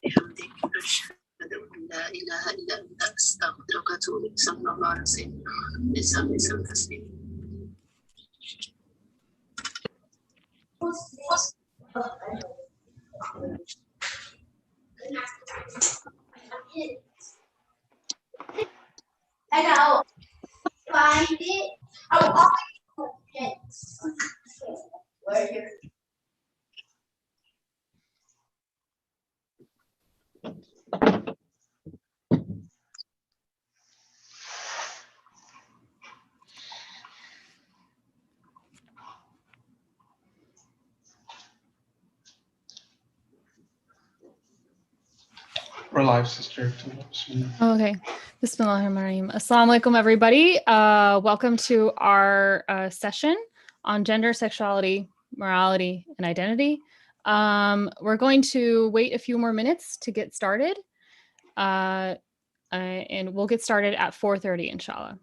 بحمدك أشهد أن لا إله إلا أنت أستغفرك وأتوب إليك. صلى الله عليه وسلم تسليما. I know. Find it. Oh, okay. Where here? We're live, sister. Okay. Bismillahirrahmanirrahim. Assalamu alaikum, everybody. Welcome to our session on gender, sexuality, morality, and identity. We're going to wait a few more minutes to get started. And we'll get started at 4:30, inshallah.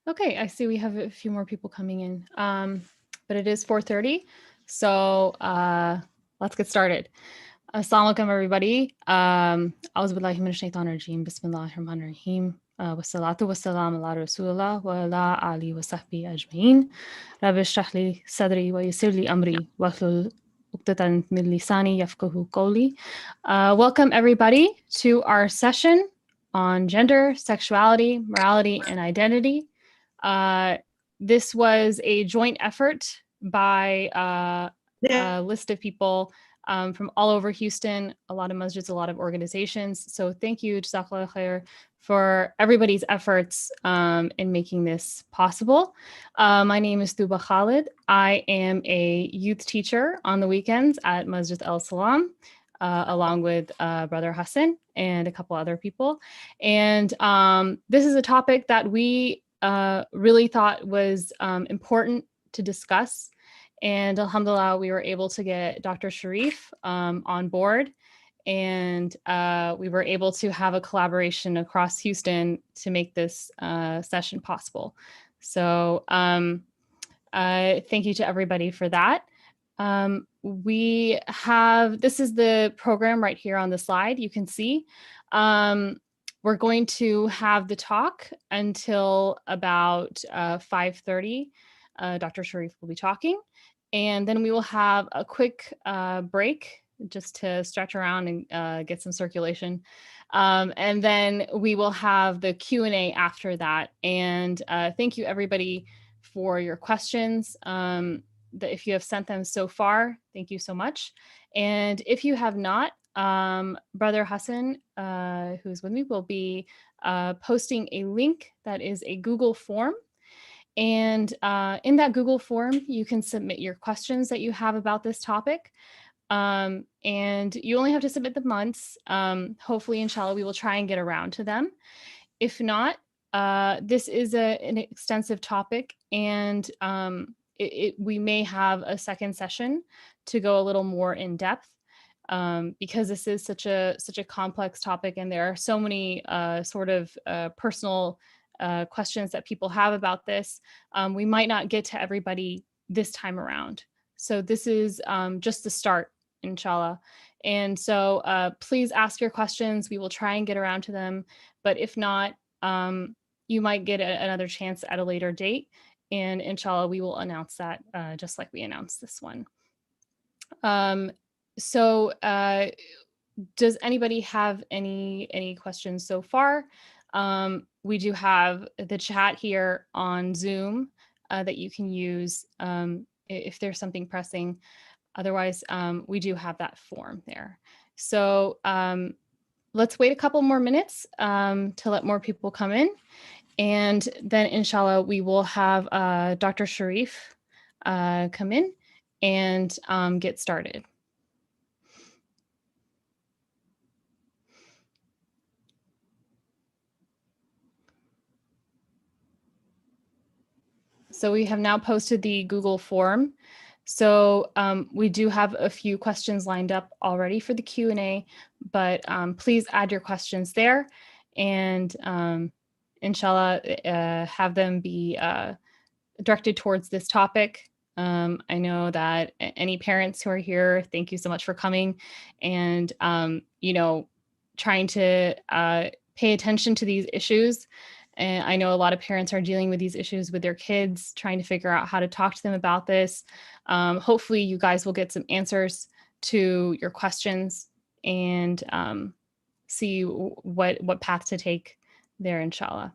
Okay, I see we have a few more people coming in, but it is 4:30, so let's get started. Assalamu alaikum, everybody. A'udhu billahi minash shaitanir rajeem. Bismillahir rahmanir rahim. Wassalatu wassalam ala rasulillah wa ala alihi wa sahbihi ajma'in. Rabbi shrah li sadri wa yassir li amri wahlul uqdatan min lisani yafqahu qawli. Welcome, everybody, to our session on gender, sexuality, morality, and identity. This was a joint effort by a list of people from all over Houston, a lot of masjids, a lot of organizations. So thank you, Jazakallah khair, for everybody's efforts in making this possible. My name is Tuba Khalid. I am a youth teacher on the weekends at Masjid Al Salam, along with Brother Hassan and a couple other people. And this is a topic that we really thought was important to discuss. And alhamdulillah, we were able to get Dr. Sharif on board, and we were able to have a collaboration across Houston to make this session possible. So thank you to everybody for that. We have, this is the program right here on the slide, you can see. We're going to have the talk until about 5:30. Dr. Sharif will be talking. And then we will have a quick break just to stretch around and get some circulation. And then we will have the Q&A after that. And thank you, everybody, for your questions. If you have sent them so far, thank you so much. And if you have not, Brother Hassan, who's with me, will be posting a link that is a Google form. And in that Google form, you can submit your questions that you have about this topic. And you only have to submit them once. Hopefully, inshallah, we will try and get around to them. If not, this is an extensive topic, and we may have a second session to go a little more in depth. Because this is such a complex topic, and there are so many sort of personal questions that people have about this. We might not get to everybody this time around. So this is just the start, inshallah. And so please ask your questions. We will try and get around to them. But if not, you might get another chance at a later date. And inshallah, we will announce that just like we announced this one. So does anybody have any questions so far? We do have the chat here on Zoom that you can use if there's something pressing. Otherwise, we do have that form there. So let's wait a couple more minutes to let more people come in. And then inshallah, we will have Dr. Sharif come in and get started. So we have now posted the Google form So we do have a few questions lined up already for the Q&A, but please add your questions there, and inshallah, have them be directed towards this topic. I know that any parents who are here, thank you so much for coming, and trying to pay attention to these issues. And I know a lot of parents are dealing with these issues with their kids, trying to figure out how to talk to them about this. Hopefully you guys will get some answers to your questions and see what path to take there, inshallah.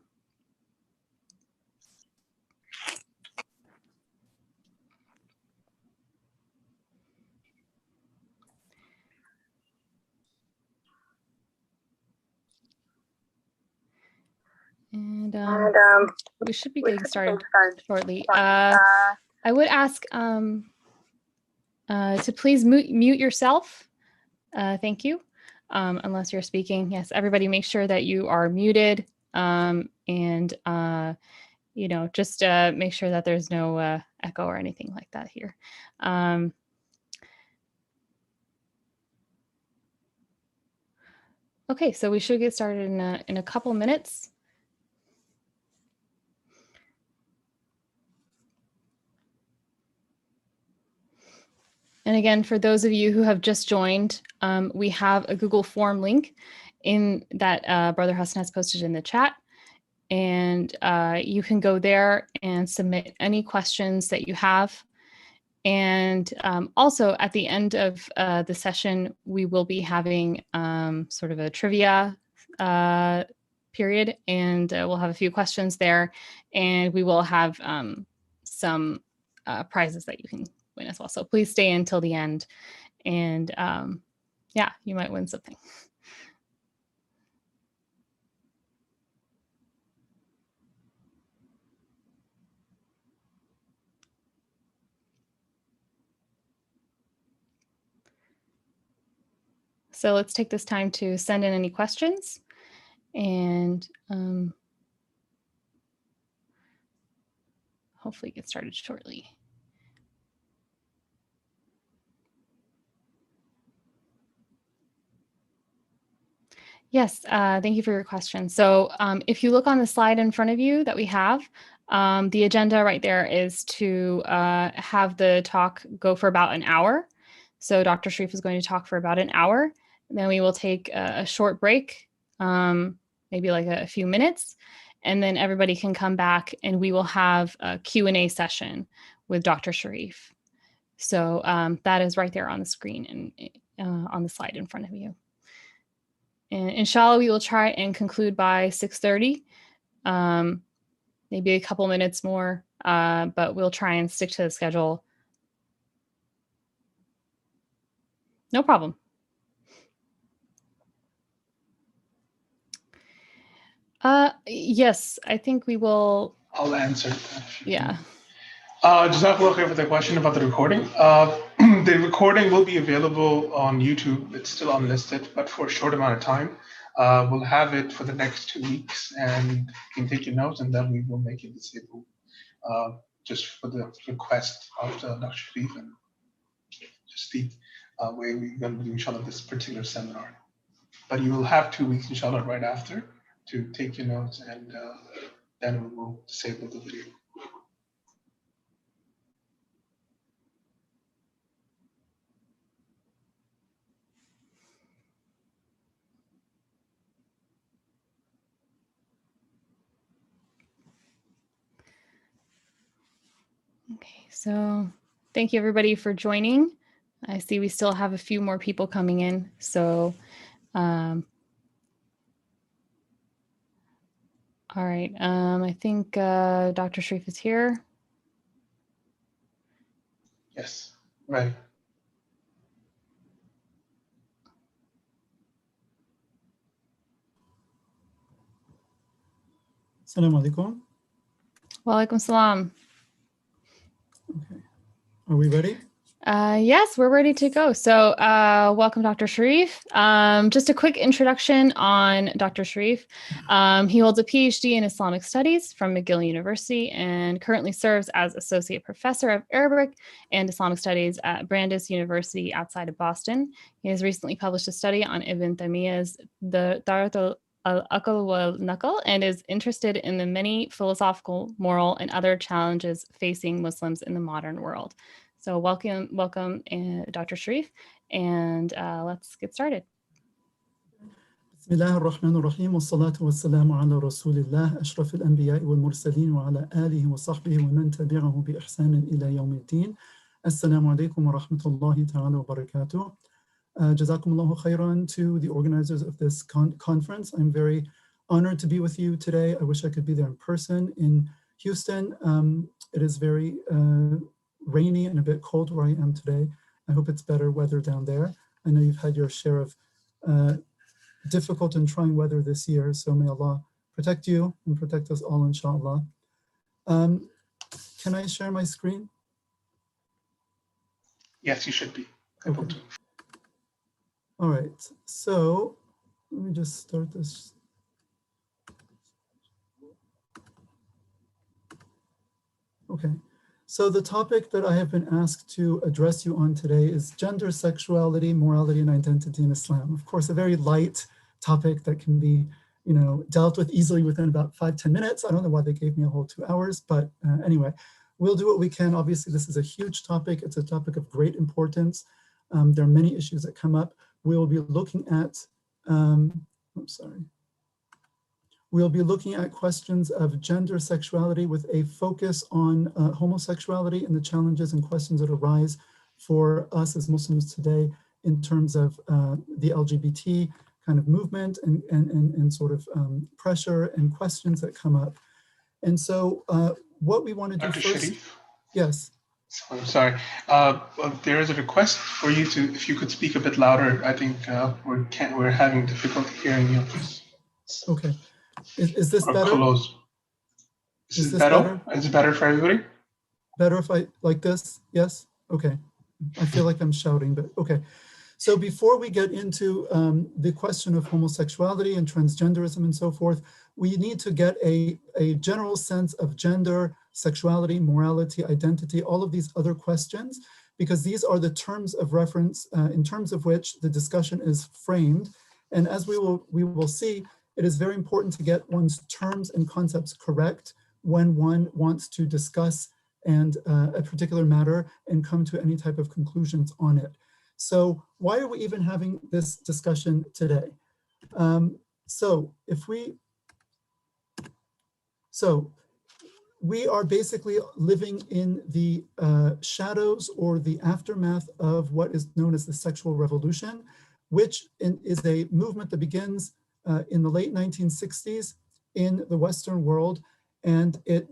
And we should be getting started shortly. I would ask to please mute yourself. Thank you. Unless you're speaking. Yes, everybody make sure that you are muted. And just make sure that there's no echo or anything like that here. Okay, so we should get started in a couple minutes. And again, for those of you who have just joined, we have a Google form link in that Brother Hassan has posted in the chat. And you can go there and submit any questions that you have. And also at the end of the session, we will be having sort of a trivia period, and we'll have a few questions there, and we will have some prizes that you can win as well. So please stay until the end, and yeah, you might win something. So let's take this time to send in any questions, and hopefully get started shortly. Yes, thank you for your question. So if you look on the slide in front of you that we have, the agenda right there is to have the talk go for about an hour. So Dr. Sharif is going to talk for about an hour. Then we will take a short break, maybe like a few minutes, and then everybody can come back and we will have a Q&A session with Dr. Sharif. So that is right there on the screen and on the slide in front of you. And inshallah, we will try and conclude by 6:30, maybe a couple minutes more, but we'll try and stick to the schedule. No problem. Yes, I think we will. I'll answer. Yeah. Jazakallah khair for the question about the recording. The recording will be available on YouTube. It's still unlisted, but for a short amount of time. We'll have it for the next 2 weeks, and you can take your notes, and then we will make it disabled just for the request of Dr. Sharif and just the way we're going to do, inshallah, this particular seminar. But you will have 2 weeks, inshallah, right after to take your notes, and then we will disable the video. Okay, so thank you everybody for joining. I see we still have a few more people coming in. So, all right, I think Dr. Sharif is here. Yes, right. Assalamu alaikum. Wa alaikum salam. Okay. Are we ready? Yes, we're ready to go. So welcome, Dr. Sharif. Just a quick introduction on Dr. Sharif. He holds a PhD in Islamic Studies from McGill University and currently serves as Associate Professor of Arabic and Islamic Studies at Brandeis University outside of Boston. He has recently published a study on Ibn Taymiyyah's the Daratul al-Aql wal-Naql and is interested in the many philosophical, moral, and other challenges facing Muslims in the modern world. So welcome, Dr. Sharif, and let's get started. بسم الله الرحمن الرحيم والصلاة والسلام على رسول الله أشرف الأنبياء والمرسلين وعلى آله وصحبه ومن تبعه بإحسان إلى يوم الدين. السلام عليكم ورحمة الله تعالى وبركاته. جزاكم الله خيرا to the organizers of this conference. I'm very honored to be with you today. I wish I could be there in person in Houston. It is very rainy and a bit cold where I am today. I hope it's better weather down there. I know you've had your share of difficult and trying weather this year, so may Allah protect you and protect us all, inshallah. Can I share my screen? Yes, you should be able to. All right, so let me just start this. Okay. So the topic that I have been asked to address you on today is gender, sexuality, morality, and identity in Islam. Of course, a very light topic that can be, dealt with easily within about 5-10 minutes. I don't know why they gave me a whole 2 hours, but anyway, we'll do what we can. Obviously, this is a huge topic. It's a topic of great importance. There are many issues that come up. We'll be looking at, We'll be looking at questions of gender, sexuality with a focus on homosexuality and the challenges and questions that arise for us as Muslims today in terms of the LGBT kind of movement and sort of pressure and questions that come up. And so what we want to do Dr. first. Sharif? Yes. I'm sorry. There is a request for you to, if you could speak a bit louder. I think we're having difficulty hearing you. Okay. Is this better? Close. Is this better? Is it better for everybody? Better if I like this? Yes? Okay. I feel like I'm shouting, but okay. So before we get into the question of homosexuality and transgenderism and so forth, we need to get a general sense of gender, sexuality, morality, identity, all of these other questions, because these are the terms of reference in terms of which the discussion is framed. And as we will see, it is very important to get one's terms and concepts correct when one wants to discuss a particular matter and come to any type of conclusions on it. So why are we even having this discussion today? So we are basically living in the shadows or the aftermath of what is known as the sexual revolution, which is a movement that begins in the late 1960s in the Western world, and it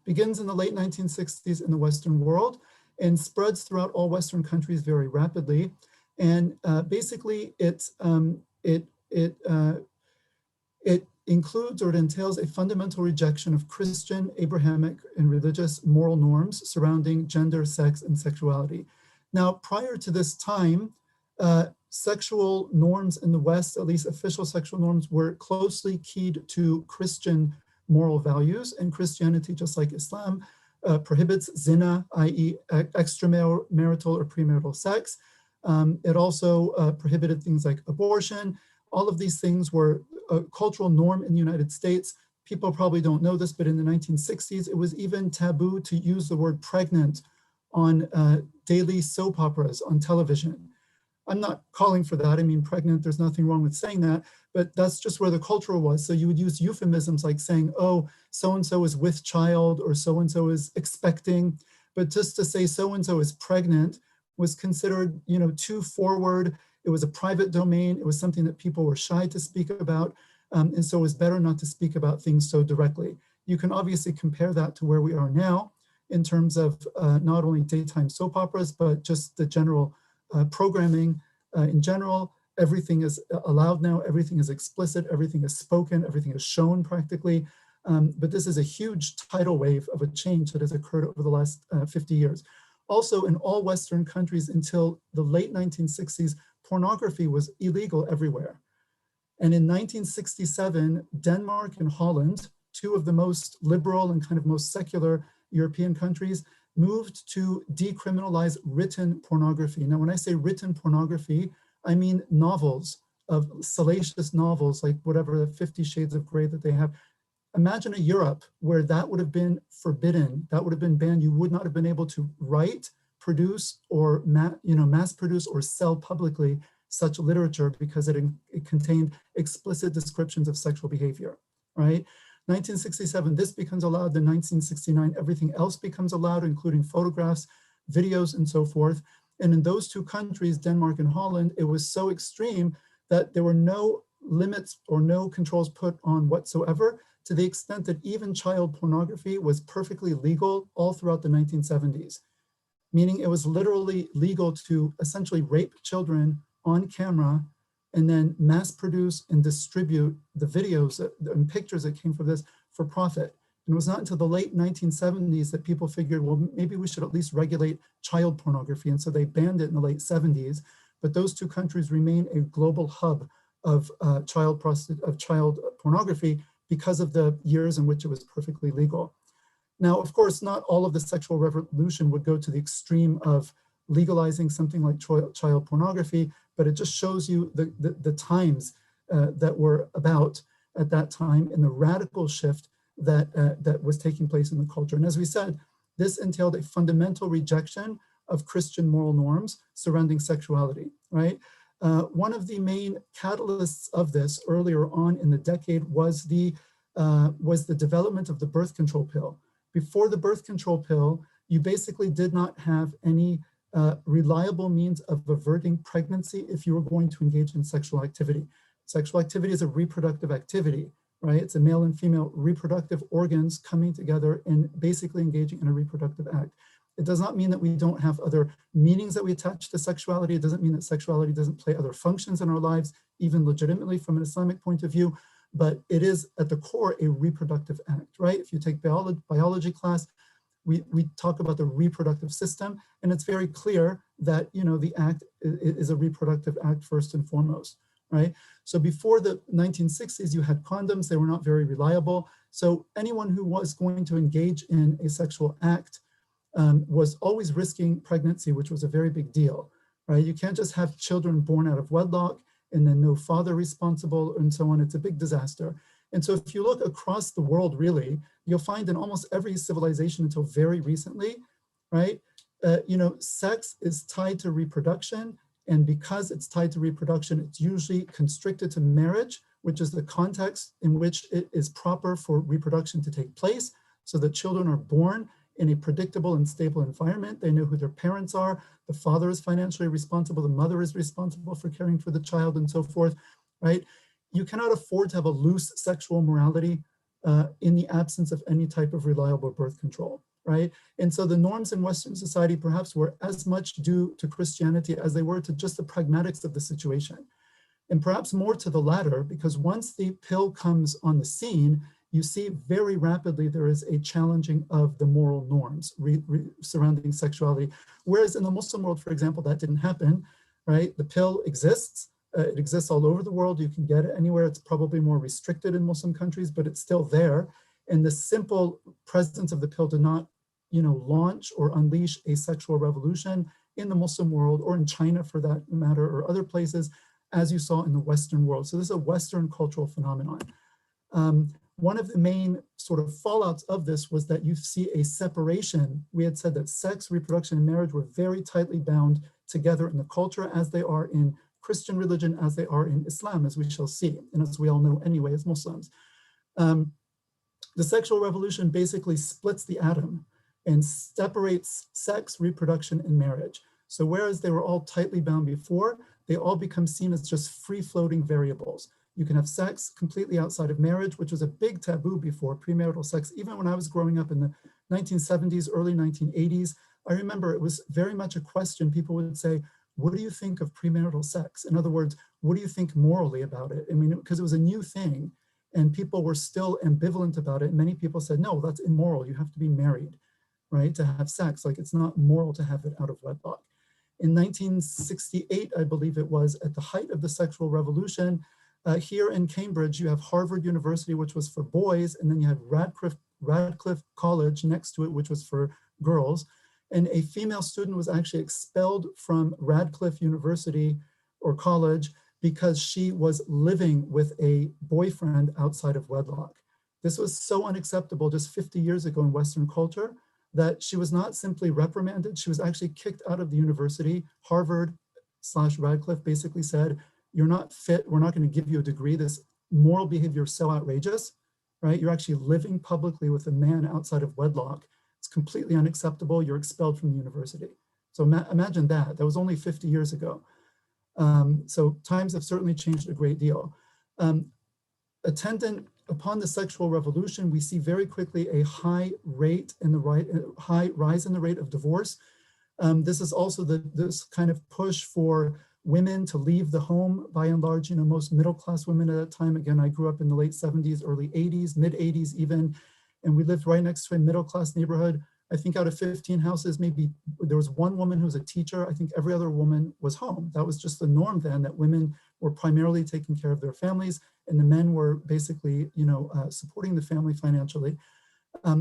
begins in the late 1960s in the Western world and spreads throughout all Western countries very rapidly. And basically, it includes or it entails a fundamental rejection of Christian, Abrahamic, and religious moral norms surrounding gender, sex, and sexuality. Now, prior to this time, sexual norms in the West, at least official sexual norms, were closely keyed to Christian moral values, and Christianity, just like Islam, prohibits zina, i.e. extramarital or premarital sex. It also prohibited things like abortion. All of these things were a cultural norm in the United States. People probably don't know this, but in the 1960s, it was even taboo to use the word pregnant on daily soap operas on television. I'm not calling for that. I mean, pregnant, there's nothing wrong with saying that, but that's just where the culture was. So you would use euphemisms like saying, oh, so-and-so is with child or so-and-so is expecting. But just to say so-and-so is pregnant was considered, too forward. It was a private domain. It was something that people were shy to speak about. And so it was better not to speak about things so directly. You can obviously compare that to where we are now in terms of not only daytime soap operas, but just the general programming in general. Everything is allowed now, everything is explicit, everything is spoken, everything is shown practically. But this is a huge tidal wave of a change that has occurred over the last 50 years. Also, in all Western countries until the late 1960s, pornography was illegal everywhere. And in 1967, Denmark and Holland, two of the most liberal and kind of most secular European countries, moved to decriminalize written pornography. Now, when I say written pornography, I mean novels, of salacious novels, like whatever the 50 Shades of Grey that they have. Imagine a Europe where that would have been forbidden, that would have been banned. You would not have been able to write, produce, or mass produce or sell publicly such literature because it contained explicit descriptions of sexual behavior, right? 1967, this becomes allowed. Then 1969, everything else becomes allowed, including photographs, videos, and so forth. And in those two countries, Denmark and Holland, it was so extreme that there were no limits or no controls put on whatsoever, to the extent that even child pornography was perfectly legal all throughout the 1970s, meaning it was literally legal to essentially rape children on camera and then mass produce and distribute the videos and pictures that came from this for profit. And it was not until the late 1970s that people figured, well, maybe we should at least regulate child pornography. And so they banned it in the late 70s. But those two countries remain a global hub of child pornography because of the years in which it was perfectly legal. Now, of course, not all of the sexual revolution would go to the extreme of legalizing something like child pornography, but it just shows you the times that were about at that time and the radical shift that was taking place in the culture. And as we said, this entailed a fundamental rejection of Christian moral norms surrounding sexuality, right? One of the main catalysts of this earlier on in the decade was the development of the birth control pill. Before the birth control pill, you basically did not have any reliable means of averting pregnancy if you were going to engage in sexual activity. Sexual activity is a reproductive activity, right? It's a male and female reproductive organs coming together and basically engaging in a reproductive act. It does not mean that we don't have other meanings that we attach to sexuality. It doesn't mean that sexuality doesn't play other functions in our lives, even legitimately from an Islamic point of view, but it is at the core a reproductive act, right? If you take biology class, we talk about the reproductive system, and it's very clear that the act is a reproductive act first and foremost, right? So before the 1960s, you had condoms. They were not very reliable. So anyone who was going to engage in a sexual act was always risking pregnancy, which was a very big deal, right? You can't just have children born out of wedlock and then no father responsible and so on. It's a big disaster. And so if you look across the world, really, you'll find in almost every civilization until very recently, right? Sex is tied to reproduction. And because it's tied to reproduction, it's usually constricted to marriage, which is the context in which it is proper for reproduction to take place. So that children are born in a predictable and stable environment. They know who their parents are. The father is financially responsible. The mother is responsible for caring for the child and so forth, right? You cannot afford to have a loose sexual morality in the absence of any type of reliable birth control, right? And so the norms in Western society perhaps were as much due to Christianity as they were to just the pragmatics of the situation. And perhaps more to the latter, because once the pill comes on the scene, you see very rapidly there is a challenging of the moral norms surrounding sexuality. Whereas in the Muslim world, for example, that didn't happen, right? The pill exists. It exists all over the world. You can get it anywhere. It's probably more restricted in Muslim countries, but it's still there. And the simple presence of the pill did not, launch or unleash a sexual revolution in the Muslim world, or in China for that matter, or other places, as you saw in the Western world. So this is a Western cultural phenomenon. One of the main sort of fallouts of this was that you see a separation. We had said that sex, reproduction, and marriage were very tightly bound together in the culture, as they are in Christian religion, as they are in Islam, as we shall see, and as we all know anyway as Muslims. The sexual revolution basically splits the atom and separates sex, reproduction, and marriage. So whereas they were all tightly bound before, they all become seen as just free-floating variables. You can have sex completely outside of marriage, which was a big taboo before, premarital sex. Even when I was growing up in the 1970s, early 1980s, I remember it was very much a question. People would say, what do you think of premarital sex? In other words, what do you think morally about it? I mean, because it was a new thing. And people were still ambivalent about it. Many people said, no, that's immoral. You have to be married, right, to have sex. Like, it's not moral to have it out of wedlock. In 1968, I believe it was, at the height of the sexual revolution, here in Cambridge, you have Harvard University, which was for boys, and then you had Radcliffe College next to it, which was for girls. And a female student was actually expelled from Radcliffe University or college because she was living with a boyfriend outside of wedlock. This was so unacceptable just 50 years ago in Western culture that she was not simply reprimanded, she was actually kicked out of the university. Harvard/Radcliffe basically said, you're not fit, we're not going to give you a degree. This moral behavior is so outrageous, right? You're actually living publicly with a man outside of wedlock. It's completely unacceptable. You're expelled from the university. So imagine that. That was only 50 years ago. So times have certainly changed a great deal. Attendant upon the sexual revolution, we see very quickly a high rise in the rate of divorce. This is also this kind of push for women to leave the home. By and large, most middle-class women at that time, again, I grew up in the late 70s, early 80s, mid 80s even, and we lived right next to a middle-class neighborhood. I think out of 15 houses, maybe there was one woman who was a teacher. I think every other woman was home. That was just the norm then, that women were primarily taking care of their families and the men were basically, supporting the family financially.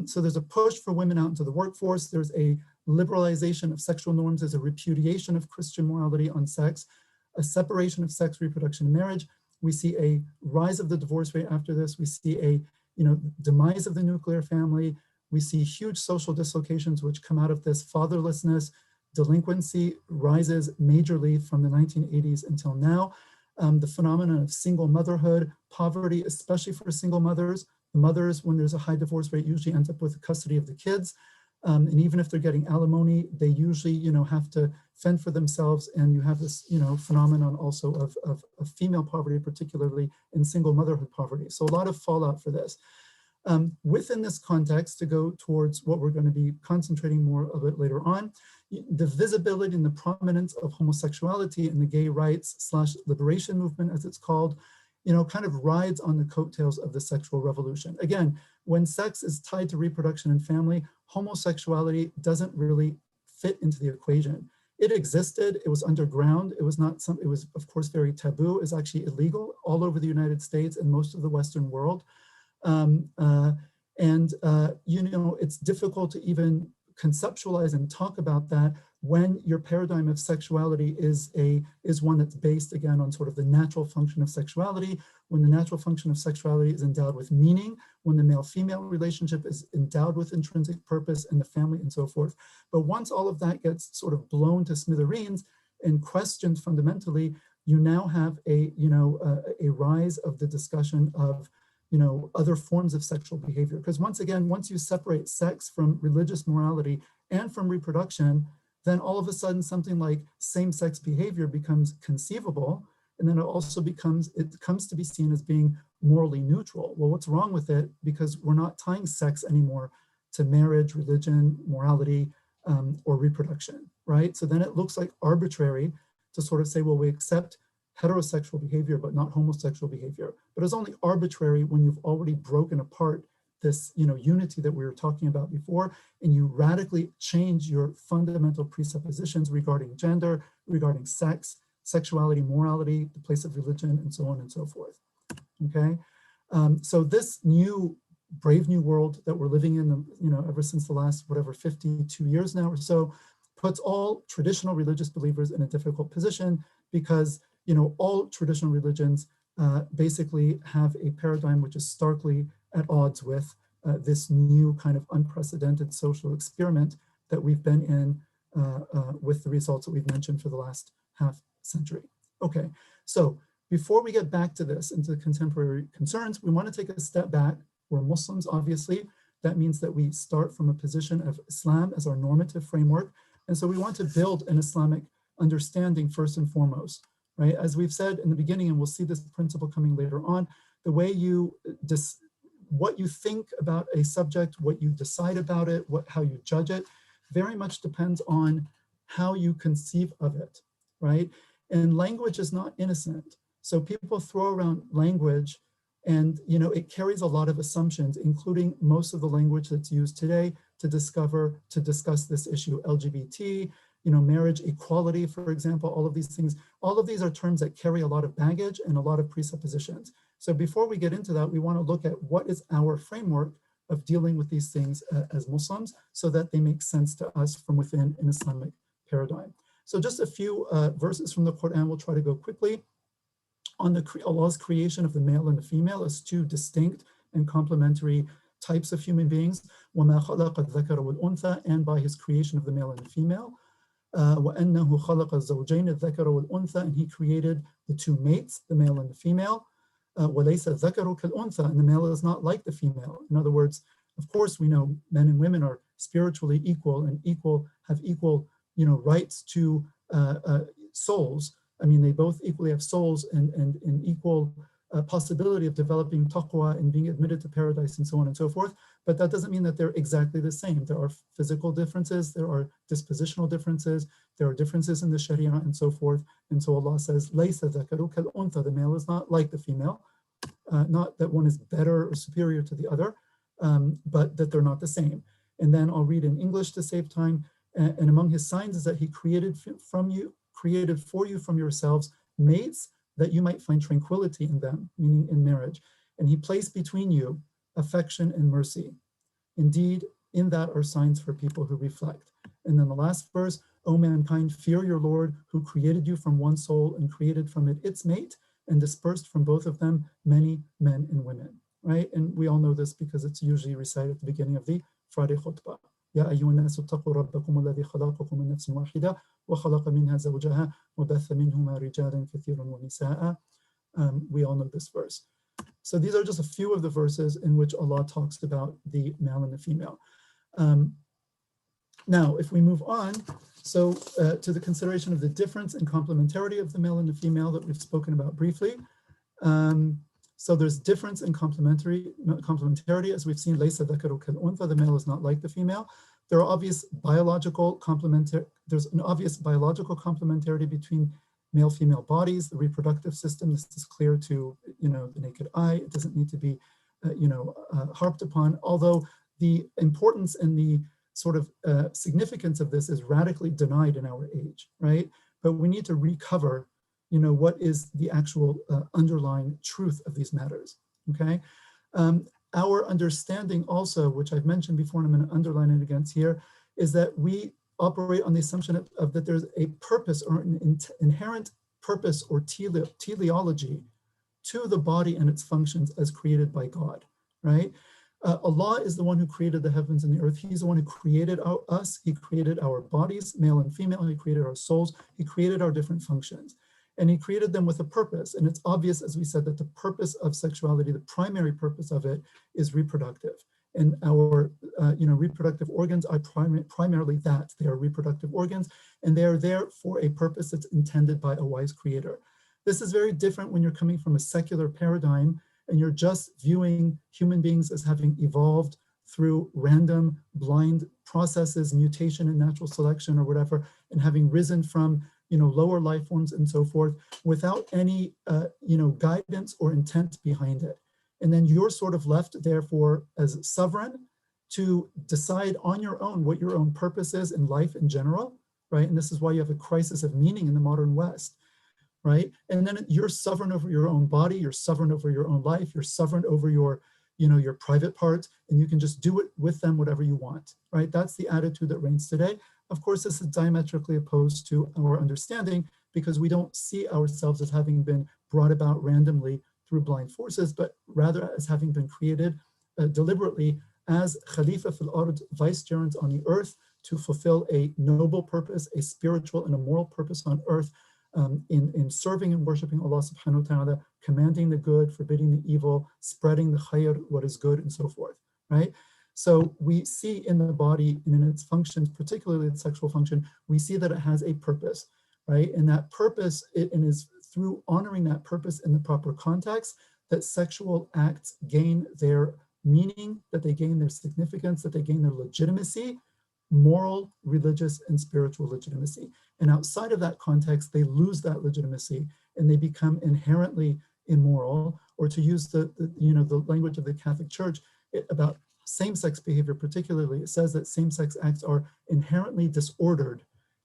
So there's a push for women out into the workforce. There's a liberalization of sexual norms. There's a repudiation of Christian morality on sex, a separation of sex, reproduction, and marriage. We see a rise of the divorce rate after this. We see a demise of the nuclear family. We see huge social dislocations which come out of this. Fatherlessness, delinquency rises majorly from the 1980s until now. The phenomenon of single motherhood, poverty, especially for single mothers. The mothers, when there's a high divorce rate, usually end up with custody of the kids. And even if they're getting alimony, they usually, have to fend for themselves. And you have this, phenomenon also of female poverty, particularly in single motherhood poverty. So a lot of fallout for this. Within this context, to go towards what we're going to be concentrating more a bit later on, the visibility and the prominence of homosexuality in the gay rights / liberation movement, as it's called, kind of rides on the coattails of the sexual revolution. Again, when sex is tied to reproduction and family, homosexuality doesn't really fit into the equation. It existed, it was underground, it was of course very taboo, it's actually illegal all over the United States and most of the Western world. It's difficult to even conceptualize and talk about that when your paradigm of sexuality is one that's based again on sort of the natural function of sexuality, when the natural function of sexuality is endowed with meaning, when the male-female relationship is endowed with intrinsic purpose and the family and so forth. But once all of that gets sort of blown to smithereens and questioned fundamentally, you now have a rise of the discussion of other forms of sexual behavior. Because once you separate sex from religious morality and from reproduction, then all of a sudden something like same-sex behavior becomes conceivable, and then it comes to be seen as being morally neutral. Well, what's wrong with it? Because we're not tying sex anymore to marriage, religion, morality, or reproduction, right? So then it looks like arbitrary to sort of say, well, we accept heterosexual behavior, but not homosexual behavior. But it's only arbitrary when you've already broken apart this, unity that we were talking about before, and you radically change your fundamental presuppositions regarding gender, regarding sex, sexuality, morality, the place of religion, and so on and so forth. Okay, so this brave new world that we're living in, ever since the last 52 years now or so, puts all traditional religious believers in a difficult position because all traditional religions basically have a paradigm which is starkly at odds with this new kind of unprecedented social experiment that we've been in with the results that we've mentioned for the last half century. Okay, so before we get back to this, into the contemporary concerns, we want to take a step back. We're Muslims, obviously. That means that we start from a position of Islam as our normative framework. And so we want to build an Islamic understanding first and foremost. Right? As we've said in the beginning, and we'll see this principle coming later on, the way what you think about a subject, what you decide about it, how you judge it, very much depends on how you conceive of it, right? And language is not innocent. So people throw around language And, it carries a lot of assumptions, including most of the language that's used today to discuss this issue, LGBT, marriage equality, for example, all of these things. All of these are terms that carry a lot of baggage and a lot of presuppositions. So before we get into that, we want to look at what is our framework of dealing with these things as Muslims, so that they make sense to us from within an Islamic paradigm. So just a few verses from the Quran, we'll try to go quickly. On Allah's creation of the male and the female as two distinct and complementary types of human beings, وَمَا خَلَقَ الذَّكَرَ وَالْأُنثَى, and by his creation of the male and the female. وَأَنَّهُ خَلَقَ الزَّوْجَيْنِ الذَّكَرَ وَالْأُنثَى, and he created the two mates, the male and the female. وَلَيْسَ الذَّكَرُ كَالْأُنثَى, and the male is not like the female. In other words, of course, we know men and women are spiritually equal and have equal, rights to souls. I mean, they both equally have souls and equal possibility of developing taqwa and being admitted to paradise and so on and so forth. But that doesn't mean that they're exactly the same. There are physical differences, there are dispositional differences, there are differences in the Sharia and so forth. And so Allah says, لَيْسَ ذَكَرُ كَالْأُنثَى, the male is not like the female. Not that one is better or superior to the other, but that they're not the same. And then I'll read in English to save time. And among his signs is that he created for you from yourselves mates, that you might find tranquility in them, meaning in marriage. And he placed between you affection and mercy. Indeed, in that are signs for people who reflect. And then the last verse, O mankind, fear your Lord, who created you from one soul and created from it its mate, and dispersed from both of them many men and women, right? And we all know this because it's usually recited at the beginning of the Friday khutbah. يا أيها الناس اتقوا ربكم الذي خلقكم من نفس واحدة وخلق منها زوجها وبث منهما رجالا كثيرا ونساء. We all know this verse. So these are just a few of the verses in which Allah talks about the male and the female. Now, if we move on, so to the consideration of the difference and complementarity of the male and the female that we've spoken about briefly. So there's difference in complementarity, as we've seen, لَيْسَ ذَكَرُ كَالْأُنثَى, the male is not like the female. There's an obvious biological complementarity between male-female bodies, the reproductive system. This is clear to the naked eye. It doesn't need to be harped upon, although the importance and the sort of significance of this is radically denied in our age, right? But we need to recover what is the actual underlying truth of these matters, okay? Our understanding also, which I've mentioned before, and I'm going to underline it again here, is that we operate on the assumption of that there's a purpose or an inherent purpose or teleology to the body and its functions as created by God, right? Allah is the one who created the heavens and the earth. He's the one who created us. He created our bodies, male and female. He created our souls. He created our different functions. And he created them with a purpose. And it's obvious, as we said, that the purpose of sexuality, the primary purpose of it, is reproductive. And our reproductive organs are primarily that. They are reproductive organs, and they are there for a purpose that's intended by a wise creator. This is very different when you're coming from a secular paradigm and you're just viewing human beings as having evolved through random, blind processes, mutation and natural selection or whatever, and having risen from lower life forms and so forth, without any, guidance or intent behind it. And then you're sort of left, therefore, as sovereign to decide on your own what your own purpose is in life in general, right? And this is why you have a crisis of meaning in the modern West, right? And then you're sovereign over your own body, you're sovereign over your own life, you're sovereign over your private parts, and you can just do it with them whatever you want, right? That's the attitude that reigns today. Of course, this is diametrically opposed to our understanding, because we don't see ourselves as having been brought about randomly through blind forces, but rather as having been created deliberately as Khalifa fil Ard, vicegerents on the earth, to fulfill a noble purpose, a spiritual and a moral purpose on earth, in serving and worshiping Allah subhanahu wa ta'ala, commanding the good, forbidding the evil, spreading the khair, what is good, and so forth, right? So we see in the body and in its functions, particularly its sexual function, we see that it has a purpose, right? And that purpose, and is through honoring that purpose in the proper context, that sexual acts gain their meaning, that they gain their significance, that they gain their legitimacy, moral, religious, and spiritual legitimacy. And outside of that context, they lose that legitimacy and they become inherently immoral, or to use the language of the Catholic Church about same-sex behavior particularly, it says that same-sex acts are inherently disordered.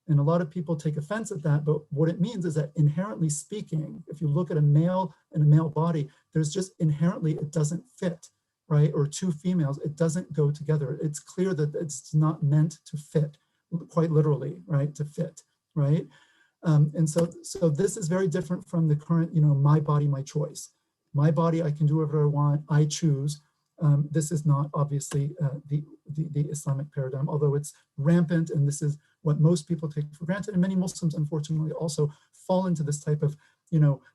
And a lot of people take offense at that, but what it means is that inherently speaking, if you look at a male and a male body, there's just inherently, it doesn't fit, right? Or two females, it doesn't go together. It's clear that it's not meant to fit, quite literally, right? To fit, right? And so this is very different from the current, my body, my choice. My body, I can do whatever I want, I choose. This is not obviously the Islamic paradigm, although it's rampant, and this is what most people take for granted. And many Muslims, unfortunately, also fall into this type of,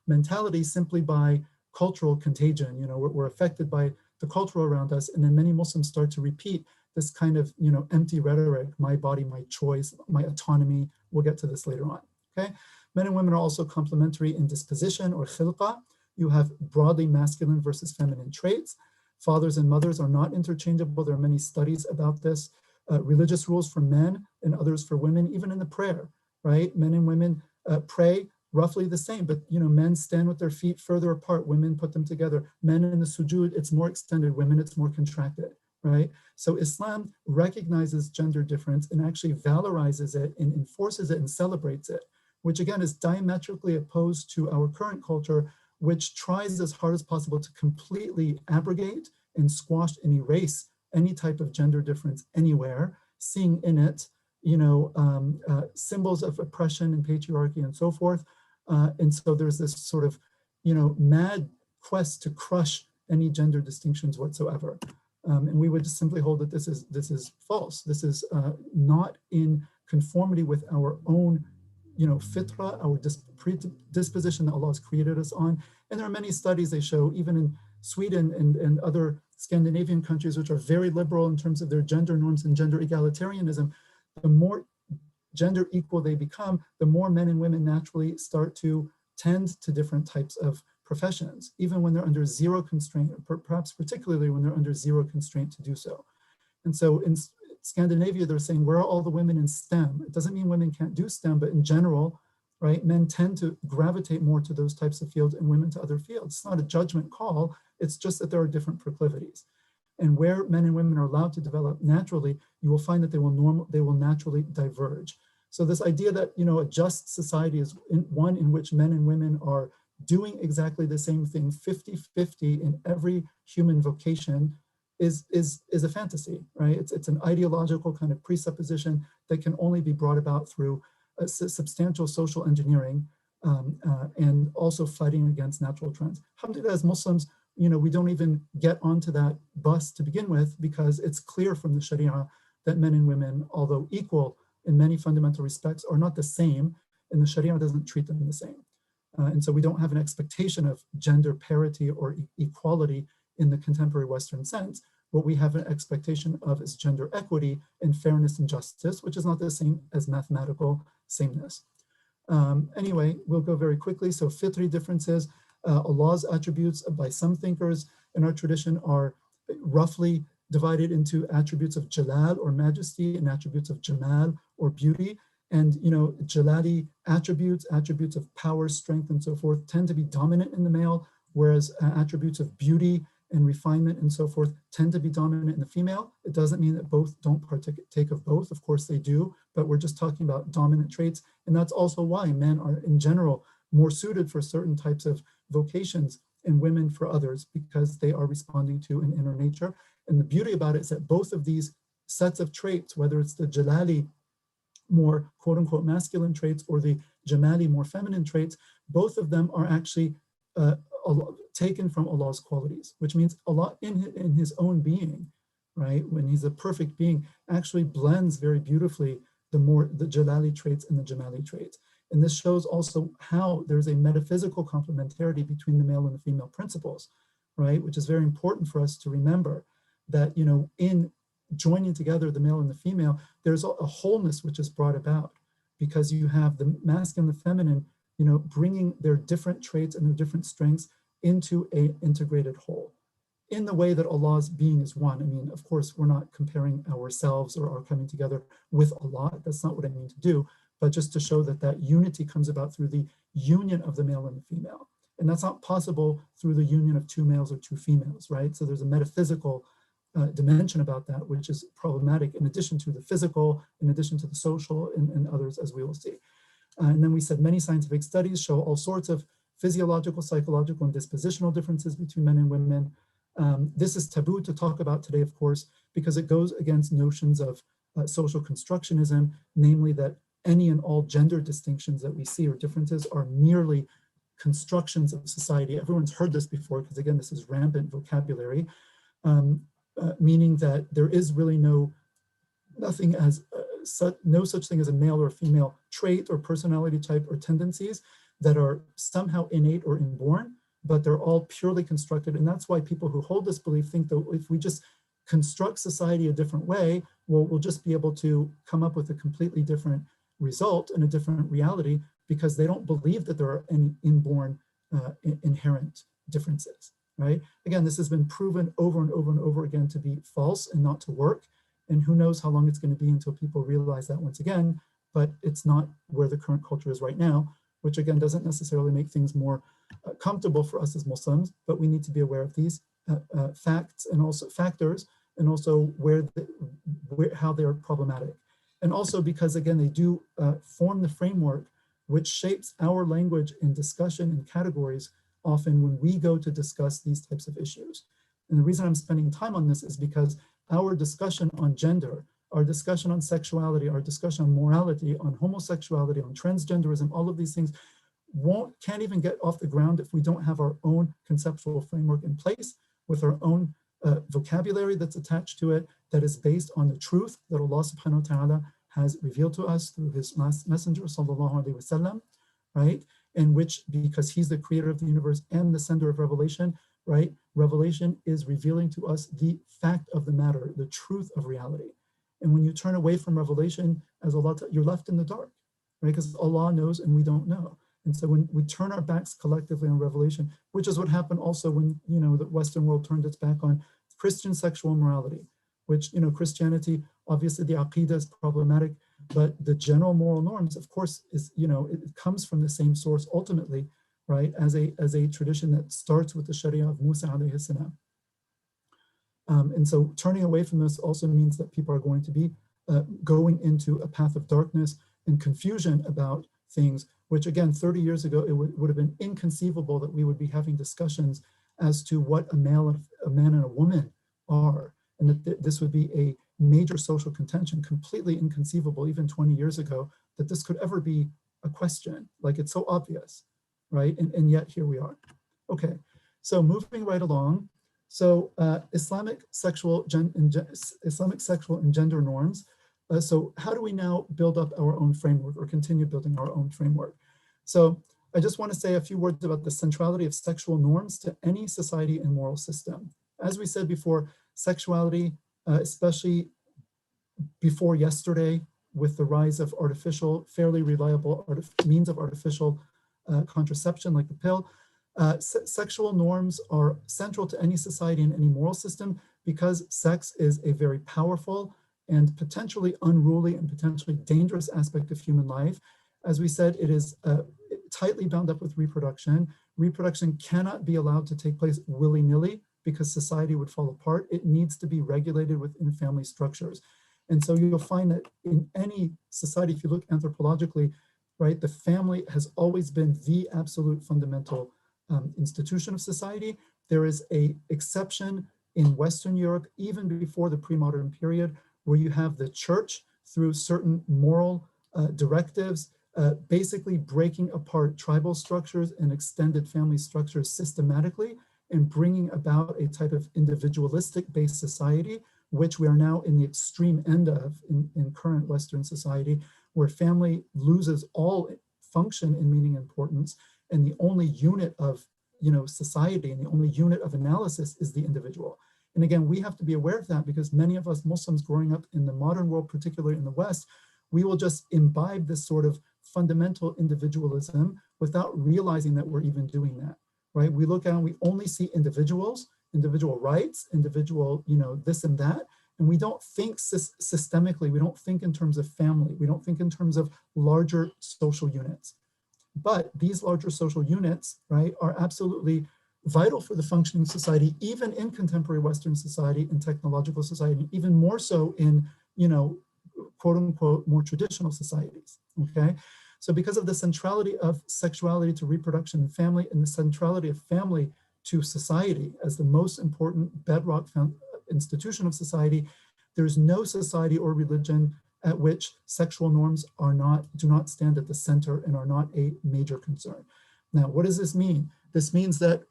mentality simply by cultural contagion. We're affected by the culture around us, and then many Muslims start to repeat this kind of, empty rhetoric: my body, my choice, my autonomy. We'll get to this later on. Okay, men and women are also complementary in disposition, or khilqa. You have broadly masculine versus feminine traits. Fathers and mothers are not interchangeable. There are many studies about this. Religious rules for men and others for women, even in the prayer, right? Men and women pray roughly the same, but men stand with their feet further apart, women put them together. Men in the sujood, it's more extended, women, it's more contracted, right? So Islam recognizes gender difference and actually valorizes it and enforces it and celebrates it, which again is diametrically opposed to our current culture, which tries as hard as possible to completely abrogate and squash and erase any type of gender difference anywhere, seeing in it, symbols of oppression and patriarchy and so forth. And so there's this sort of, mad quest to crush any gender distinctions whatsoever. And we would just simply hold that this is false. This is not in conformity with our own, fitra, our predisposition that Allah has created us on. And there are many studies they show, even in Sweden and other Scandinavian countries, which are very liberal in terms of their gender norms and gender egalitarianism, the more gender equal they become, the more men and women naturally start to tend to different types of professions, even when they're under zero constraint, or perhaps particularly when they're under zero constraint to do so. And so in Scandinavia, they're saying, where are all the women in STEM? It doesn't mean women can't do STEM, but in general, right, men tend to gravitate more to those types of fields and women to other fields. It's not a judgment call, it's just that there are different proclivities. And where men and women are allowed to develop naturally, you will find that they will naturally diverge. So this idea that, a just society is one in which men and women are doing exactly the same thing 50-50 in every human vocation is a fantasy, right? It's an ideological kind of presupposition that can only be brought about through a substantial social engineering and also fighting against natural trends. Alhamdulillah, as Muslims, we don't even get onto that bus to begin with, because it's clear from the Sharia that men and women, although equal in many fundamental respects, are not the same, and the Sharia doesn't treat them the same. And so we don't have an expectation of gender parity or equality in the contemporary Western sense. What we have an expectation of is gender equity and fairness and justice, which is not the same as mathematical sameness. Anyway, we'll go very quickly. So fitri differences, Allah's attributes by some thinkers in our tradition are roughly divided into attributes of jalal or majesty and attributes of jamal or beauty. And jalali attributes of power, strength, and so forth tend to be dominant in the male, whereas attributes of beauty and refinement and so forth tend to be dominant in the female. It doesn't mean that both don't partake of both. Of course they do, but we're just talking about dominant traits. And that's also why men are in general more suited for certain types of vocations and women for others, because they are responding to an inner nature. And the beauty about it is that both of these sets of traits, whether it's the jalali, more quote unquote masculine traits, or the jamali, more feminine traits, both of them are actually taken from Allah's qualities, which means Allah in his own being, right, when he's a perfect being, actually blends very beautifully the jalali traits and the jamali traits. And this shows also how there's a metaphysical complementarity between the male and the female principles, right, which is very important for us to remember that, in joining together the male and the female, there's a wholeness which is brought about, because you have the masculine and the feminine, bringing their different traits and their different strengths into an integrated whole in the way that Allah's being is one. I mean, of course, we're not comparing ourselves or our coming together with Allah. That's not what I mean to do, but just to show that that unity comes about through the union of the male and the female. And that's not possible through the union of two males or two females, right? So there's a metaphysical dimension about that, which is problematic in addition to the physical, in addition to the social, and others, as we will see. And then we said many scientific studies show all sorts of physiological, psychological, and dispositional differences between men and women. This is taboo to talk about today, of course, because it goes against notions of social constructionism, namely that any and all gender distinctions that we see or differences are merely constructions of society. Everyone's heard this before, because again, this is rampant vocabulary, meaning that there is really no such thing as a male or female trait or personality type or tendencies that are somehow innate or inborn, but they're all purely constructed. And that's why people who hold this belief think that if we just construct society a different way, well, we'll just be able to come up with a completely different result and a different reality, because they don't believe that there are any inborn inherent differences, right? Again, this has been proven over and over and over again to be false and not to work. And who knows how long it's going to be until people realize that once again, but it's not where the current culture is right now, which again doesn't necessarily make things more comfortable for us as Muslims, but we need to be aware of these facts and also factors, and also how they're problematic. And also because again, they do form the framework which shapes our language and discussion and categories often when we go to discuss these types of issues. And the reason I'm spending time on this is because our discussion on gender, our discussion on sexuality, our discussion on morality, on homosexuality, on transgenderism, all of these things can't even get off the ground if we don't have our own conceptual framework in place with our own vocabulary that's attached to it, that is based on the truth that Allah subhanahu wa ta'ala has revealed to us through his last messenger, sallallahu alaihi wasallam, right? In which, because he's the creator of the universe and the sender of revelation, right? Revelation is revealing to us the fact of the matter, the truth of reality. And when you turn away from revelation, as Allah, you're left in the dark, right? Because Allah knows and we don't know. And so when we turn our backs collectively on revelation, which is what happened also when, the Western world turned its back on Christian sexual morality, which, Christianity, obviously the aqidah is problematic, but the general moral norms, of course, is, it comes from the same source ultimately, right? As a tradition that starts with the Sharia of Musa alayhi salam. And so turning away from this also means that people are going to be going into a path of darkness and confusion about things, which again, 30 years ago, it would have been inconceivable that we would be having discussions as to what a man and a woman are, and that this would be a major social contention, completely inconceivable even 20 years ago, that this could ever be a question. Like, it's so obvious, right? And yet here we are. Okay, so moving right along. So Islamic sexual and gender norms. So how do we now build up our own framework or continue building our own framework? So I just want to say a few words about the centrality of sexual norms to any society and moral system. As we said before, sexuality, especially before yesterday, with the rise of fairly reliable means of artificial contraception like the pill, sexual norms are central to any society and any moral system because sex is a very powerful and potentially unruly and potentially dangerous aspect of human life. As we said, it is tightly bound up with reproduction. Reproduction cannot be allowed to take place willy-nilly because society would fall apart. It needs to be regulated within family structures. And so you'll find that in any society, if you look anthropologically, right, the family has always been the absolute fundamental institution of society. There is an exception in Western Europe, even before the pre-modern period, where you have the church through certain moral directives, basically breaking apart tribal structures and extended family structures systematically and bringing about a type of individualistic based society, which we are now in the extreme end of in current Western society, where family loses all function and meaning and importance, and the only unit of society and the only unit of analysis is the individual. And again, we have to be aware of that because many of us Muslims growing up in the modern world, particularly in the West, we will just imbibe this sort of fundamental individualism without realizing that we're even doing that, right? We look at and we only see individuals, individual rights, individual, this and that, and we don't think systemically, we don't think in terms of family, we don't think in terms of larger social units. But these larger social units, right, are absolutely vital for the functioning society, even in contemporary Western society and technological society, even more so in, quote unquote, more traditional societies, okay? So because of the centrality of sexuality to reproduction and family, and the centrality of family to society as the most important bedrock institution of society, there's no society or religion at which sexual norms do not stand at the center and are not a major concern. Now, what does this mean? This means that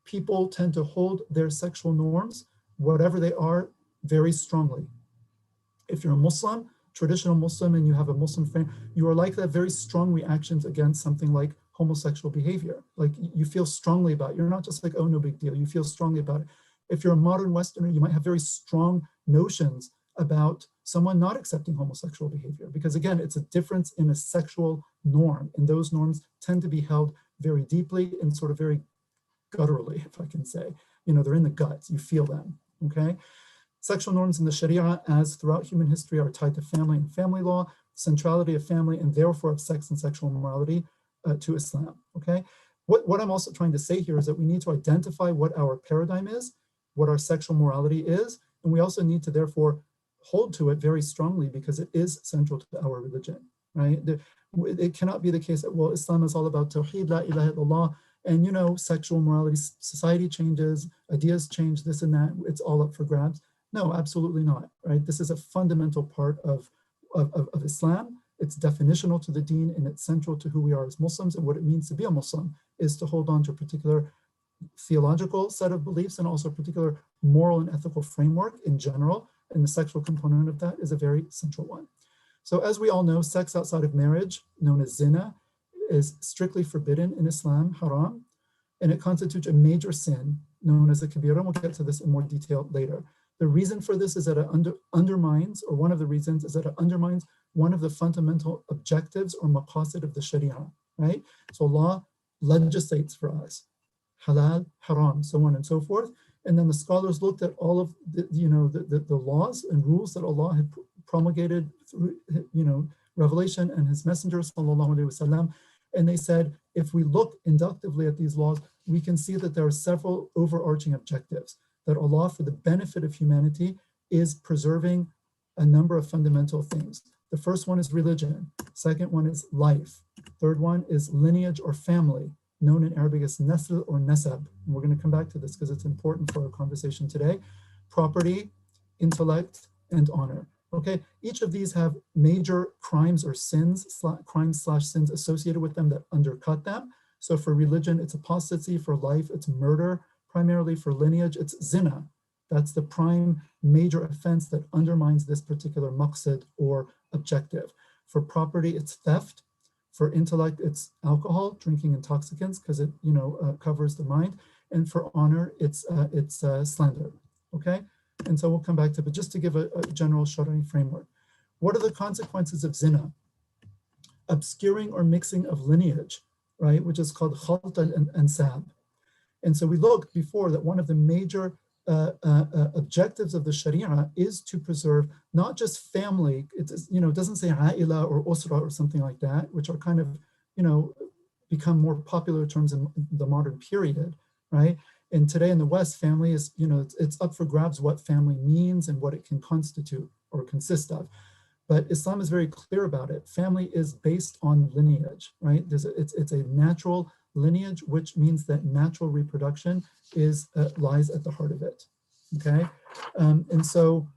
people tend to hold their sexual norms, whatever they are, very strongly. If you're a Muslim, traditional Muslim, and you have a Muslim friend, you are likely to have very strong reactions against something like homosexual behavior. Like, you feel strongly about it. You're not just like, oh, no big deal. You feel strongly about it. If you're a modern Westerner, you might have very strong notions about someone not accepting homosexual behavior, because again, it's a difference in a sexual norm, and those norms tend to be held very deeply and sort of very gutturally, if I can say. They're in the guts, you feel them, okay? Sexual norms in the Sharia, as throughout human history, are tied to family and family law, centrality of family, and therefore of sex and sexual morality to Islam, okay? What I'm also trying to say here is that we need to identify what our paradigm is, what our sexual morality is, and we also need to therefore hold to it very strongly, because it is central to our religion, right? It cannot be the case that, well, Islam is all about tawheed, la ilaha illallah, and sexual morality, society changes, ideas change, this and that, it's all up for grabs. No, absolutely not, right? This is a fundamental part of Islam. It's definitional to the deen, and it's central to who we are as Muslims, and what it means to be a Muslim is to hold on to a particular theological set of beliefs and also a particular moral and ethical framework in general, and the sexual component of that is a very central one. So as we all know, sex outside of marriage, known as zina, is strictly forbidden in Islam, haram, and it constitutes a major sin known as a kabira. We'll get to this in more detail later. The reason for this is that it undermines, or one of the reasons is that it undermines one of the fundamental objectives or maqasid of the Sharia, right? So Allah legislates for us, halal, haram, so on and so forth. And then the scholars looked at all of the laws and rules that Allah had promulgated through revelation and his messenger, sallallahu alaihi wasallam. And they said, if we look inductively at these laws, we can see that there are several overarching objectives, that Allah, for the benefit of humanity, is preserving a number of fundamental things. The first one is religion. Second one is life. Third one is lineage or family, known in Arabic as nasl or nasab. And we're going to come back to this because it's important for our conversation today. Property, intellect, and honor. Okay, each of these have major crimes or sins, crimes/sins associated with them that undercut them. So for religion, it's apostasy. For life, it's murder. Primarily for lineage, it's zina. That's the prime major offense that undermines this particular maqsad or objective. For property, it's theft. For intellect, it's alcohol, drinking intoxicants, because it covers the mind. And for honor, it's slander. Okay, and so we'll come back to it, but just to give a general Shari'i framework. What are the consequences of zina? Obscuring or mixing of lineage, right, which is called khalt al-ansab. And so we looked before that one of the major objectives of the Sharia is to preserve not just family. It doesn't say ha'ila or usra or something like that, which are kind of become more popular terms in the modern period, right? And today in the West, family is it's up for grabs what family means and what it can constitute or consist of. But Islam is very clear about it. Family is based on lineage, right? It's a natural lineage, which means that natural reproduction lies at the heart of it, okay? And so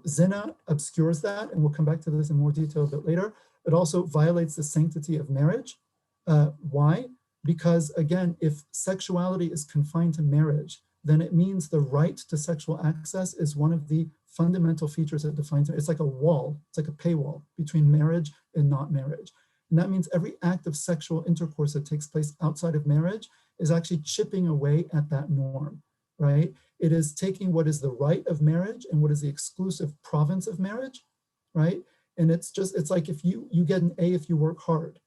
zina obscures that, and we'll come back to this in more detail a bit later. It also violates the sanctity of marriage. Why? Because again, if sexuality is confined to marriage, then it means the right to sexual access is one of the fundamental features that defines it. It's like a wall, it's like a paywall between marriage and not marriage. And that means every act of sexual intercourse that takes place outside of marriage is actually chipping away at that norm, right? It is taking what is the right of marriage and what is the exclusive province of marriage, right? And it's like if you get an A if you work hard,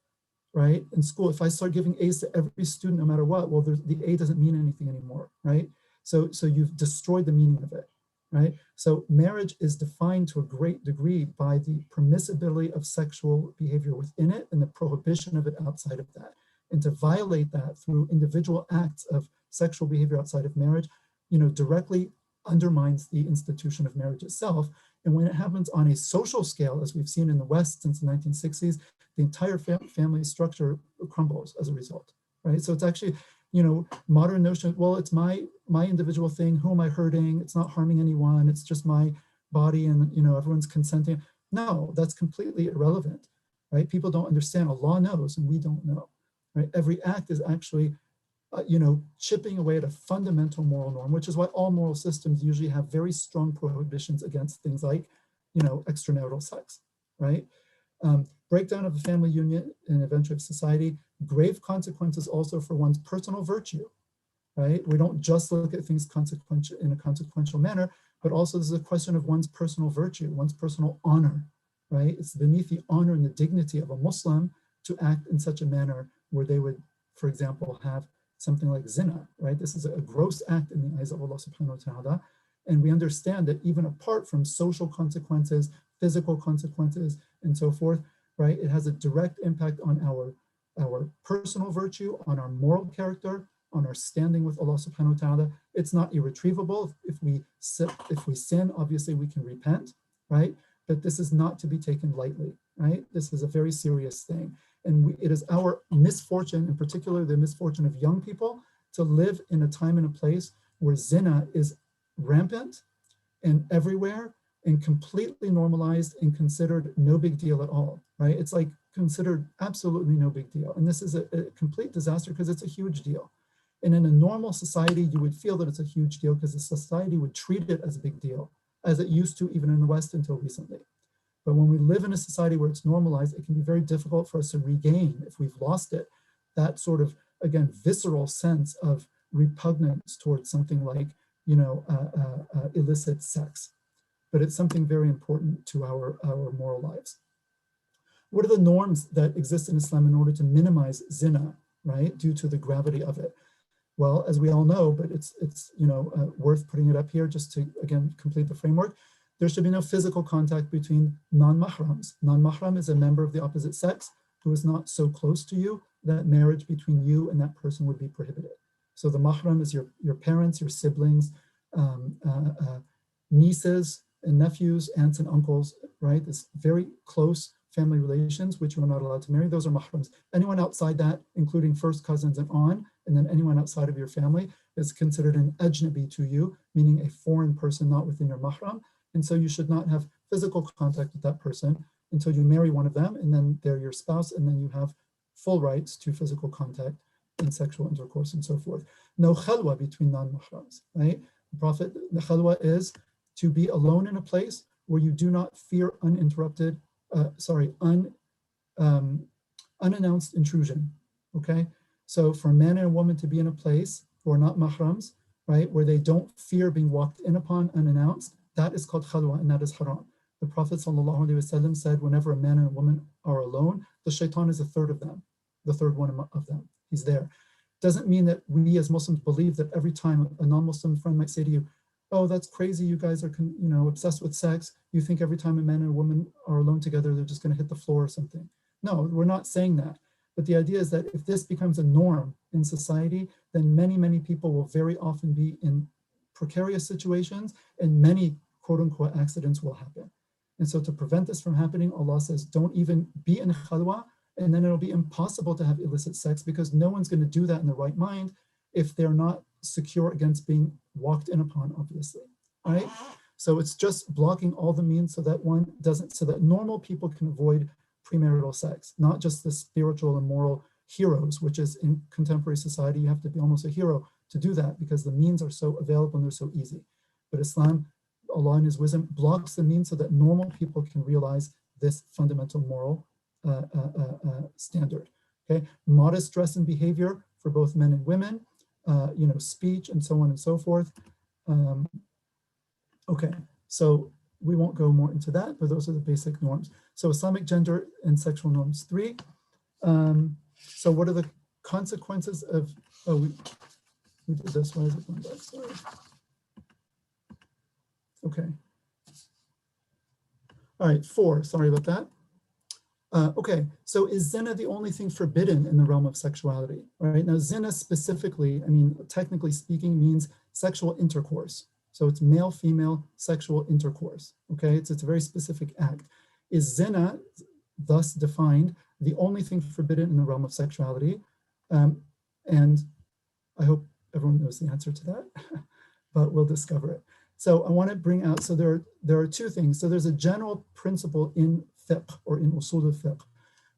right? In school, if I start giving A's to every student, no matter what, well, the A doesn't mean anything anymore, right? So you've destroyed the meaning of it. right? So marriage is defined to a great degree by the permissibility of sexual behavior within it and the prohibition of it outside of that. And to violate that through individual acts of sexual behavior outside of marriage, directly undermines the institution of marriage itself. And when it happens on a social scale, as we've seen in the West since the 1960s, the entire family structure crumbles as a result, right? So it's actually, modern notion, well, it's my individual thing, who am I hurting? It's not harming anyone, it's just my body and, everyone's consenting. No, that's completely irrelevant, right? People don't understand. Allah knows and we don't know, right? Every act is actually, chipping away at a fundamental moral norm, which is why all moral systems usually have very strong prohibitions against things like, extramarital sex, right? Breakdown of the family union and eventually of society, grave consequences also for one's personal virtue, right? We don't just look at things in a consequential manner, but also this is a question of one's personal virtue, one's personal honor, right? It's beneath the honor and the dignity of a Muslim to act in such a manner where they would, for example, have something like zina, right? This is a gross act in the eyes of Allah subhanahu wa ta'ala. And we understand that even apart from social consequences, physical consequences, and so forth, right? It has a direct impact on our personal virtue, on our moral character, on our standing with Allah subhanahu wa ta'ala. It's not irretrievable. If we sin, obviously we can repent, right? But this is not to be taken lightly, right? This is a very serious thing. And it is our misfortune, in particular the misfortune of young people, to live in a time and a place where zina is rampant and everywhere and completely normalized and considered no big deal at all, right? It's like considered absolutely no big deal. And this is a complete disaster because it's a huge deal. And in a normal society, you would feel that it's a huge deal because the society would treat it as a big deal, as it used to even in the West until recently. But when we live in a society where it's normalized, it can be very difficult for us to regain, if we've lost it, that sort of, again, visceral sense of repugnance towards something like, illicit sex. But it's something very important to our moral lives. What are the norms that exist in Islam in order to minimize zina, right, due to the gravity of it? Well, as we all know, but it's worth putting it up here just to, again, complete the framework. There should be no physical contact between non-mahrams. Non-mahram is a member of the opposite sex who is not so close to you that marriage between you and that person would be prohibited. So the mahram is your parents, your siblings, nieces and nephews, aunts and uncles, right? This very close family relations, which you are not allowed to marry. Those are mahrams. Anyone outside that, including first cousins and on, and then anyone outside of your family is considered an ajnabi to you, meaning a foreign person not within your mahram. And so you should not have physical contact with that person until you marry one of them, and then they're your spouse, and then you have full rights to physical contact and sexual intercourse and so forth. No khalwa between non-mahrams, right? The Prophet, the khalwa is to be alone in a place where you do not fear unannounced intrusion, okay? So for a man and a woman to be in a place who are not mahrams, right, where they don't fear being walked in upon unannounced, that is called khalwa, and that is haram. The Prophet ﷺ said, whenever a man and a woman are alone, the shaitan is a third of them, the third one of them. He's there. Doesn't mean that we as Muslims believe that every time a non-Muslim friend might say to you, oh, that's crazy, you guys are obsessed with sex. You think every time a man and a woman are alone together, they're just going to hit the floor or something. No, we're not saying that. But the idea is that if this becomes a norm in society, then many, many people will very often be in precarious situations, and many quote unquote accidents will happen. And so to prevent this from happening, Allah says, don't even be in khalwa, and then it'll be impossible to have illicit sex because no one's going to do that in the right mind if they're not secure against being walked in upon, obviously, right? So it's just blocking all the means so that normal people can avoid premarital sex, not just the spiritual and moral heroes, which is in contemporary society, you have to be almost a hero to do that because the means are so available and they're so easy. But Islam, Allah in His wisdom, blocks the means so that normal people can realize this fundamental moral standard. Okay, modest dress and behavior for both men and women, speech and so on and so forth. Okay, so we won't go more into that, but those are the basic norms. So Islamic gender and sexual norms 3. So what are the consequences of, we did this, why is it going back, sorry. Okay. All right, 4, sorry about that. Okay, so is zina the only thing forbidden in the realm of sexuality? All right, now zina specifically, I mean, technically speaking, means sexual intercourse. So it's male-female sexual intercourse, okay? It's a very specific act. Is zina, thus defined, the only thing forbidden in the realm of sexuality? And I hope everyone knows the answer to that, but we'll discover it. So I want to bring out, so there are 2 things. So there's a general principle in fiqh or in usul al-fiqh,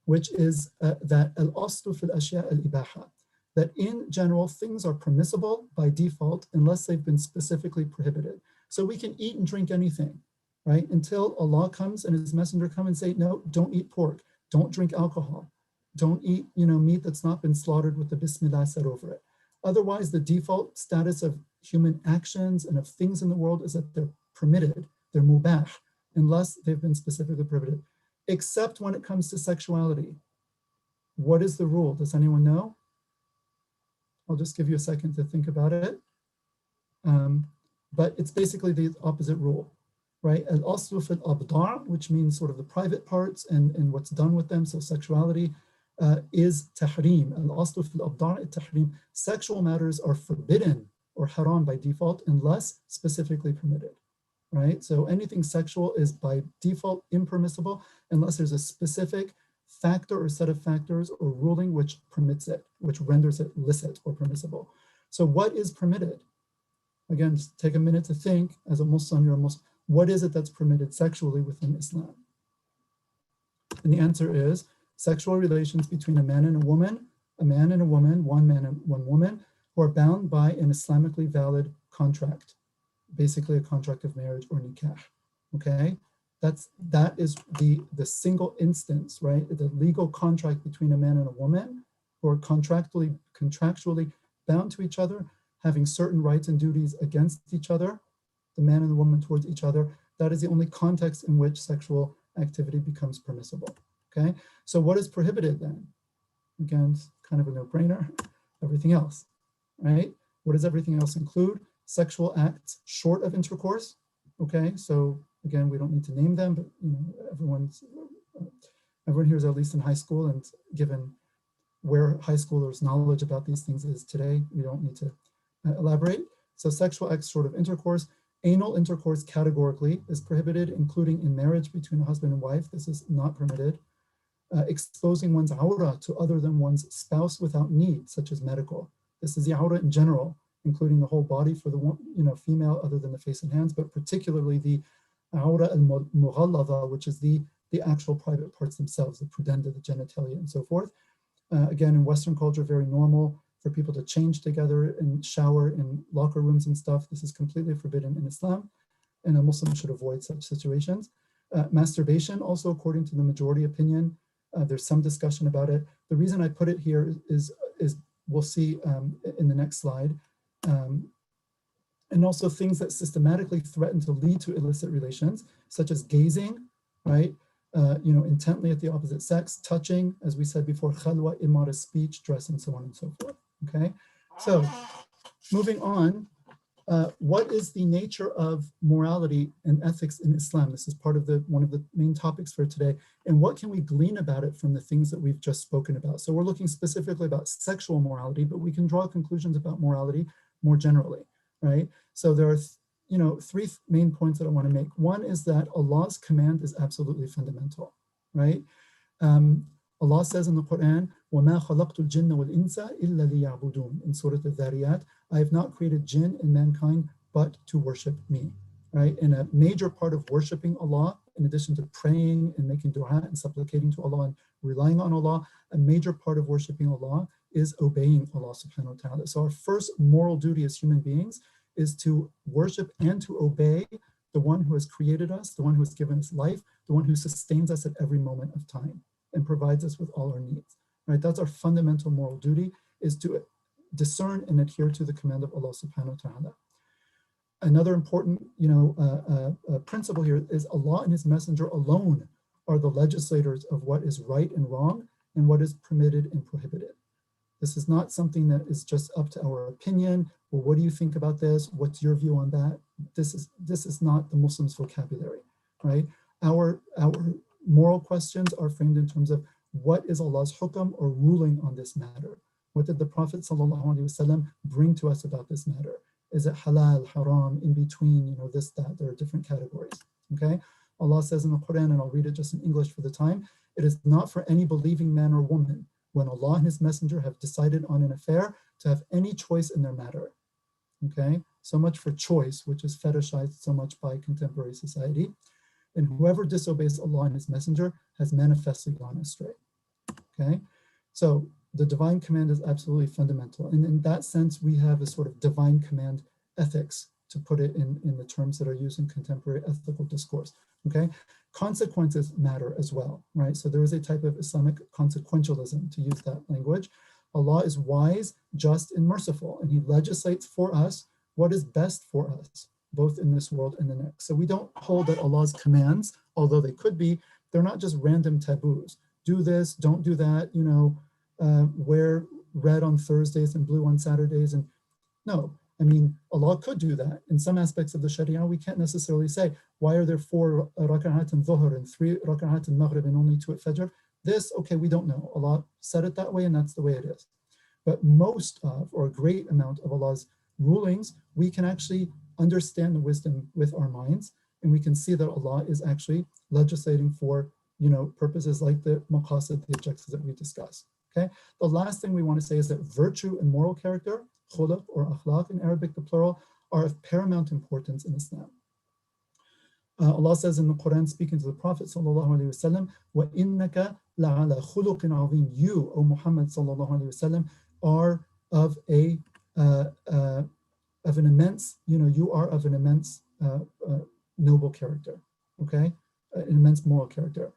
which is that al-aslu fil ashya al-ibaha, that in general things are permissible by default unless they've been specifically prohibited. So we can eat and drink anything, right? Until Allah comes and his messenger come and say, no, don't eat pork, don't drink alcohol, don't eat, meat that's not been slaughtered with the Bismillah said over it. Otherwise, the default status of human actions and of things in the world is that they're permitted, they're mubah, unless they've been specifically prohibited, except when it comes to sexuality. What is the rule? Does anyone know? I'll just give you a second to think about it. But it's basically the opposite rule, right? Al-aslu fil abda', which means sort of the private parts and what's done with them, so sexuality, is tahrim. Al-aslu fil abda' tahrim. Sexual matters are forbidden or haram by default unless specifically permitted, right? So anything sexual is by default impermissible unless there's a specific factor or set of factors or ruling which permits it, which renders it licit or permissible. So what is permitted? Again, just take a minute to think, as a Muslim, you're a Muslim, what is it that's permitted sexually within Islam? And the answer is sexual relations between a man and a woman, one man and one woman, who are bound by an Islamically valid contract, basically a contract of marriage or nikah, okay? That is the single instance, right? The legal contract between a man and a woman who are contractually bound to each other, having certain rights and duties against each other, the man and the woman towards each other. That is the only context in which sexual activity becomes permissible, okay? So what is prohibited then? Again, it's kind of a no-brainer, everything else, right? What does everything else include? Sexual acts short of intercourse, okay? So again, we don't need to name them, but everyone here is at least in high school, and given where high schoolers' knowledge about these things is today, we don't need to elaborate. So sexual acts short of intercourse. Anal intercourse categorically is prohibited, including in marriage between a husband and wife. This is not permitted. Exposing one's awra to other than one's spouse without need, such as medical. This is the awra in general, including the whole body for the female other than the face and hands, but particularly the awra al-mughallada, which is the actual private parts themselves, the pudenda, the genitalia, and so forth. Again, in Western culture, very normal for people to change together and shower in locker rooms and stuff. This is completely forbidden in Islam, and a Muslim should avoid such situations. Masturbation, also according to the majority opinion, there's some discussion about it. The reason I put it here is we'll see in the next slide. And also things that systematically threaten to lead to illicit relations, such as gazing, right? Intently at the opposite sex, touching, as we said before, khalwa, immodest speech, dress, and so on and so forth, okay? So moving on, what is the nature of morality and ethics in Islam? This is part of one of the main topics for today. And what can we glean about it from the things that we've just spoken about? So we're looking specifically about sexual morality, but we can draw conclusions about morality more generally, right? So there are 3 main points that I want to make. One is that Allah's command is absolutely fundamental, right? Allah says in the Quran, وَمَا خَلَقْتُ الْجِنَّ وَالْإِنسَ إِلَّا لِيَعْبُدُونَ. In Surah Al-Dhariyat, I have not created jinn and mankind but to worship me, right? And a major part of worshiping Allah, in addition to praying and making dua and supplicating to Allah and relying on Allah, a major part of worshiping Allah is obeying Allah subhanahu wa ta'ala. So our first moral duty as human beings is to worship and to obey the one who has created us, the one who has given us life, the one who sustains us at every moment of time and provides us with all our needs, right? That's our fundamental moral duty, is to discern and adhere to the command of Allah subhanahu wa ta'ala. Another important principle here is Allah and his messenger alone are the legislators of what is right and wrong and what is permitted and prohibited. This is not something that is just up to our opinion well, what do you think about this? What's your view on that? This is not the Muslim's vocabulary, right? Our moral questions are framed in terms of what is Allah's hukam or ruling on this matter? What did the Prophet ﷺ bring to us about this matter? Is it halal, haram, in between, you know, this, that? There are different categories, okay? Allah says in the Quran, and I'll read it just in English for the time, it is not for any believing man or woman when Allah and His Messenger have decided on an affair to have any choice in their matter, okay? So much for choice, which is fetishized so much by contemporary society. And whoever disobeys Allah and His Messenger has manifestly gone astray, okay? So the divine command is absolutely fundamental. And in that sense, we have a sort of divine command ethics, to put it in the terms that are used in contemporary ethical discourse, okay? Consequences matter as well, right? So there is a type of Islamic consequentialism, to use that language. Allah is wise, just, and merciful, and He legislates for us what is best for us, both in this world and the next. So we don't hold that Allah's commands, although they could be, they're not just random taboos. Do this, don't do that, you know, wear red on Thursdays and blue on Saturdays. And no, I mean, Allah could do that. In some aspects of the Sharia, we can't necessarily say, why are there 4 rak'at in Dhuhr and 3 rak'at in Maghrib and only 2 at Fajr? This, okay, we don't know. Allah said it that way, and that's the way it is. But most of, or a great amount of Allah's rulings, we can actually understand the wisdom with our minds, and we can see that Allah is actually legislating for, you know, purposes like the maqasid, the objectives that we discussed. Okay. The last thing we want to say is that virtue and moral character, khuluq or akhlaq in Arabic, the plural, are of paramount importance in Islam. Allah says in the Quran, speaking to the Prophet sallallahu alaihi wasallam, وَإِنَّكَ لَعَلَى خُلُقٍ عَظِيمٍ. You, O Muhammad sallallahu alaihi wasallam, are of an immense, you know, you are of an immense noble character, okay, an immense moral character.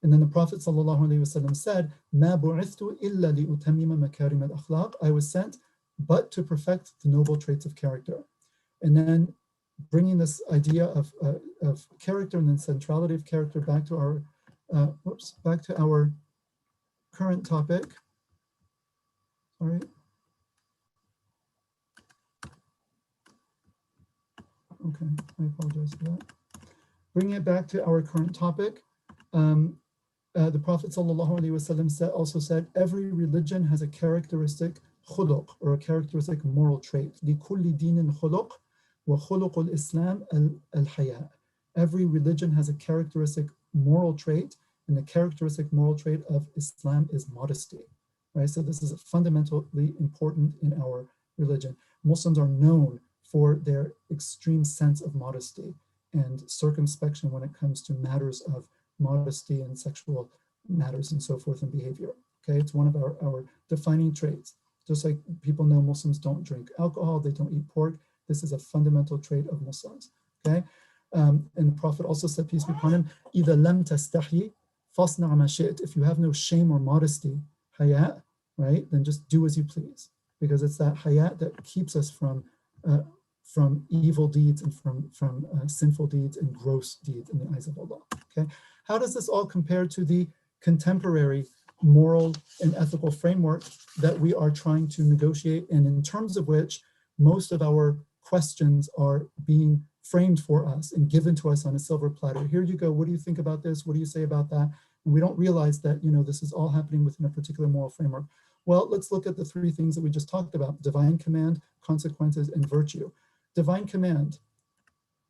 And then the Prophet ﷺ said, "Ma bu'ithtu illa li'utammima makarim al-akhlaq." I was sent but to perfect the noble traits of character. And then bringing this idea of character and then centrality of character back to our current topic. Sorry. Okay, I apologize for that. Bringing it back to our current topic. The Prophet ﷺ also said, every religion has a characteristic khuluq, or a characteristic moral trait. لِكُلِّ دِينٍ خُلُقٍ وَخُلُقُ الْإِسْلَامِ الْحَيَاءُ. Every religion has a characteristic moral trait, and the characteristic moral trait of Islam is modesty. Right? So this is fundamentally important in our religion. Muslims are known for their extreme sense of modesty and circumspection when it comes to matters of modesty and sexual matters and so forth and behavior. Okay, it's one of our defining traits. Just like people know Muslims don't drink alcohol, they don't eat pork. This is a fundamental trait of Muslims. Okay, and the Prophet also said, peace be upon him, إِذَا لَمْ تَسْتَحْيِ فَاصْنَعْ مَا شِئْتَ. If you have no shame or modesty, hayat, right, then just do as you please, because it's that hayat that keeps us from evil deeds and from sinful deeds and gross deeds in the eyes of Allah. Okay, how does this all compare to the contemporary moral and ethical framework that we are trying to negotiate, and in terms of which most of our questions are being framed for us and given to us on a silver platter? Here you go. What do you think about this? What do you say about that? And we don't realize that, you know, this is all happening within a particular moral framework. Well, let's look at the 3 things that we just talked about: divine command, consequences, and virtue. Divine command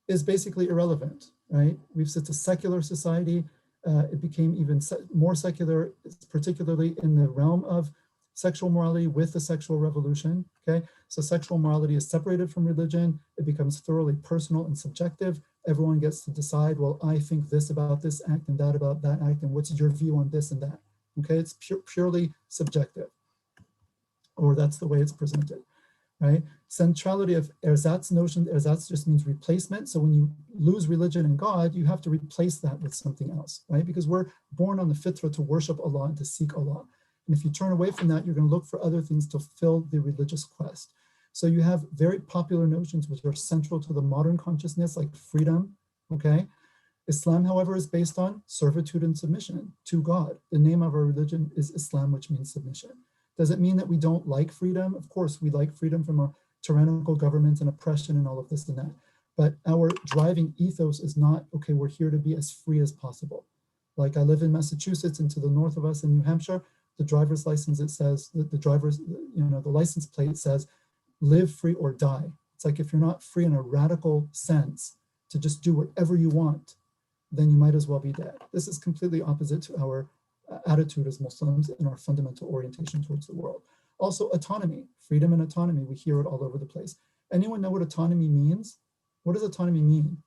is basically irrelevant, right? It's a secular society. It became even more secular, particularly in the realm of sexual morality with the sexual revolution, okay? So sexual morality is separated from religion. It becomes thoroughly personal and subjective. Everyone gets to decide, well, I think this about this act and that about that act, and what's your view on this and that, okay? It's purely subjective, or that's the way it's presented, right? Centrality of erzatz notion, erzatz just means replacement. So when you lose religion and God, you have to replace that with something else, right? Because we're born on the fitra to worship Allah and to seek Allah. And if you turn away from that, you're going to look for other things to fill the religious quest. So you have very popular notions which are central to the modern consciousness, like freedom, okay? Islam, however, is based on servitude and submission to God. The name of our religion is Islam, which means submission. Does it mean that we don't like freedom? Of course, we like freedom from our tyrannical governments and oppression and all of this and that. But our driving ethos is not, okay, we're here to be as free as possible. Like I live in Massachusetts, and to the north of us in New Hampshire, the driver's license, it says that the driver's, the license plate says, live free or die. It's like, if you're not free in a radical sense to just do whatever you want, then you might as well be dead. This is completely opposite to our attitude as Muslims and our fundamental orientation towards the world. Also, autonomy, freedom and autonomy, we hear it all over the place. Anyone know what autonomy means? What does autonomy mean?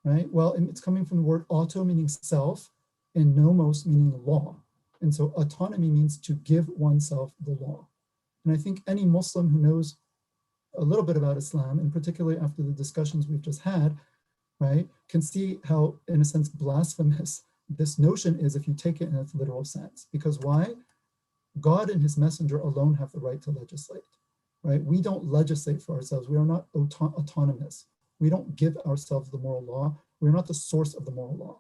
Right? Well, it's coming from the word auto, meaning self, and nomos, meaning law. And so autonomy means to give oneself the law. And I think any Muslim who knows a little bit about Islam, and particularly after the discussions we've just had, right, can see how, in a sense, blasphemous this notion is if you take it in its literal sense. Because why? God and his messenger alone have the right to legislate, right? We don't legislate for ourselves. We are not autonomous. We don't give ourselves the moral law. We're not the source of the moral law,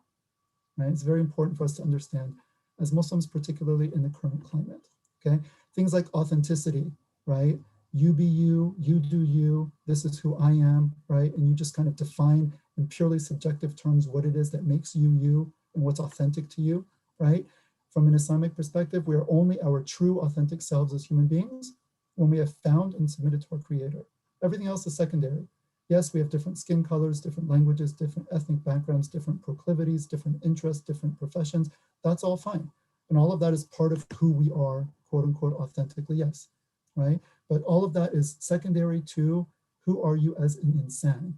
right? It's very important for us to understand as Muslims, particularly in the current climate, okay? Things like authenticity, right? You be you, you do you, this is who I am, right? And you just kind of define in purely subjective terms what it is that makes you you and what's authentic to you, right? From an Islamic perspective, we are only our true authentic selves as human beings when we have found and submitted to our Creator. Everything else is secondary. Yes, we have different skin colors, different languages, different ethnic backgrounds, different proclivities, different interests, different professions. That's all fine. And all of that is part of who we are, quote unquote, authentically, yes, right? But all of that is secondary to who are you as an insan,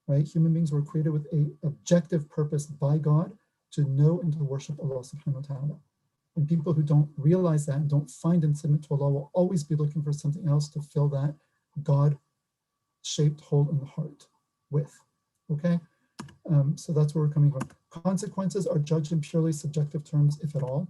right? Human beings were created with an objective purpose by God to know and to worship Allah subhanahu wa ta'ala. And people who don't realize that and don't find and submit to Allah will always be looking for something else to fill that God-shaped hole in the heart with, okay? So that's where we're coming from. Consequences are judged in purely subjective terms, if at all,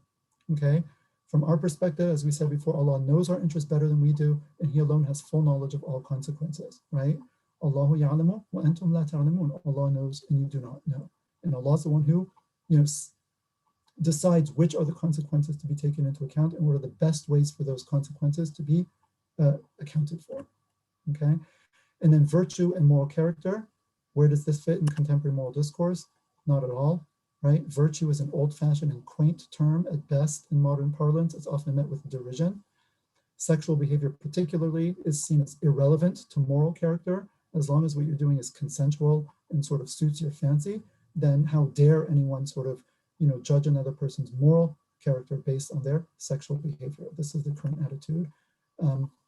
okay? From our perspective, as we said before, Allah knows our interests better than we do, and he alone has full knowledge of all consequences, right? Allahu ya'lamu wa antum la ta'lamun. Allah knows and you do not know. And Allah is the one who, decides which are the consequences to be taken into account and what are the best ways for those consequences to be accounted for, okay? And then virtue and moral character, where does this fit in contemporary moral discourse? Not at all, right? Virtue is an old-fashioned and quaint term at best in modern parlance. It's often met with derision. Sexual behavior particularly is seen as irrelevant to moral character. As long as what you're doing is consensual and sort of suits your fancy, then how dare anyone sort of judge another person's moral character based on their sexual behavior. This is the current attitude.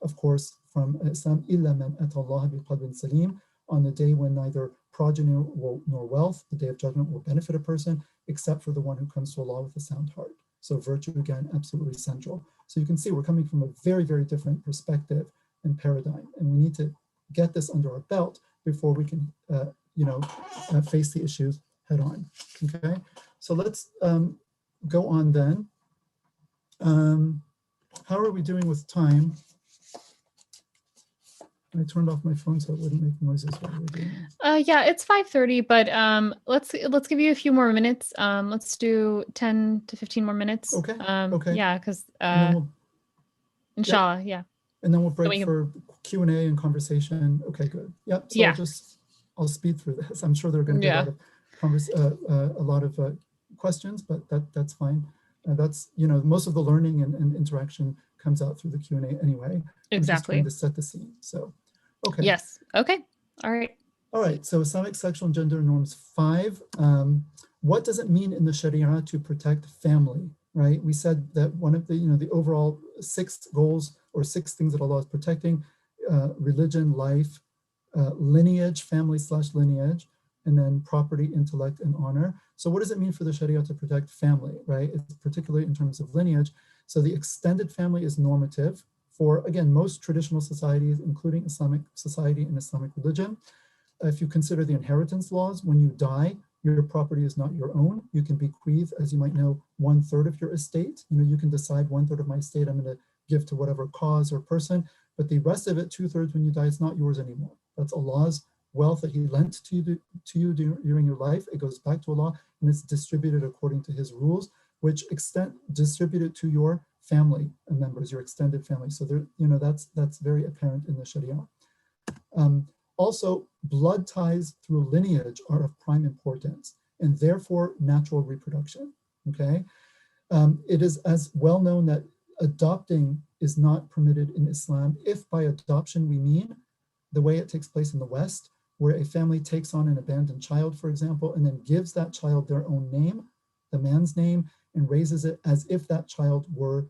Of course, from Islam, إِلَّا مَنْ أَتَى اللَّهَ بِقَلْبٍ سَلِيمٍ, on the day when neither progeny nor wealth, the day of judgment, will benefit a person, except for the one who comes to Allah with a sound heart. So virtue, again, absolutely central. So you can see we're coming from a very, very different perspective and paradigm, and we need to get this under our belt before we can, face the issues head on, okay? So let's go on then. How are we doing with time? I turned off my phone so it wouldn't make noises while we're doing this. Yeah, it's 5:30, but let's give you a few more minutes. Let's do 10 to 15 more minutes. Okay. Okay. Yeah, because Yep. inshallah, yeah. And then we'll break for Q&A and conversation. Okay, good. Yep. So yeah. I'll speed through this. I'm sure there are going to be a lot of questions, but that's fine. That's most of the learning and interaction comes out through the Q&A anyway. Exactly. I'm just trying to set the scene. So, okay. Yes. Okay. All right. All right. So Islamic sexual and gender norms 5. What does it mean in the Sharia to protect family? Right. We said that one of the the overall 6 goals or 6 things that Allah is protecting: religion, life, lineage, family/lineage, and then property, intellect, and honor. So what does it mean for the Sharia to protect family, right? It's particularly in terms of lineage. So the extended family is normative for, again, most traditional societies, including Islamic society and Islamic religion. If you consider the inheritance laws, when you die, your property is not your own. You can bequeath, as you might know, 1/3 of your estate. You can decide 1/3 of my estate I'm going to give to whatever cause or person, but the rest of it, 2/3 when you die, it's not yours anymore. That's Allah's wealth that he lent to you during your life. It goes back to Allah and it's distributed according to his rules, which extend distributed to your family members, your extended family. So there, that's very apparent in the Sharia. Also, blood ties through lineage are of prime importance, and therefore natural reproduction. Okay, it is as well known that adopting is not permitted in Islam. If by adoption we mean the way it takes place in the West, where a family takes on an abandoned child, for example, and then gives that child their own name, the man's name, and raises it as if that child were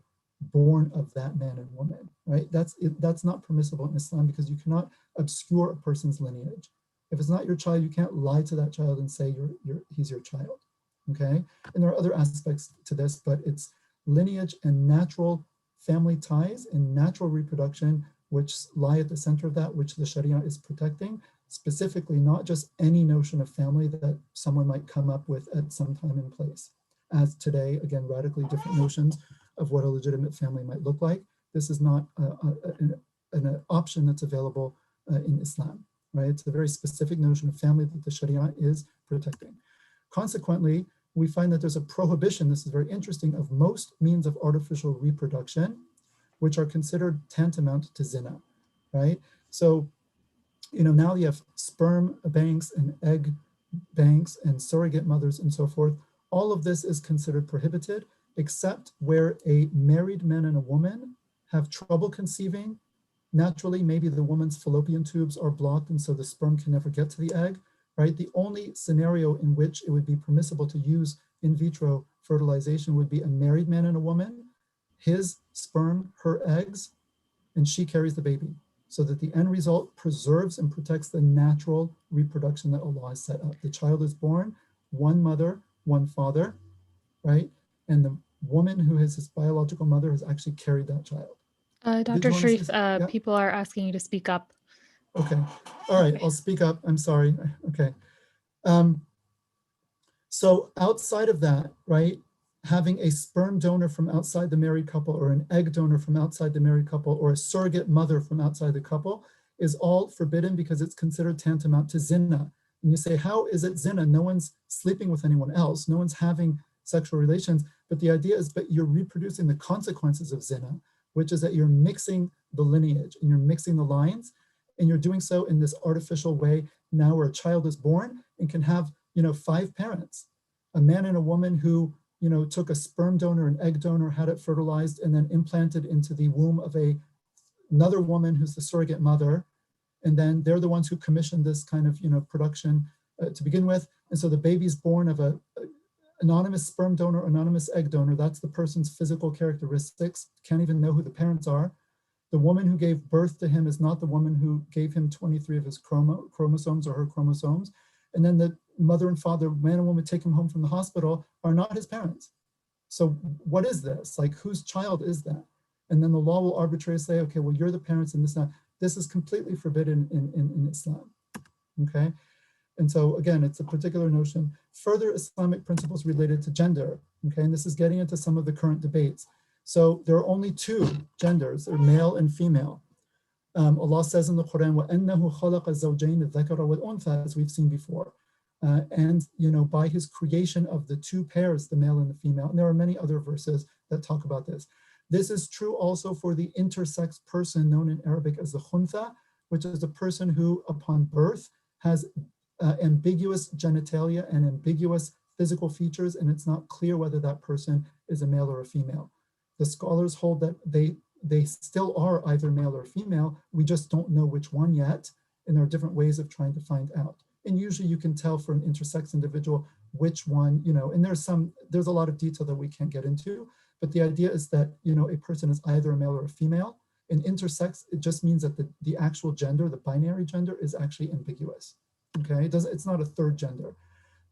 born of that man and woman, right? That's not permissible in Islam, because you cannot obscure a person's lineage. If it's not your child, you can't lie to that child and say he's your child, okay? And there are other aspects to this, but it's lineage and natural family ties and natural reproduction which lie at the center of that, which the Sharia is protecting, specifically not just any notion of family that someone might come up with at some time and place. As today, again, radically different notions of what a legitimate family might look like. This is not an option that's available in Islam, right? It's a very specific notion of family that the Sharia is protecting. Consequently, we find that there's a prohibition, this is very interesting, of most means of artificial reproduction, which are considered tantamount to zina, right? So, now you have sperm banks and egg banks and surrogate mothers and so forth. All of this is considered prohibited, except where a married man and a woman have trouble conceiving. Naturally, maybe the woman's fallopian tubes are blocked and so the sperm can never get to the egg, right? The only scenario in which it would be permissible to use in vitro fertilization would be a married man and a woman, his sperm, her eggs, and she carries the baby, so that the end result preserves and protects the natural reproduction that Allah has set up. The child is born, one mother, one father, right? And the woman who is his biological mother has actually carried that child. Dr. Sharif, Yeah? people are asking you to speak up. Okay, all right, I'll speak up, I'm sorry, okay. So outside of that, right, having a sperm donor from outside the married couple or an egg donor from outside the married couple or a surrogate mother from outside the couple is all forbidden because it's considered tantamount to zina. And you say, how is it zina? No one's sleeping with anyone else. No one's having sexual relations. But the idea is that you're reproducing the consequences of zina, which is that you're mixing the lineage and you're mixing the lines. And you're doing so in this artificial way now where a child is born and can have, 5 parents, a man and a woman who took a sperm donor, an egg donor, had it fertilized, and then implanted into the womb of another woman who's the surrogate mother. And then they're the ones who commissioned this kind of, production to begin with. And so the baby's born of a anonymous sperm donor, anonymous egg donor. That's the person's physical characteristics. Can't even know who the parents are. The woman who gave birth to him is not the woman who gave him 23 of his chromosomes or her chromosomes. And then the mother and father, man and woman, take him home from the hospital, are not his parents. So what is this? Like, whose child is that? And then the law will arbitrarily say, okay, well, you're the parents and this, not. This is completely forbidden in Islam, okay? And so again, it's a particular notion. Further Islamic principles related to gender, okay? And this is getting into some of the current debates. So there are only 2 genders, they're male and female. Allah says in the Quran, وَأَنَّهُ خَلَقَ الزَّوْجَيْنِ الذَّكَرَ وَالْأُنثَى, as we've seen before. And by his creation of the 2 pairs, the male and the female. And there are many other verses that talk about this. This is true also for the intersex person known in Arabic as the khuntha, which is a person who upon birth has ambiguous genitalia and ambiguous physical features, and it's not clear whether that person is a male or a female. The scholars hold that they still are either male or female. We just don't know which one yet, and there are different ways of trying to find out. And usually you can tell for an intersex individual which one, and there's a lot of detail that we can't get into, but the idea is that, a person is either a male or a female. In intersex, it just means that the actual gender, the binary gender, is actually ambiguous, okay? It's not a third gender.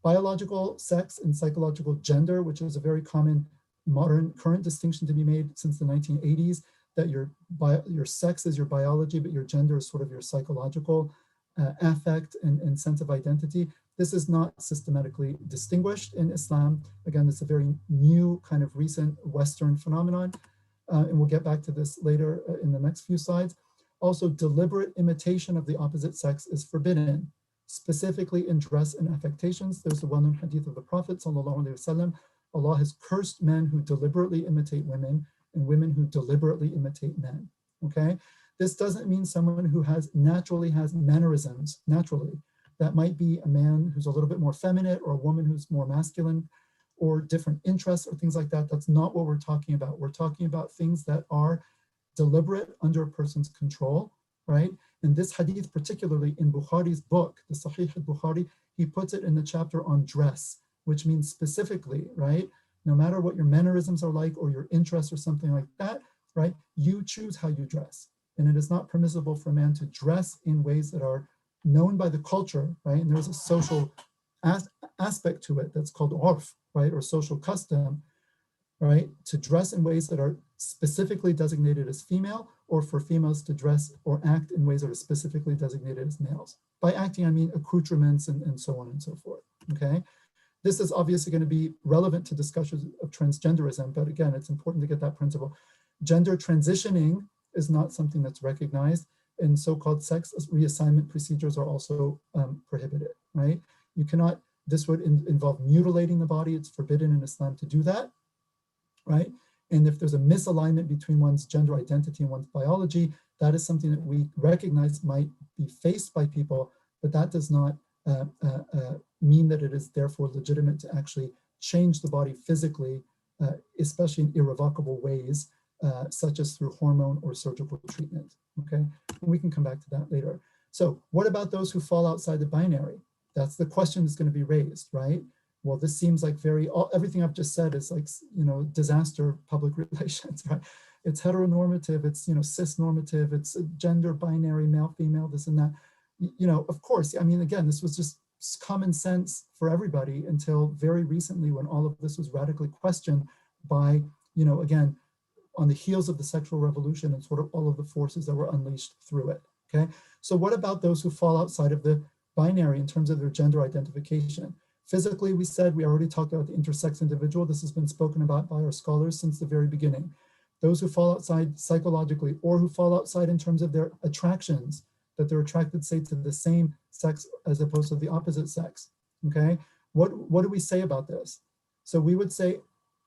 Biological sex and psychological gender, which is a very common modern current distinction to be made since the 1980s, that your sex is your biology, but your gender is sort of your psychological affect and sense of identity. This is not systematically distinguished in Islam. Again, it's a very new kind of recent Western phenomenon, and we'll get back to this later in the next few slides. Also, deliberate imitation of the opposite sex is forbidden, specifically in dress and affectations. There's the well-known hadith of the Prophet, sallallahu alaihi wasallam. Allah has cursed men who deliberately imitate women, and women who deliberately imitate men, okay? This doesn't mean someone who naturally has mannerisms, naturally. That might be a man who's a little bit more feminine or a woman who's more masculine or different interests or things like that. That's not what we're talking about. We're talking about things that are deliberate under a person's control, right? And this hadith, particularly in Bukhari's book, the Sahih al-Bukhari, he puts it in the chapter on dress, which means specifically, right? No matter what your mannerisms are like or your interests or something like that, right? You choose how you dress. And it is not permissible for a man to dress in ways that are known by the culture, right? And there's a social aspect to it that's called urf, right? Or social custom, right? To dress in ways that are specifically designated as female, or for females to dress or act in ways that are specifically designated as males. By acting, I mean accoutrements and so on and so forth, okay? This is obviously going to be relevant to discussions of transgenderism, but again, it's important to get that principle. Gender transitioning is not something that's recognized, and so-called sex reassignment procedures are also prohibited, right? You cannot, this would involve mutilating the body. It's forbidden in Islam to do that, right? And if there's a misalignment between one's gender identity and one's biology, that is something that we recognize might be faced by people, but that does not mean that it is therefore legitimate to actually change the body physically, especially in irrevocable ways, such as through hormone or surgical treatment, okay? And we can come back to that later. So what about those who fall outside the binary? That's the question that's going to be raised, right? Well, this seems like everything I've just said is like, disaster public relations, right? It's heteronormative, it's, cis-normative, it's gender binary, male, female, this and that. Of course, I mean, again, this was just common sense for everybody until very recently when all of this was radically questioned by, again, on the heels of the sexual revolution and sort of all of the forces that were unleashed through it, okay? So what about those who fall outside of the binary in terms of their gender identification? Physically, we said, we already talked about the intersex individual. This has been spoken about by our scholars since the very beginning. Those who fall outside psychologically, or who fall outside in terms of their attractions, that they're attracted, say, to the same sex as opposed to the opposite sex, okay? What do we say about this? So we would say,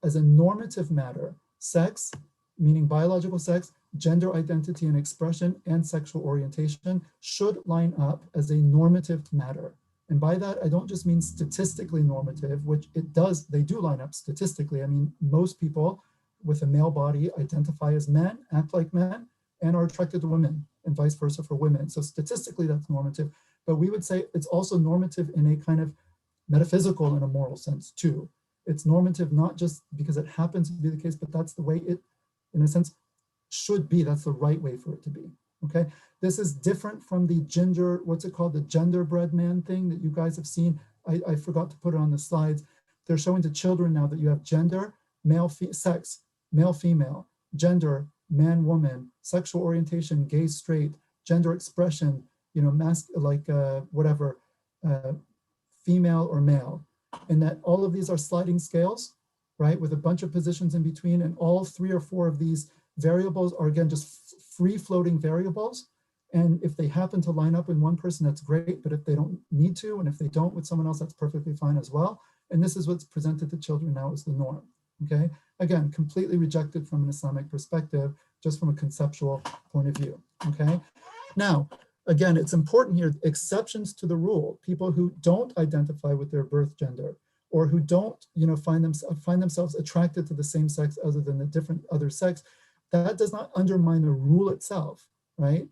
as a normative matter, sex, meaning biological sex, gender identity and expression, and sexual orientation should line up as a normative matter. And by that, I don't just mean statistically normative, which they do line up statistically. I mean, most people with a male body identify as men, act like men, and are attracted to women, and vice versa for women. So statistically, that's normative. But we would say it's also normative in a kind of metaphysical and a moral sense too. It's normative not just because it happens to be the case, but that's the way it, in a sense, should be. That's the right way for it to be, okay? This is different from the gender, what's it called? The genderbread man thing that you guys have seen. I forgot to put it on the slides. They're showing to children now that you have gender, male, sex, male, female, gender, man, woman, sexual orientation, gay, straight, gender expression, female or male. And that all of these are sliding scales, right? With a bunch of positions in between, and all 3 or 4 of these variables are, again, just free-floating variables. And if they happen to line up in one person, that's great. But if they don't need to, and if they don't with someone else, that's perfectly fine as well. And this is what's presented to children now as the norm, okay? Again, completely rejected from an Islamic perspective, just from a conceptual point of view, okay? Now, again, it's important here, exceptions to the rule, people who don't identify with their birth gender, or who don't, find themselves attracted to the same sex other than the different other sex, that does not undermine the rule itself, right?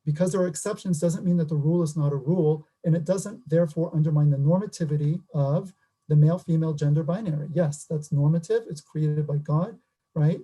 Because there are exceptions doesn't mean that the rule is not a rule, and it doesn't therefore undermine the normativity of the male-female gender binary. Yes, that's normative, it's created by God, right?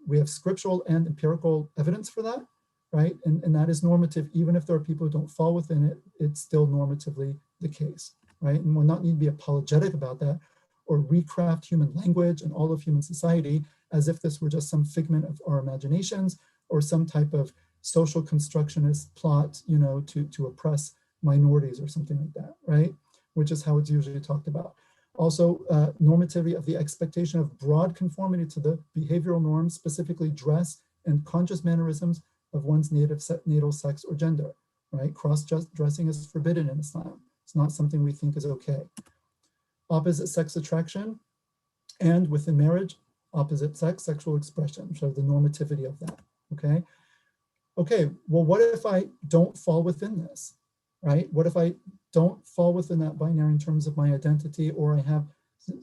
We have scriptural and empirical evidence for that, right? And that is normative, even if there are people who don't fall within it, it's still normatively the case, right? And we'll not need to be apologetic about that or recraft human language and all of human society as if this were just some figment of our imaginations or some type of social constructionist plot, to oppress minorities or something like that, right? Which is how it's usually talked about. Also, normativity of the expectation of broad conformity to the behavioral norms, specifically dress and conscious mannerisms of one's natal sex or gender, right? Cross-dressing is forbidden in Islam. It's not something we think is okay. Opposite sex attraction and within marriage, opposite sex sexual expression, so the normativity of that, okay? Okay, well, what if I don't fall within this, right? What if I don't fall within that binary in terms of my identity, or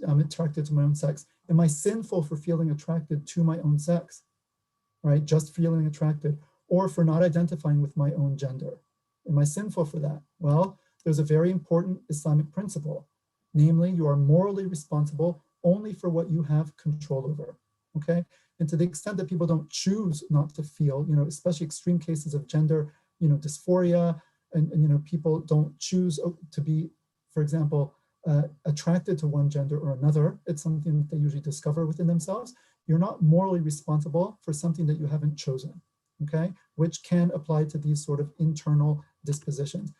I'm attracted to my own sex? Am I sinful for feeling attracted to my own sex, right? Just feeling attracted, or for not identifying with my own gender? Am I sinful for that? Well, there's a very important Islamic principle, namely you are morally responsible only for what you have control over, okay? And to the extent that people don't choose not to feel, especially extreme cases of gender, dysphoria, and people don't choose to be, for example, attracted to one gender or another, it's something that they usually discover within themselves. You're not morally responsible for something that you haven't chosen, okay? Which can apply to these sort of internal dispositions,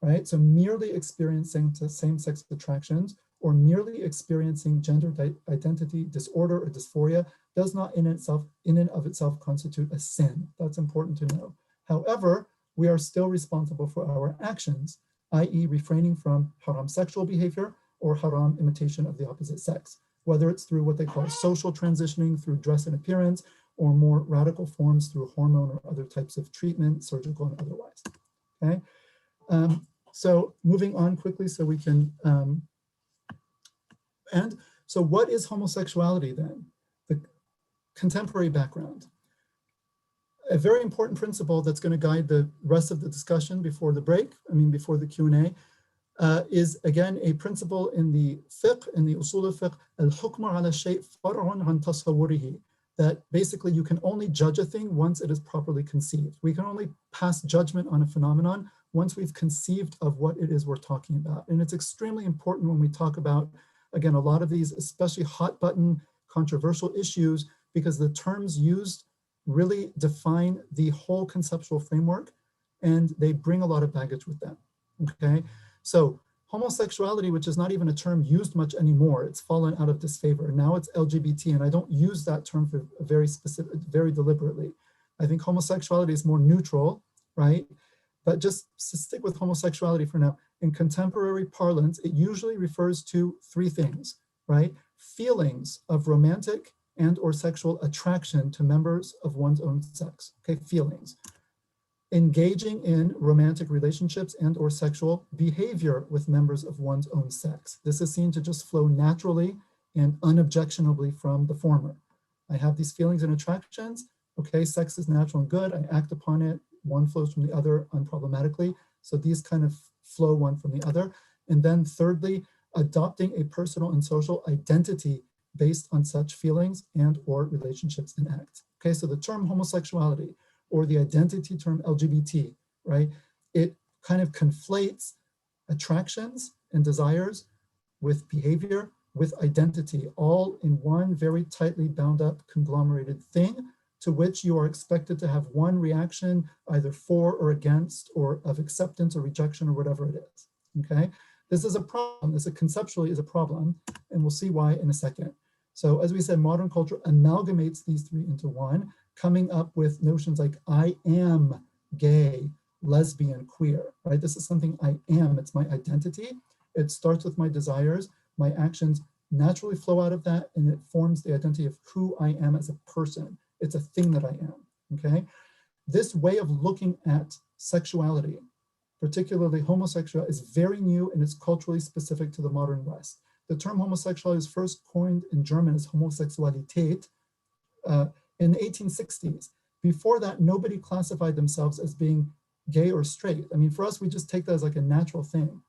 right? So merely experiencing same-sex attractions or merely experiencing gender identity disorder or dysphoria does not in and of itself constitute a sin. That's important to know. However, we are still responsible for our actions, i.e. refraining from haram sexual behavior or haram imitation of the opposite sex, whether it's through what they call social transitioning through dress and appearance, or more radical forms through hormone or other types of treatment, surgical and otherwise, okay? So moving on quickly so we can end. So what is homosexuality then? The contemporary background. A very important principle that's going to guide the rest of the discussion before the break, before the Q&A, is again a principle in the fiqh, in the usul al-fiqh, al-hukmu ala shay' far'un an tasawwurihi, that basically you can only judge a thing once it is properly conceived. We can only pass judgment on a phenomenon once we've conceived of what it is we're talking about. And it's extremely important when we talk about, again, a lot of these, especially hot button controversial issues, because the terms used really define the whole conceptual framework and they bring a lot of baggage with them, okay? So homosexuality, which is not even a term used much anymore, it's fallen out of disfavor. Now it's LGBT, and I don't use that term for very deliberately. I think homosexuality is more neutral, right? But just to stick with homosexuality for now, in contemporary parlance, it usually refers to three things, right? Feelings of romantic and or sexual attraction to members of one's own sex, okay, feelings. Engaging in romantic relationships and or sexual behavior with members of one's own sex. This is seen to just flow naturally and unobjectionably from the former. I have these feelings and attractions, okay, sex is natural and good, I act upon it, one flows from the other unproblematically, so these kind of flow one from the other. And then thirdly, adopting a personal and social identity based on such feelings and or relationships and acts. Okay, so the term homosexuality or the identity term LGBT, right? It kind of conflates attractions and desires with behavior, with identity, all in one very tightly bound up conglomerated thing to which you are expected to have one reaction either for or against or of acceptance or rejection or whatever it is, okay? This is a problem, this conceptually is a problem, and we'll see why in a second. So as we said, modern culture amalgamates these three into one, coming up with notions like I am gay, lesbian, queer, right? This is something I am, it's my identity. It starts with my desires, my actions naturally flow out of that, and it forms the identity of who I am as a person. It's a thing that I am, okay? This way of looking at sexuality, particularly homosexual, is very new and it's culturally specific to the modern West. The term homosexuality was first coined in German as Homosexualität in the 1860s. Before that, nobody classified themselves as being gay or straight. I mean, for us, we just take that as like a natural thing,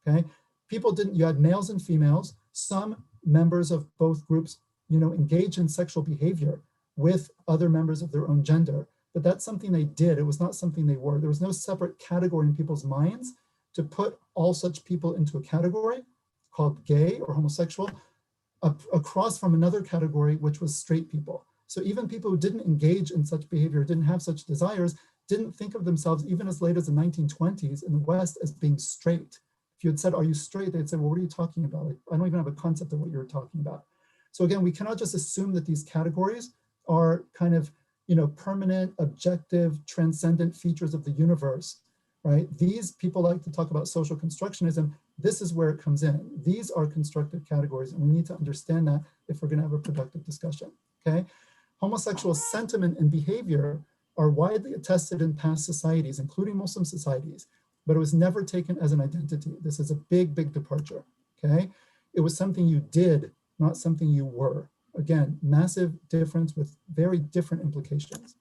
okay? People didn't, you had males and females. Some members of both groups, engage in sexual behavior with other members of their own gender, but that's something they did. It was not something they were. There was no separate category in people's minds to put all such people into a category called gay or homosexual across from another category, which was straight people. So even people who didn't engage in such behavior, didn't have such desires, didn't think of themselves even as late as the 1920s in the West as being straight. If you had said, are you straight? They'd say, well, what are you talking about? Like, I don't even have a concept of what you're talking about. So again, we cannot just assume that these categories are kind of, permanent, objective, transcendent features of the universe, right? These people like to talk about social constructionism. This is where it comes in. These are constructed categories, and we need to understand that if we're going to have a productive discussion. Okay, homosexual sentiment and behavior are widely attested in past societies, including Muslim societies, but it was never taken as an identity. This is a big, big departure. Okay, it was something you did, not something you were. Again, massive difference with very different implications.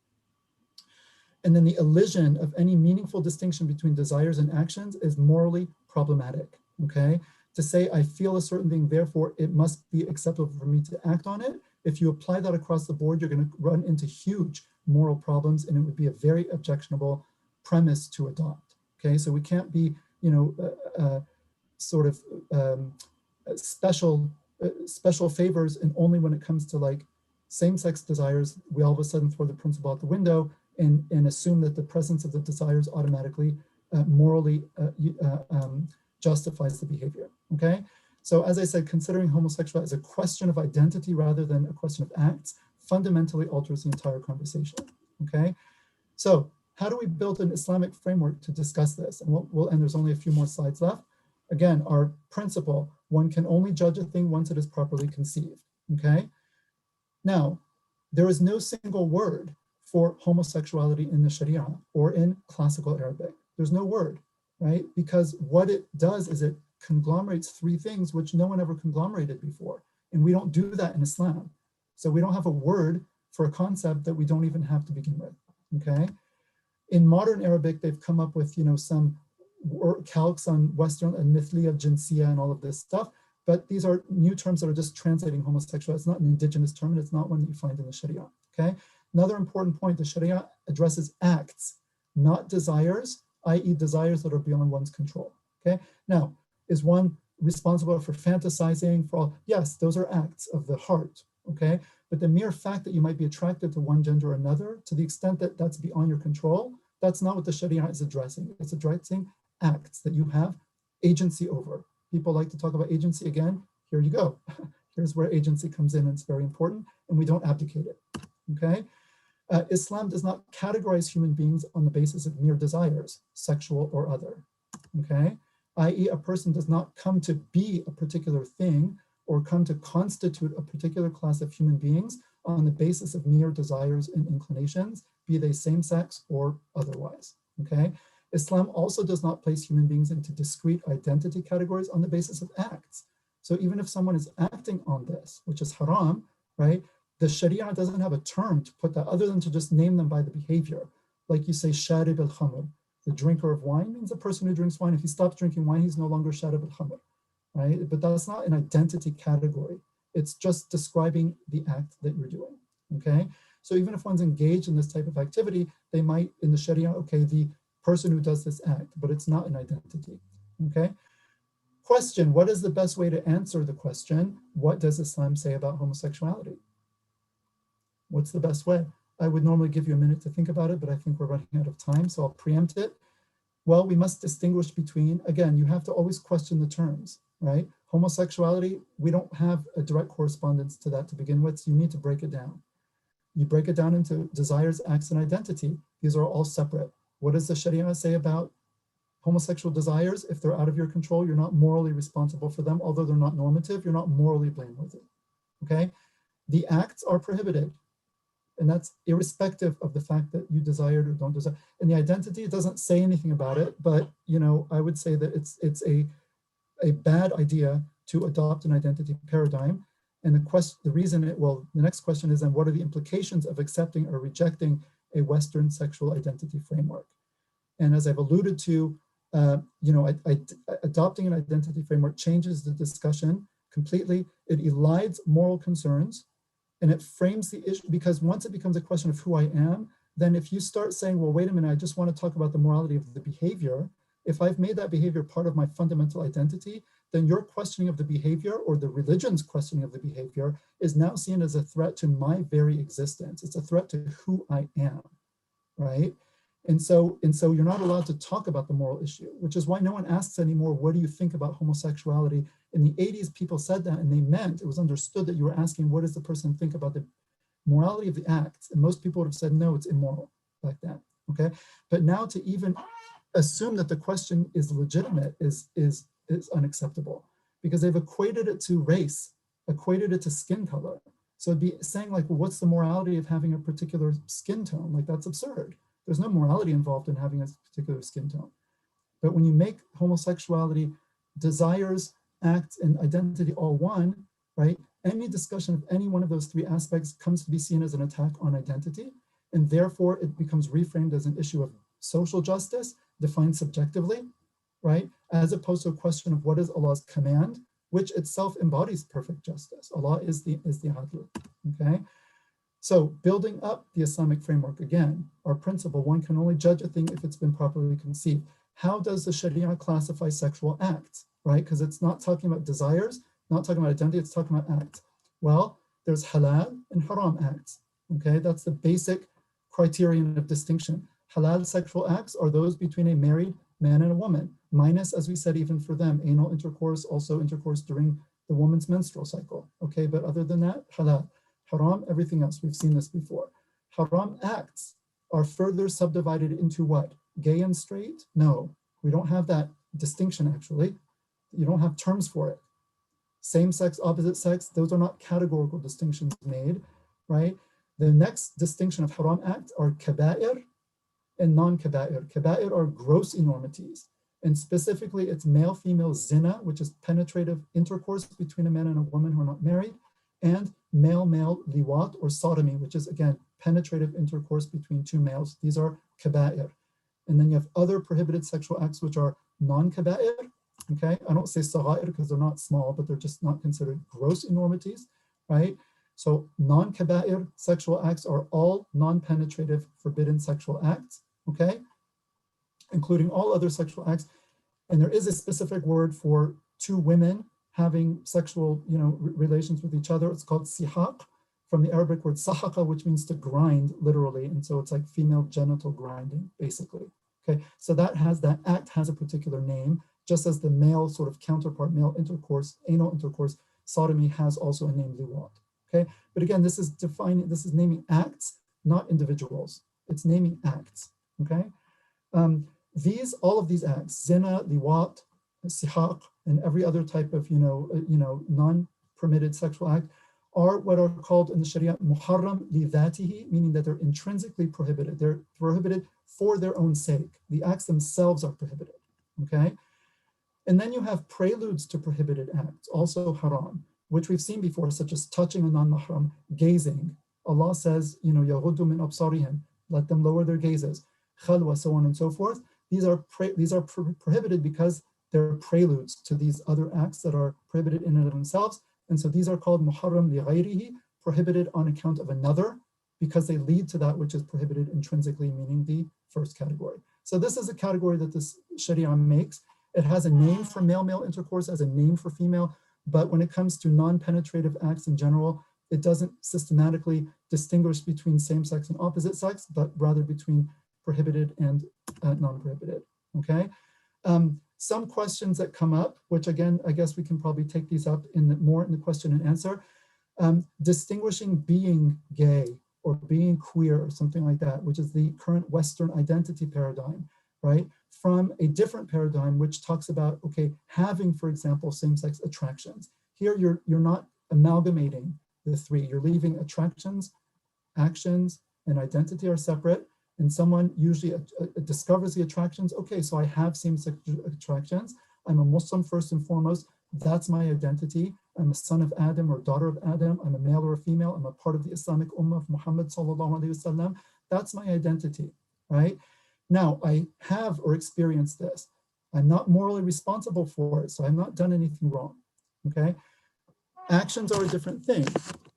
And then the elision of any meaningful distinction between desires and actions is morally problematic, okay? To say I feel a certain thing, therefore it must be acceptable for me to act on it. If you apply that across the board, you're gonna run into huge moral problems, and it would be a very objectionable premise to adopt, okay? So we can't be, sort of special favors, and only when it comes to like same-sex desires, we all of a sudden throw the principle out the window and assume that the presence of the desires automatically morally justifies the behavior, okay? So as I said, considering homosexuality as a question of identity rather than a question of acts fundamentally alters the entire conversation, okay? So how do we build an Islamic framework to discuss this? And there's only a few more slides left. Again, our principle, one can only judge a thing once it is properly conceived, okay? Now, there is no single word for homosexuality in the Sharia or in classical Arabic. There's no word, right? Because what it does is it conglomerates three things which no one ever conglomerated before. And we don't do that in Islam. So we don't have a word for a concept that we don't even have to begin with, okay? In modern Arabic, they've come up with, some calques on Western and mithliya, jinsiya, and all of this stuff. But these are new terms that are just translating homosexual. It's not an indigenous term, and it's not one that you find in the Sharia, okay? Another important point, the Sharia addresses acts, not desires, i.e. desires that are beyond one's control, okay? Now, is one responsible for fantasizing, for all? Yes, those are acts of the heart, okay? But the mere fact that you might be attracted to one gender or another, to the extent that that's beyond your control, that's not what the Sharia is addressing. It's addressing acts that you have agency over. People like to talk about agency again. Here you go. Here's where agency comes in, and it's very important, and we don't abdicate it, okay? Islam does not categorize human beings on the basis of mere desires, sexual or other, okay? I.e. a person does not come to be a particular thing or come to constitute a particular class of human beings on the basis of mere desires and inclinations, be they same-sex or otherwise, okay? Islam also does not place human beings into discrete identity categories on the basis of acts. So even if someone is acting on this, which is haram, right? The Sharia doesn't have a term to put that other than to just name them by the behavior. Like you say, sharif al-khamr, the drinker of wine means a person who drinks wine. If he stops drinking wine, he's no longer sharif al-khamr, right? But that's not an identity category. It's just describing the act that you're doing, okay? So even if one's engaged in this type of activity, they might, in the Sharia, okay, the person who does this act, but it's not an identity, okay? Question, what is the best way to answer the question, what does Islam say about homosexuality? What's the best way? I would normally give you a minute to think about it, but I think we're running out of time, so I'll preempt it. Well, we must distinguish between, again, you have to always question the terms, right? Homosexuality, we don't have a direct correspondence to that to begin with, so you need to break it down. You break it down into desires, acts, and identity. These are all separate. What does the Sharia say about homosexual desires? If they're out of your control, you're not morally responsible for them. Although they're not normative, you're not morally blameworthy, okay? The acts are prohibited. And that's irrespective of the fact that you desired or don't desire. And the identity, it doesn't say anything about it, but I would say that it's a bad idea to adopt an identity paradigm. And the next question is then, what are the implications of accepting or rejecting a Western sexual identity framework? And as I've alluded to, adopting an identity framework changes the discussion completely. It elides moral concerns. And it frames the issue, because once it becomes a question of who I am, then if you start saying, well, wait a minute, I just want to talk about the morality of the behavior. If I've made that behavior part of my fundamental identity, then your questioning of the behavior or the religion's questioning of the behavior is now seen as a threat to my very existence. It's a threat to who I am, right? And so you're not allowed to talk about the moral issue, which is why no one asks anymore, what do you think about homosexuality? In the 80s, people said that, and it was understood that you were asking, what does the person think about the morality of the acts? And most people would have said, no, it's immoral, like that, okay? But now to even assume that the question is legitimate is unacceptable, because they've equated it to race. equated it to skin color. So it'd be saying like, well, what's the morality of having a particular skin tone? Like that's absurd. There's no morality involved in having a particular skin tone. But when you make homosexuality, desires, acts, and identity all one, right? Any discussion of any one of those three aspects comes to be seen as an attack on identity. And therefore it becomes reframed as an issue of social justice defined subjectively, right? As opposed to a question of what is Allah's command, which itself embodies perfect justice. Allah is the adl, okay? So building up the Islamic framework, again, our principle, one can only judge a thing if it's been properly conceived. How does the Sharia classify sexual acts, right? Because it's not talking about desires, not talking about identity, it's talking about acts. Well, there's halal and haram acts, okay? That's the basic criterion of distinction. Halal sexual acts are those between a married man and a woman, minus, as we said, even for them, anal intercourse, also intercourse during the woman's menstrual cycle, okay? But other than that, halal. Haram, everything else, we've seen this before. Haram acts are further subdivided into what? Gay and straight? No, we don't have that distinction actually. You don't have terms for it. Same sex, opposite sex, those are not categorical distinctions made, right? The next distinction of haram acts are kaba'ir and non-kaba'ir. Kaba'ir are gross enormities. And specifically it's male-female zina, which is penetrative intercourse between a man and a woman who are not married, and male-male liwat or sodomy, which is again, penetrative intercourse between two males. These are kaba'ir. And then you have other prohibited sexual acts, which are non-kaba'ir, okay? I don't say sagha'ir because they're not small, but they're just not considered gross enormities, right? So non-kaba'ir sexual acts are all non-penetrative forbidden sexual acts, okay? Including all other sexual acts. And there is a specific word for two women having sexual, relations with each other. It's called sihaq, from the Arabic word sahaqa, which means to grind, literally. And so it's like female genital grinding, basically. Okay, so that act has a particular name, just as the male sort of counterpart, male intercourse, anal intercourse, sodomy has also a name, liwat. Okay, but again, this is naming acts, not individuals. It's naming acts. Okay, all of these acts, zina, liwat, sihaq, and every other type of non-permitted sexual act are what are called in the Sharia muharram li dhatihi, meaning that they're intrinsically prohibited. They're prohibited for their own sake. The acts themselves are prohibited. Okay, and then you have preludes to prohibited acts, also haram, which we've seen before, such as touching a non-mahram, gazing. Allah says, yaghuddu min absarihim, let them lower their gazes, khalwa, so on and so forth. These are prohibited because they're preludes to these other acts that are prohibited in and of themselves. And so these are called muharram li ghayrihi, prohibited on account of another, because they lead to that which is prohibited intrinsically, meaning the first category. So this is a category that this Sharia makes. It has a name for male-male intercourse, as a name for female, but when it comes to non-penetrative acts in general, it doesn't systematically distinguish between same-sex and opposite sex, but rather between prohibited and non-prohibited, okay? Some questions that come up, which again, I guess we can probably take these up more in the question and answer. Distinguishing being gay or being queer or something like that, which is the current Western identity paradigm, right? From a different paradigm, which talks about, okay, having, for example, same-sex attractions. Here, you're not amalgamating the three. You're leaving attractions, actions, and identity are separate. And someone usually discovers the attractions. Okay, so I have same-sex attractions. I'm a Muslim first and foremost. That's my identity. I'm a son of Adam or daughter of Adam. I'm a male or a female. I'm a part of the Islamic Ummah of Muhammad sallallahu alaihi wasallam. That's my identity, right? Now, I have or experienced this. I'm not morally responsible for it, so I've not done anything wrong, okay? Actions are a different thing,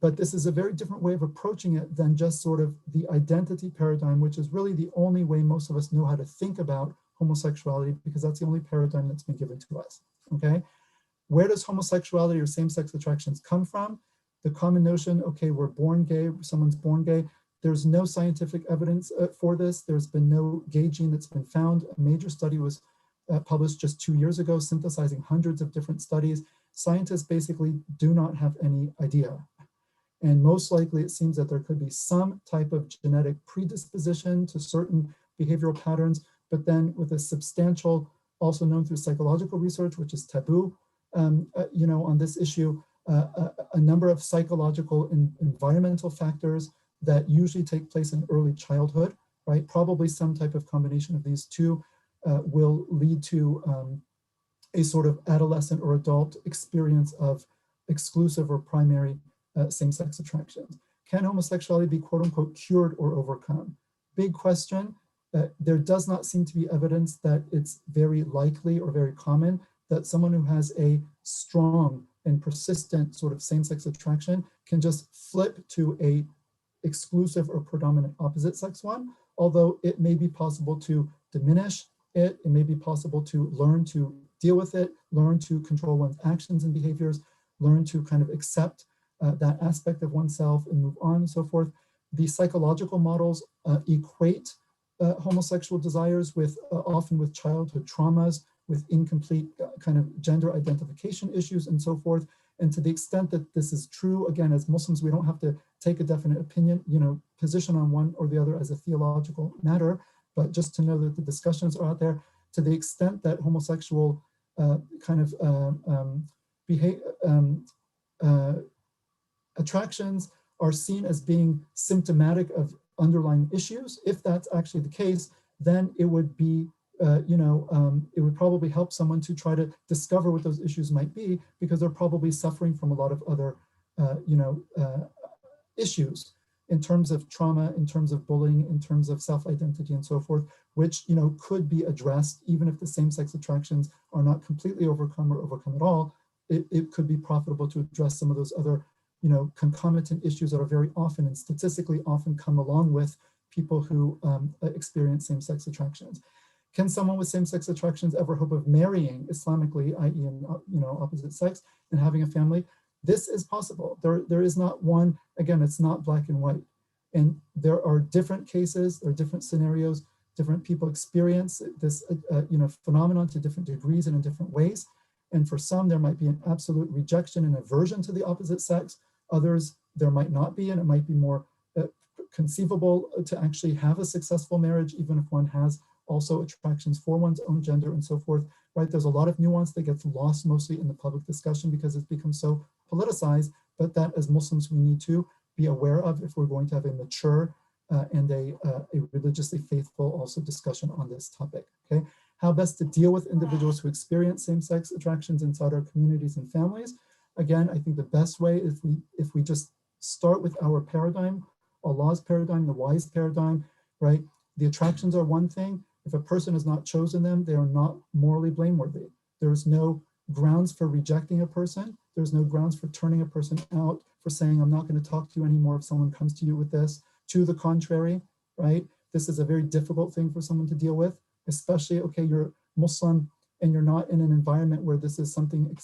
but this is a very different way of approaching it than just sort of the identity paradigm, which is really the only way most of us know how to think about homosexuality, because that's the only paradigm that's been given to us, okay? Where does homosexuality or same-sex attractions come from? The common notion, okay, we're born gay, someone's born gay. There's no scientific evidence for this. There's been no gay gene that's been found. A major study was published just 2 years ago, synthesizing hundreds of different studies. Scientists basically do not have any idea. And most likely it seems that there could be some type of genetic predisposition to certain behavioral patterns, but then with a substantial, also known through psychological research, which is taboo, on this issue, a number of psychological and environmental factors that usually take place in early childhood, right? Probably some type of combination of these two will lead to a sort of adolescent or adult experience of exclusive or primary same-sex attractions. Can homosexuality be quote unquote cured or overcome? Big question. There does not seem to be evidence that it's very likely or very common that someone who has a strong and persistent sort of same-sex attraction can just flip to a exclusive or predominant opposite sex one, although it may be possible to diminish it, it may be possible to learn to deal with it, learn to control one's actions and behaviors, learn to kind of accept that aspect of oneself and move on and so forth. The psychological models equate homosexual desires with often with childhood traumas, with incomplete kind of gender identification issues and so forth. And to the extent that this is true, again, as Muslims, we don't have to take a definite opinion, position on one or the other as a theological matter, but just to know that the discussions are out there. To the extent that homosexual attractions are seen as being symptomatic of underlying issues, if that's actually the case, then it would be it would probably help someone to try to discover what those issues might be, because they're probably suffering from a lot of other, issues in terms of trauma, in terms of bullying, in terms of self-identity and so forth, which, could be addressed even if the same-sex attractions are not completely overcome or overcome at all. It could be profitable to address some of those other, concomitant issues that are very often and statistically often come along with people who experience same-sex attractions. Can someone with same-sex attractions ever hope of marrying Islamically, i.e. in opposite sex, and having a family? This is possible. There is not one, again, it's not black and white. And there are different cases, there are different scenarios, different people experience this phenomenon to different degrees and in different ways. And for some, there might be an absolute rejection and aversion to the opposite sex. Others, there might not be, and it might be more conceivable to actually have a successful marriage, even if one has also attractions for one's own gender and so forth, right? There's a lot of nuance that gets lost mostly in the public discussion because it's become so politicized, but that as Muslims we need to be aware of if we're going to have a mature and a religiously faithful also discussion on this topic, okay? How best to deal with individuals who experience same-sex attractions inside our communities and families. Again, I think the best way is if we just start with our paradigm, Allah's paradigm, the wise paradigm, right? The attractions are one thing. If a person has not chosen them, they are not morally blameworthy. There is no grounds for rejecting a person. There's no grounds for turning a person out, for saying, I'm not going to talk to you anymore if someone comes to you with this. To the contrary, right? This is a very difficult thing for someone to deal with, especially, okay, you're Muslim and you're not in an environment where this is something,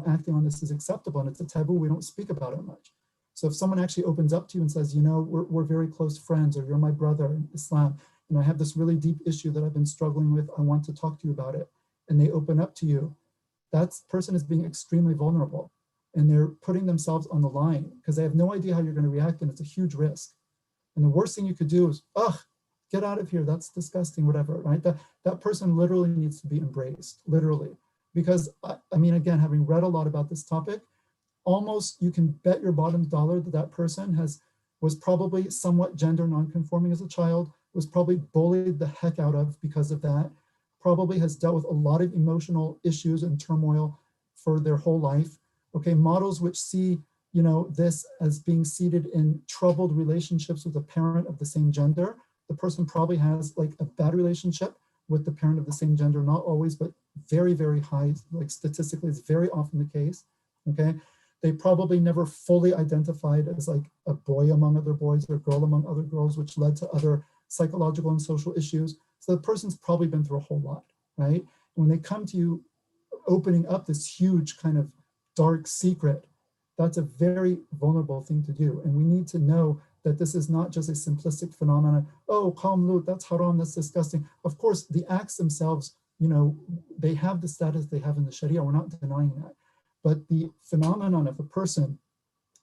acting on this is acceptable and it's a taboo. We don't speak about it much. So if someone actually opens up to you and says, we're very close friends, or you're my brother in Islam, and I have this really deep issue that I've been struggling with, I want to talk to you about it, and they open up to you, that person is being extremely vulnerable, and they're putting themselves on the line because they have no idea how you're going to react, and it's a huge risk. And the worst thing you could do is, get out of here, that's disgusting, whatever, right? That person literally needs to be embraced, literally. Because, again, having read a lot about this topic, almost you can bet your bottom dollar that person was probably somewhat gender nonconforming as a child, was probably bullied the heck out of because of that, probably has dealt with a lot of emotional issues and turmoil for their whole life. Okay, models which see, this as being seated in troubled relationships with a parent of the same gender. The person probably has like a bad relationship with the parent of the same gender, not always, but very, very high, like statistically, it's very often the case, okay? They probably never fully identified as like a boy among other boys or a girl among other girls, which led to other psychological and social issues. So the person's probably been through a whole lot, right? When they come to you opening up this huge kind of dark secret, that's a very vulnerable thing to do. And we need to know that this is not just a simplistic phenomenon. Oh, qawm lut, that's haram, that's disgusting. Of course, the acts themselves, they have the status they have in the Sharia, we're not denying that. But the phenomenon of a person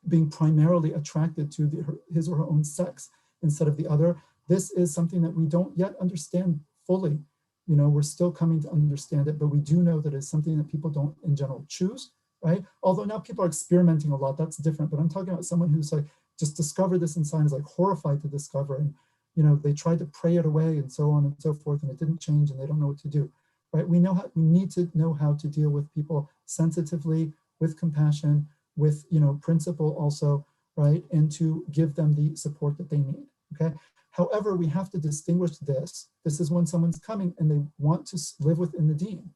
being primarily attracted to his or her own sex instead of the other, this is something that we don't yet understand fully. We're still coming to understand it, but we do know that it's something that people don't in general choose. right? Although now people are experimenting a lot, that's different. But I'm talking about someone who's like just discovered this and is like horrified to discover, and you know, they tried to pray it away and so on and so forth, and it didn't change, and they don't know what to do, right? We need to know how to deal with people sensitively, with compassion, with, you know, principle also, right? And to give them the support that they need, okay? However, we have to distinguish this. This is when someone's coming and they want to live within the deen,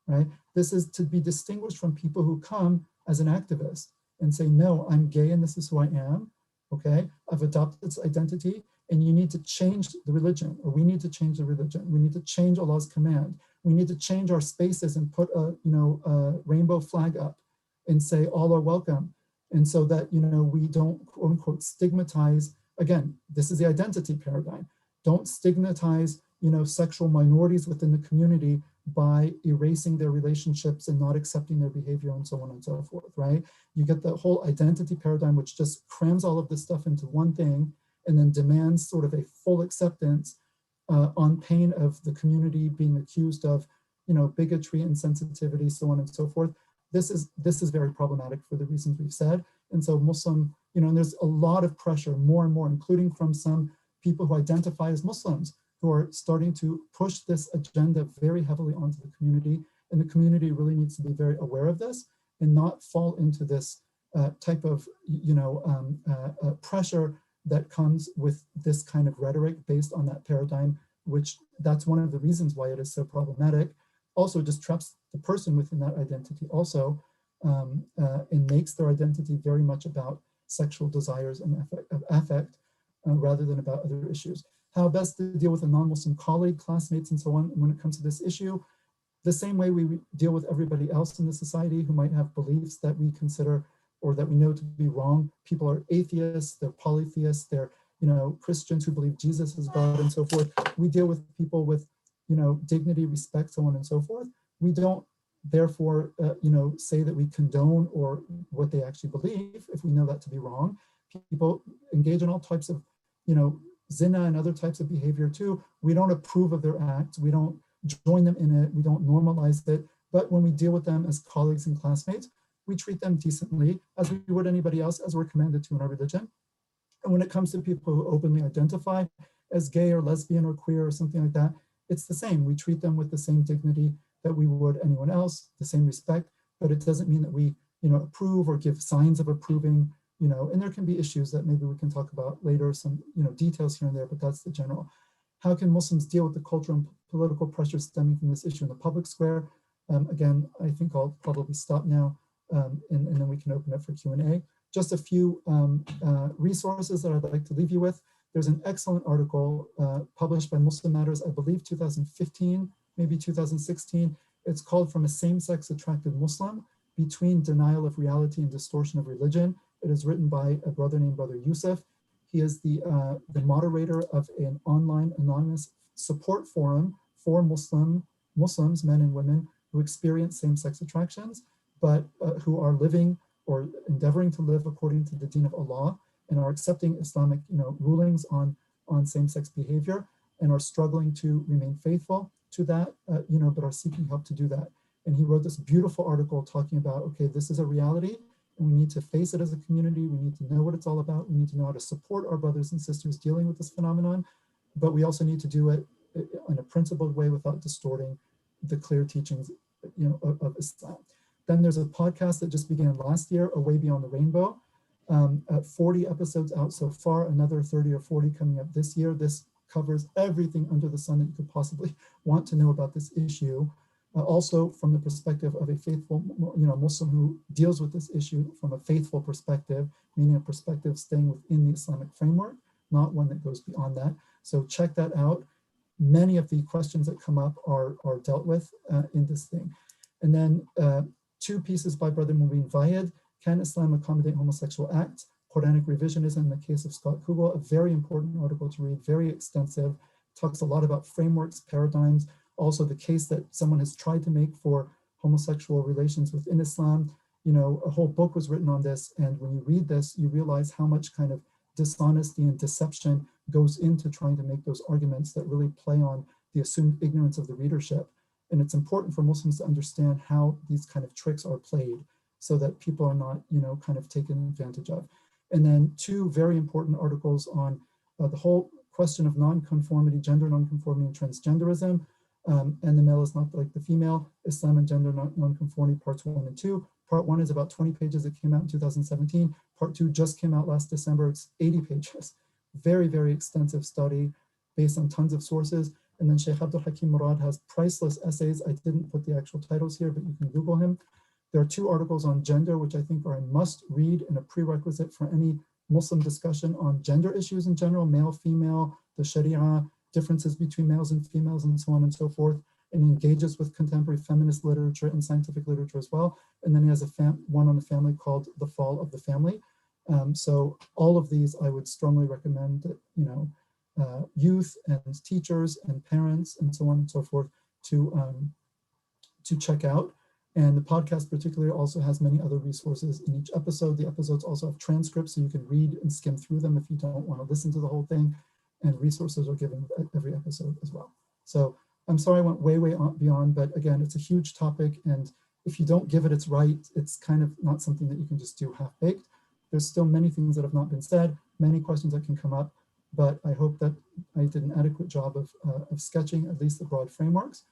right? This is to be distinguished from people who come as an activist and say, no, I'm gay and this is who I am, okay? I've adopted this identity and you need to change the religion, or we need to change the religion. We need to change Allah's command. We need to change our spaces and put a, you know, a rainbow flag up and say all are welcome. And so that, you know, we don't quote unquote stigmatize, again, this is the identity paradigm. Don't stigmatize, you know, sexual minorities within the community by erasing their relationships and not accepting their behavior and so on and so forth, right? You get the whole identity paradigm, which just crams all of this stuff into one thing and then demands sort of a full acceptance on pain of the community being accused of, you know, bigotry, insensitivity, so on and so forth. This is very problematic for the reasons we've said. And so Muslim, you know, and there's a lot of pressure, more and more, including from some people who identify as Muslims, who are starting to push this agenda very heavily onto the community. And the community really needs to be very aware of this and not fall into this type of, you know, pressure that comes with this kind of rhetoric based on that paradigm, which that's one of the reasons why it is so problematic. Also just traps the person within that identity also, and makes their identity very much about sexual desires and affect rather than about other issues. How best to deal with a non-Muslim colleague, classmates, and so on when it comes to this issue. The same way we deal with everybody else in the society who might have beliefs that we consider or that we know to be wrong. People are atheists, they're polytheists, they're, you know, Christians who believe Jesus is God and so forth. We deal with people with, you know, dignity, respect, so on and so forth. We don't therefore, you know, say that we condone or what they actually believe if we know that to be wrong. People engage in all types of, you know, zina and other types of behavior too. We don't approve of their acts. We don't join them in it. We don't normalize it. But when we deal with them as colleagues and classmates, we treat them decently as we would anybody else, as we're commanded to in our religion. And when it comes to people who openly identify as gay or lesbian or queer or something like that, it's the same. We treat them with the same dignity that we would anyone else, the same respect, but it doesn't mean that we, you know, approve or give signs of approving, you know, and there can be issues that maybe we can talk about later, some, you know, details here and there, but that's the general. How can Muslims deal with the cultural and political pressures stemming from this issue in the public square? Again, I think I'll probably stop now, and then we can open it for Q&A. Just a few resources that I'd like to leave you with. There's an excellent article published by Muslim Matters, I believe 2015, maybe 2016. It's called From a Same-Sex Attracted Muslim, Between Denial of Reality and Distortion of Religion. It is written by a brother named Brother Yusuf. He is the moderator of an online anonymous support forum for Muslims, men and women, who experience same-sex attractions, but who are living or endeavoring to live according to the deen of Allah and are accepting Islamic, you know, rulings on same-sex behavior and are struggling to remain faithful to that, you know, but are seeking help to do that. And he wrote this beautiful article talking about, okay, this is a reality and we need to face it as a community. We need to know what it's all about. We need to know how to support our brothers and sisters dealing with this phenomenon, but we also need to do it in a principled way without distorting the clear teachings, you know, of Islam. Then there's a podcast that just began last year, A Way Beyond the Rainbow. 40 episodes out so far, another 30 or 40 coming up this year. This covers everything under the sun that you could possibly want to know about this issue. Also from the perspective of a faithful, you know, Muslim who deals with this issue from a faithful perspective, meaning a perspective staying within the Islamic framework, not one that goes beyond that. So check that out. Many of the questions that come up are dealt with in this thing. And then 2 pieces by Brother Mubin Vayed, Can Islam Accommodate Homosexual Acts? Quranic Revisionism in the case of Scott Kugel, a very important article to read, very extensive, talks a lot about frameworks, paradigms, also the case that someone has tried to make for homosexual relations within Islam. You know, a whole book was written on this, and when you read this, you realize how much kind of dishonesty and deception goes into trying to make those arguments that really play on the assumed ignorance of the readership. And it's important for Muslims to understand how these kind of tricks are played. so that people are not, kind of taken advantage of. And then 2 very important articles on the whole question of nonconformity, gender nonconformity and transgenderism, and the male is not like the female, Islam and gender nonconformity, parts 1 and 2. Part 1 is about 20 pages. It came out in 2017. Part 2 just came out last December. It's 80 pages. Very, very extensive study based on tons of sources. And then Sheikh Abdul Hakim Murad has priceless essays. I didn't put the actual titles here, but you can Google him. There are 2 articles on gender, which I think are a must read and a prerequisite for any Muslim discussion on gender issues in general, male, female, the Sharia, differences between males and females, and so on and so forth, and he engages with contemporary feminist literature and scientific literature as well. And then he has one on the family called The Fall of the Family. So all of these I would strongly recommend that, youth and teachers and parents and so on and so forth to check out. And the podcast particularly also has many other resources in each episode. The episodes also have transcripts, so you can read and skim through them if you don't want to listen to the whole thing. And resources are given with every episode as well. So I'm sorry I went way, way beyond, but again, it's a huge topic. And if you don't give it its right, it's kind of not something that you can just do half-baked. There's still many things that have not been said, many questions that can come up, but I hope that I did an adequate job of sketching at least the broad frameworks.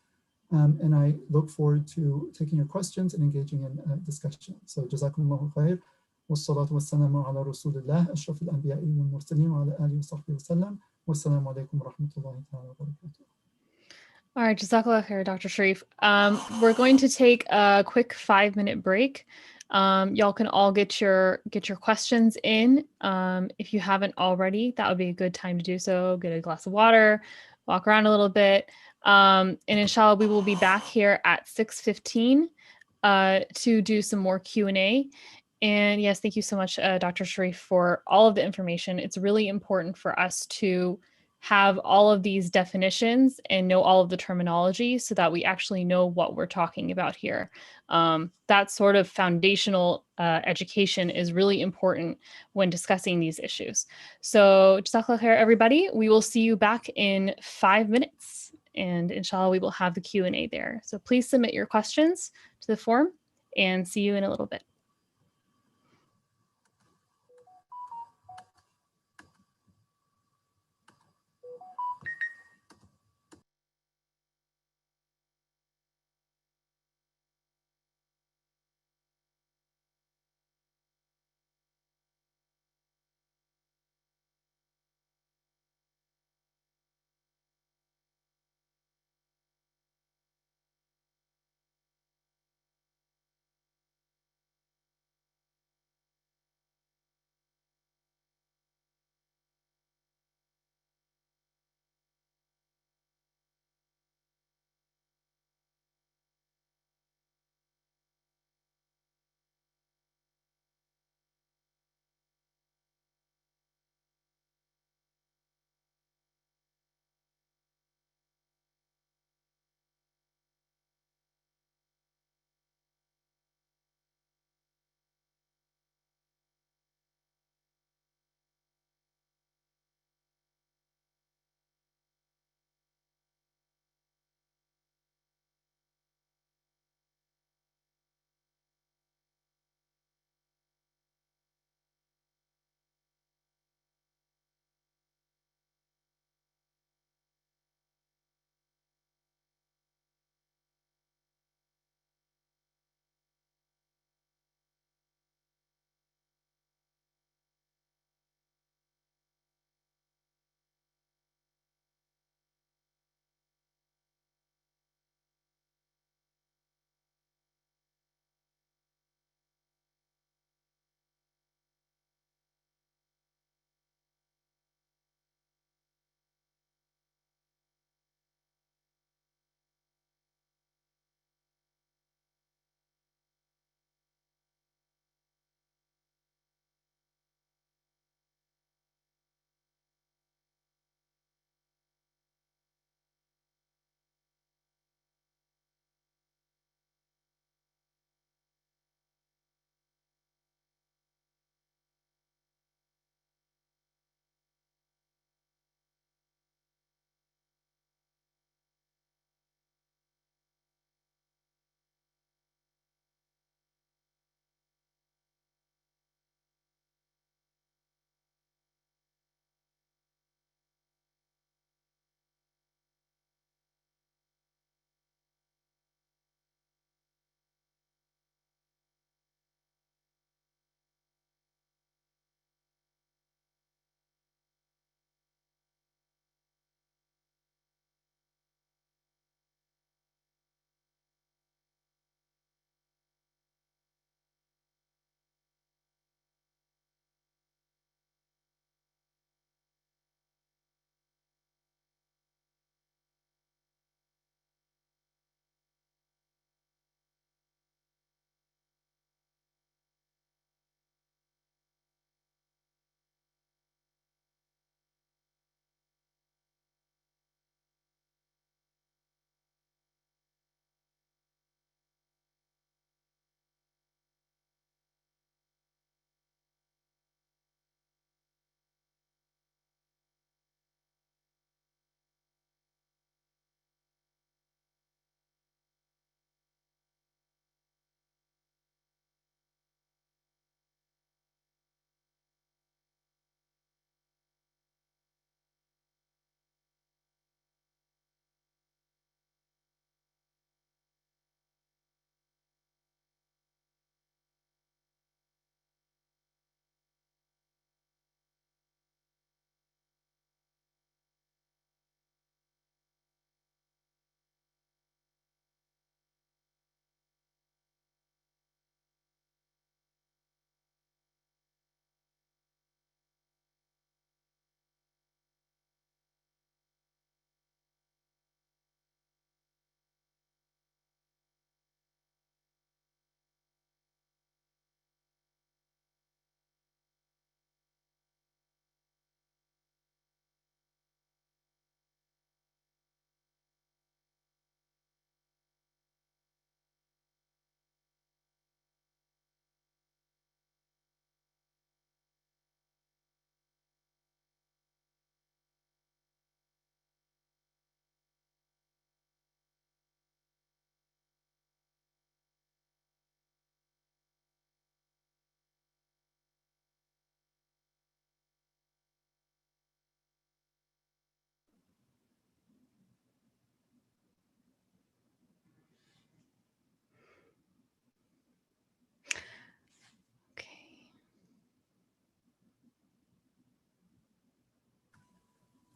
And I look forward to taking your questions and engaging in discussion. So jazakumullahu khair. والصلاة والسلام على رسول الله أشرف الأنبياء والمرسلين وعلى آله وصحبه وسلم والسلام عليكم ورحمة الله تعالى وبركاته. All right, Jazakallah khair, Dr. Sharif. We're going to take a quick 5-minute break. Y'all can all get your questions in. If you haven't already, that would be a good time to do so. Get a glass of water, walk around a little bit. And inshallah, we will be back here at 6:15 to do some more Q&A. And yes, thank you so much, Dr. Sharif, for all of the information. It's really important for us to have all of these definitions and know all of the terminology so that we actually know what we're talking about here. That sort of foundational education is really important when discussing these issues. So jazakallah khair, everybody. We will see you back in 5 minutes. And inshallah, we will have the Q&A there. So please submit your questions to the form and see you in a little bit.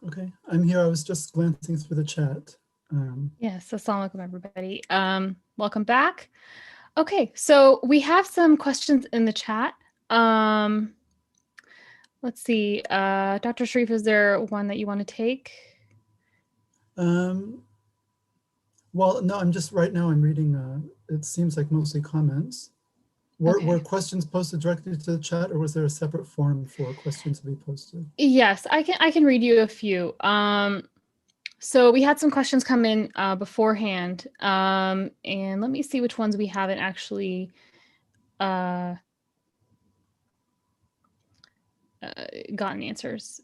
Okay, I'm here. I was just glancing through the chat. Yes, assalamu alaikum, everybody. Welcome back. Okay, so we have some questions in the chat. Let's see, Dr. Sharif, is there one that you want to take? Well, no, I'm just right now I'm reading, it seems like mostly comments. Were questions posted directly to the chat, or was there a separate forum for questions to be posted? Yes, I can read you a few. So we had some questions come in beforehand, and let me see which ones we haven't actually gotten answers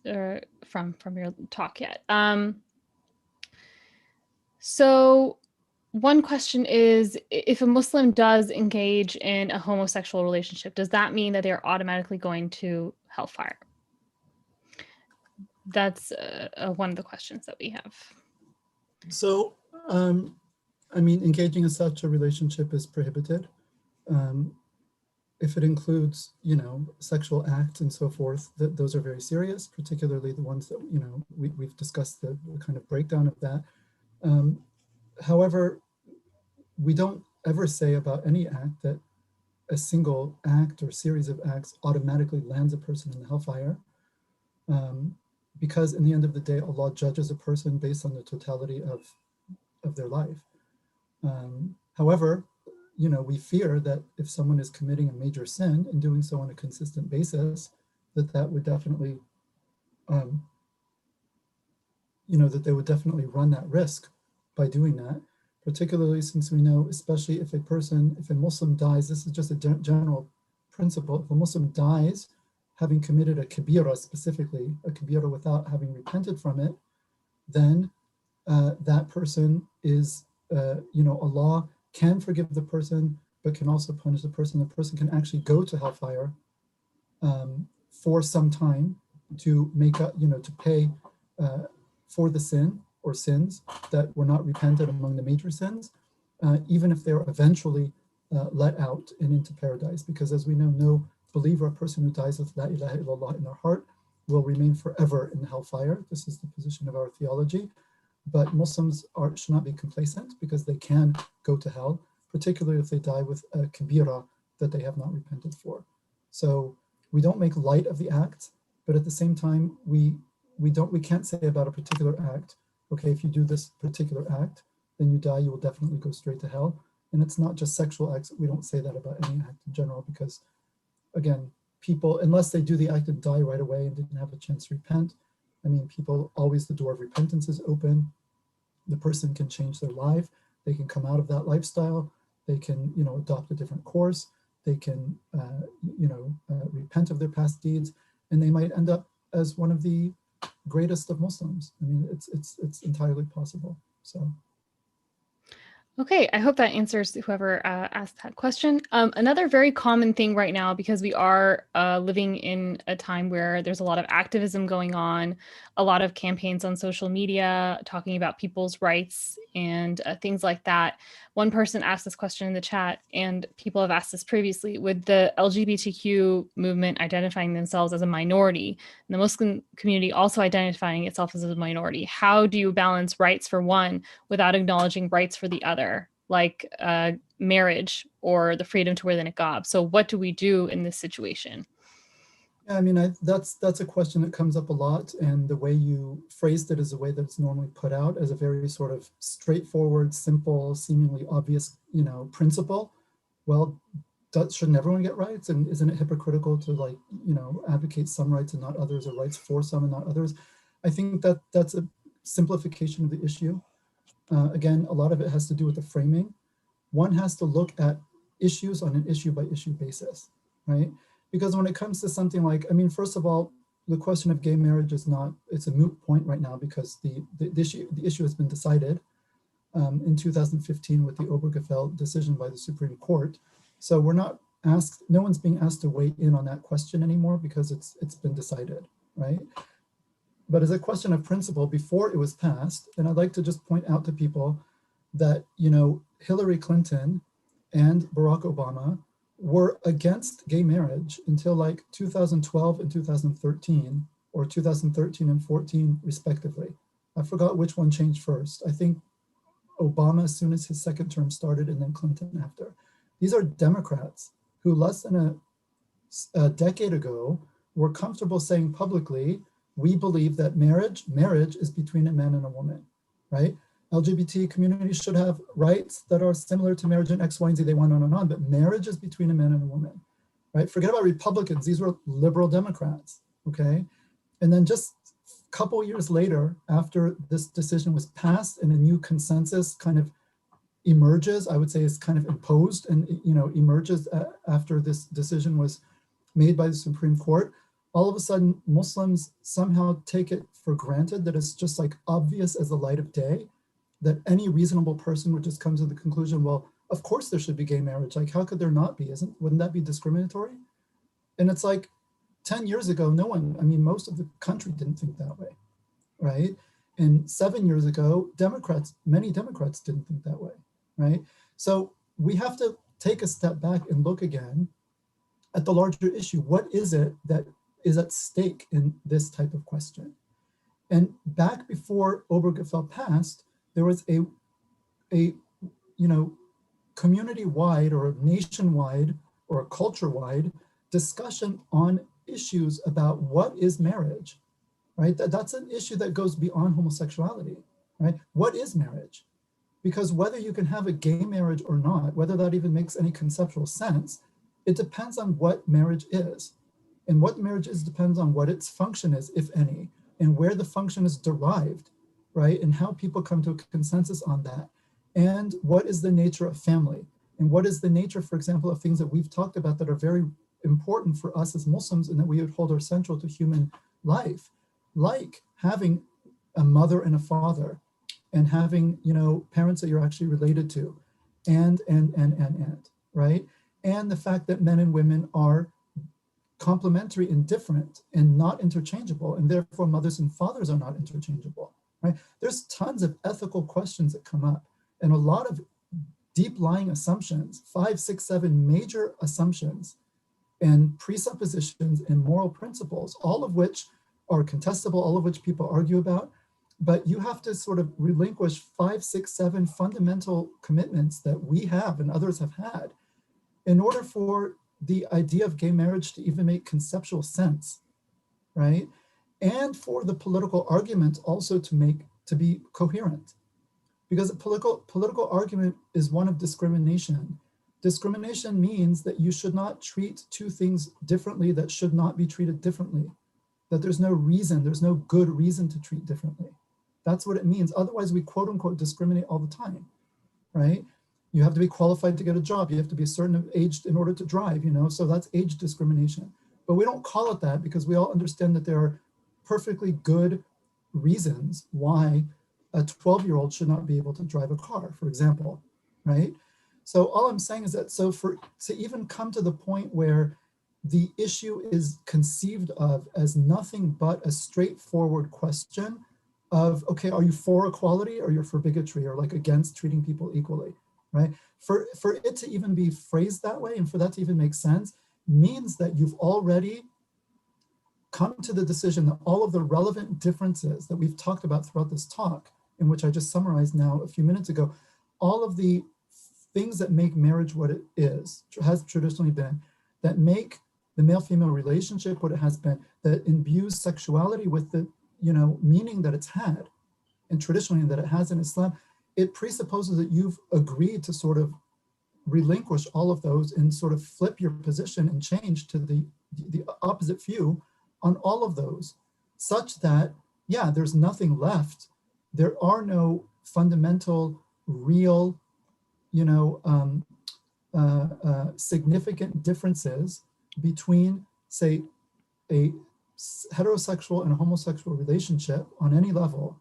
from your talk yet. So one question is, if a Muslim does engage in a homosexual relationship, does that mean that they're automatically going to hellfire? That's one of the questions that we have. So, I mean, engaging in such a relationship is prohibited. If it includes, you know, sexual acts and so forth, those are very serious, particularly the ones that, you know, we've discussed the kind of breakdown of that. However, we don't ever say about any act that a single act or series of acts automatically lands a person in the hellfire. Because in the end of the day, Allah judges a person based on the totality of their life. However, you know, we fear that if someone is committing a major sin and doing so on a consistent basis, that would definitely, you know, that they would definitely run that risk by doing that, particularly since we know, especially if a Muslim dies, this is just a general principle, if a Muslim dies having committed a kabira, specifically a kabira without having repented from it, then that person is, you know, Allah can forgive the person, but can also punish the person. The person can actually go to hellfire for some time to make up, you know, to pay for the sin or sins that were not repented among the major sins, even if they're eventually let out and into paradise. Because as we know, no believer, a person who dies with La ilaha illallah in their heart, will remain forever in the hellfire. This is the position of our theology. But Muslims should not be complacent, because they can go to hell, particularly if they die with a kabira that they have not repented for. So we don't make light of the act, but at the same time, we can't say about a particular act, okay, if you do this particular act, then you die, you will definitely go straight to hell. And it's not just sexual acts. We don't say that about any act in general, because again, people, unless they do the act and die right away and didn't have a chance to repent, I mean, people, always the door of repentance is open. The person can change their life. They can come out of that lifestyle. They can, you know, adopt a different course. They can, you know, repent of their past deeds, and they might end up as one of the greatest of Muslims. I mean, it's entirely possible. So. Okay, I hope that answers whoever asked that question. Another very common thing right now, because we are living in a time where there's a lot of activism going on, a lot of campaigns on social media talking about people's rights and things like that. One person asked this question in the chat, and people have asked this previously, with the LGBTQ movement identifying themselves as a minority, and the Muslim community also identifying itself as a minority. How do you balance rights for one without acknowledging rights for the other, like marriage or the freedom to wear the niqab? So what do we do in this situation? Yeah, I mean, that's a question that comes up a lot, and the way you phrased it is a way that it's normally put out as a very sort of straightforward, simple, seemingly obvious, you know, principle. Well, shouldn't everyone get rights? And isn't it hypocritical to, like, you know, advocate some rights and not others, or rights for some and not others? I think that that's a simplification of the issue. Again, a lot of it has to do with the framing. One has to look at issues on an issue by issue basis, right? Because when it comes to something like, I mean, first of all, the question of gay marriage is not, it's a moot point right now, because the issue has been decided in 2015 with the Obergefell decision by the Supreme Court. So we're not asked, no one's being asked to weigh in on that question anymore, because it's been decided, right? But as a question of principle, before it was passed, and I'd like to just point out to people that, you know, Hillary Clinton and Barack Obama were against gay marriage until like 2012 and 2013, or 2013 and 14 respectively. I forgot which one changed first. I think Obama as soon as his second term started, and then Clinton after. These are Democrats who less than a decade ago were comfortable saying publicly, we believe that marriage is between a man and a woman, right? LGBT communities should have rights that are similar to marriage in X, Y, and Z. They went on and on, but marriage is between a man and a woman, right? Forget about Republicans. These were liberal Democrats, okay? And then just a couple years later, after this decision was passed and a new consensus kind of emerges, I would say is kind of imposed and, you know, emerges after this decision was made by the Supreme Court, all of a sudden Muslims somehow take it for granted that it's just like obvious as the light of day, that any reasonable person would just come to the conclusion, well, of course there should be gay marriage. Like, how could there not be? Wouldn't that be discriminatory? And it's like 10 years ago, no one, I mean, most of the country didn't think that way, right? And 7 years ago, many Democrats didn't think that way, right? So we have to take a step back and look again at the larger issue. What is it that is at stake in this type of question? And back before Obergefell passed, there was a community-wide or nationwide or a culture-wide discussion on issues about what is marriage, right? That's an issue that goes beyond homosexuality, right? What is marriage? Because whether you can have a gay marriage or not, whether that even makes any conceptual sense, it depends on what marriage is. And what marriage is depends on what its function is, if any, and where the function is derived, right? And how people come to a consensus on that. And what is the nature of family? And what is the nature, for example, of things that we've talked about that are very important for us as Muslims and that we would hold are central to human life, like having a mother and a father, and having, you know, parents that you're actually related to, and, right? And the fact that men and women are complementary and different and not interchangeable, and therefore mothers and fathers are not interchangeable, right? There's tons of ethical questions that come up and a lot of deep lying assumptions, 5, 6, 7 major assumptions and presuppositions and moral principles, all of which are contestable, all of which people argue about. But you have to sort of relinquish 5, 6, 7 fundamental commitments that we have and others have had in order for the idea of gay marriage to even make conceptual sense, right? And for the political argument also to be coherent. Because a political argument is one of discrimination. Discrimination means that you should not treat two things differently that should not be treated differently, that there's no reason, there's no good reason to treat differently. That's what it means. Otherwise, we quote unquote discriminate all the time, right? You have to be qualified to get a job. You have to be a certain age in order to drive, you know, so that's age discrimination. But we don't call it that because we all understand that there are perfectly good reasons why a 12-year-old should not be able to drive a car, for example, right? So all I'm saying is that to even come to the point where the issue is conceived of as nothing but a straightforward question of, okay, are you for equality or you're for bigotry or like against treating people equally, right? For it to even be phrased that way and for that to even make sense means that you've already come to the decision that all of the relevant differences that we've talked about throughout this talk, in which I just summarized now a few minutes ago, all of the things that make marriage what it is, has traditionally been, that make the male-female relationship what it has been, that imbues sexuality with the, you know, meaning that it's had, and traditionally that it has in Islam, it presupposes that you've agreed to sort of relinquish all of those and sort of flip your position and change to the opposite view on all of those, such that, yeah, there's nothing left. There are no fundamental, real, you know, significant differences between, say, a heterosexual and a homosexual relationship on any level,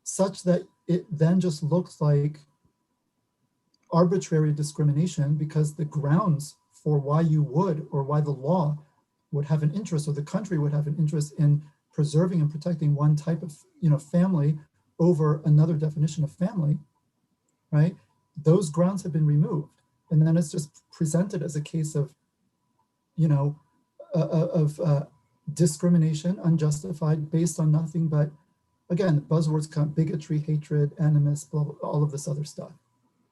such that it then just looks like arbitrary discrimination because the grounds for why you would, or why the law would have an interest, or the country would have an interest in preserving and protecting one type of, you know, family over another definition of family, right? Those grounds have been removed. And then it's just presented as a case of, you know, discrimination, unjustified, based on nothing but, again, buzzwords come, bigotry, hatred, animus, blah, blah, all of this other stuff,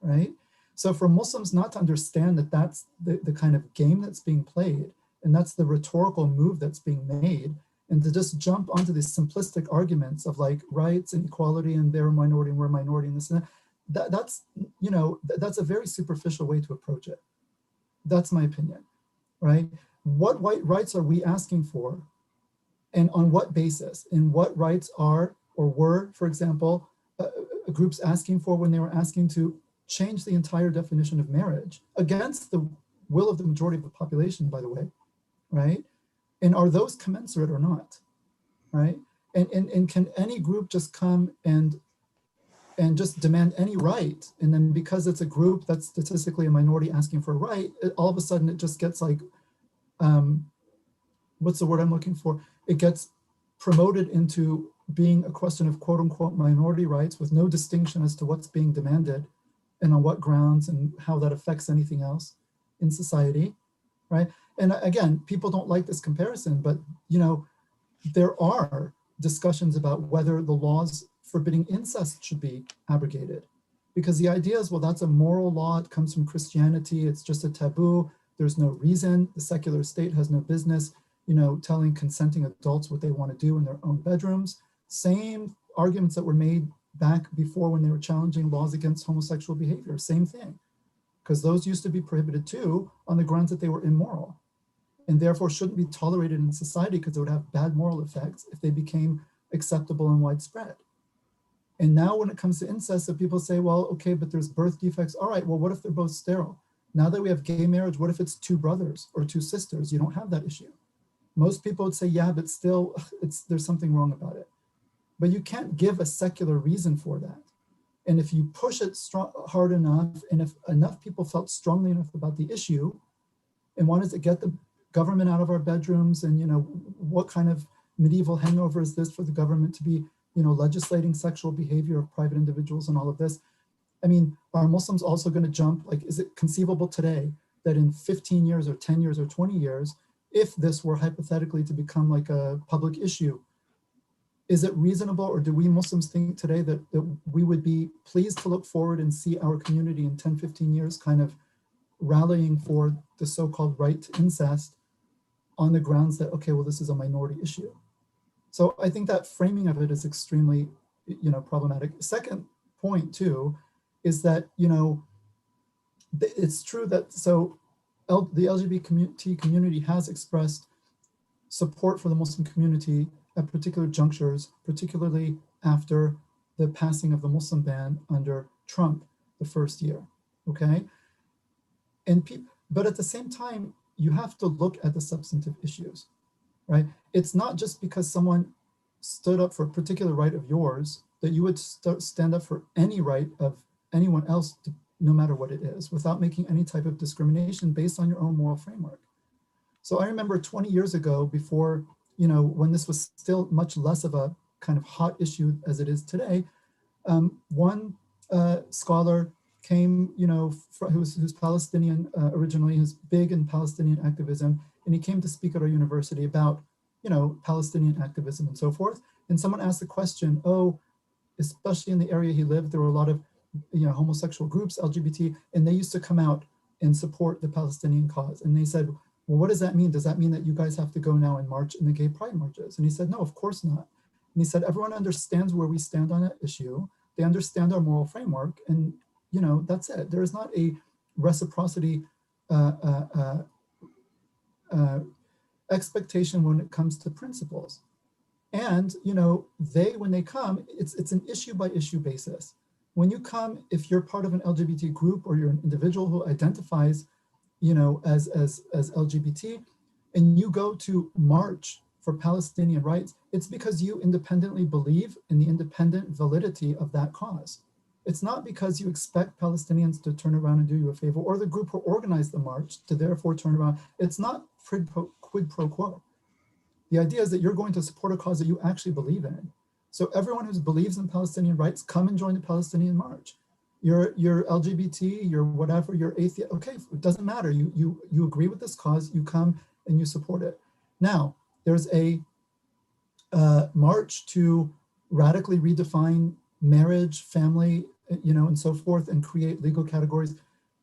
right? So for Muslims not to understand that that's the kind of game that's being played, and that's the rhetorical move that's being made, and to just jump onto these simplistic arguments of like rights and equality and they're a minority and we're a minority and this and that, that's, you know, that's a very superficial way to approach it. That's my opinion, right? What white rights are we asking for, and on what basis? And what rights are or were, for example, groups asking for when they were asking to change the entire definition of marriage against the will of the majority of the population, by the way, right? And are those commensurate or not, right? And can any group just come and just demand any right, and then because it's a group that's statistically a minority asking for a right, all of a sudden it just gets like, what's the word I'm looking for? It gets promoted into being a question of quote unquote minority rights with no distinction as to what's being demanded and on what grounds and how that affects anything else in society, right? And again, people don't like this comparison, but you know, there are discussions about whether the laws forbidding incest should be abrogated. Because the idea is, well, that's a moral law, it comes from Christianity, it's just a taboo, there's no reason, the secular state has no business, you know, telling consenting adults what they want to do in their own bedrooms. Same arguments that were made back before when they were challenging laws against homosexual behavior, same thing. Because those used to be prohibited too on the grounds that they were immoral and therefore shouldn't be tolerated in society because it would have bad moral effects if they became acceptable and widespread. And now when it comes to incest, so people say, well, okay, but there's birth defects. All right, well, what if they're both sterile? Now that we have gay marriage, what if it's two brothers or two sisters? You don't have that issue. Most people would say, yeah, but still, there's something wrong about it. But you can't give a secular reason for that. And if you push it hard enough, and if enough people felt strongly enough about the issue and wanted to get the government out of our bedrooms, and you know, what kind of medieval hangover is this for the government to be, you know, legislating sexual behavior of private individuals and all of this? I mean, are Muslims also going to jump, like, is it conceivable today that in 15 years or 10 years or 20 years, if this were hypothetically to become like a public issue, is it reasonable, or do we Muslims think today that we would be pleased to look forward and see our community in 10, 15 years kind of rallying for the so-called right to incest on the grounds that, okay, well, this is a minority issue? So I think that framing of it is extremely, you know, problematic. Second point too, is that, you know, it's true that, so the LGBT community has expressed support for the Muslim community at particular junctures, particularly after the passing of the Muslim ban under Trump the first year, okay? But at the same time, you have to look at the substantive issues, right? It's not just because someone stood up for a particular right of yours that you would stand up for any right of anyone else, no matter what it is, without making any type of discrimination based on your own moral framework. So I remember 20 years ago, before, you know, when this was still much less of a kind of hot issue as it is today, one scholar came, you know, who's Palestinian originally, who's big in Palestinian activism, and he came to speak at our university about, you know, Palestinian activism and so forth. And someone asked the question, oh, especially in the area he lived, there were a lot of, you know, homosexual groups, LGBT, and they used to come out and support the Palestinian cause. And they said, well, what does that mean? Does that mean that you guys have to go now and march in the gay pride marches? And he said, no, of course not. And he said, everyone understands where we stand on that issue. They understand our moral framework, and, you know, that's it. There is not a reciprocity expectation when it comes to principles. And, you know, when they come, it's an issue by issue basis. When you come, if you're part of an LGBT group or you're an individual who identifies, you know, as LGBT, and you go to march for Palestinian rights, it's because you independently believe in the independent validity of that cause. It's not because you expect Palestinians to turn around and do you a favor, or the group who organized the march to therefore turn around. It's not quid pro quo. The idea is that you're going to support a cause that you actually believe in. So everyone who believes in Palestinian rights, come and join the Palestinian march. You're LGBT, you're whatever, you're atheist, okay, it doesn't matter. You agree with this cause, you come and you support it. Now, There's a march to radically redefine marriage, family, and so forth, and create legal categories.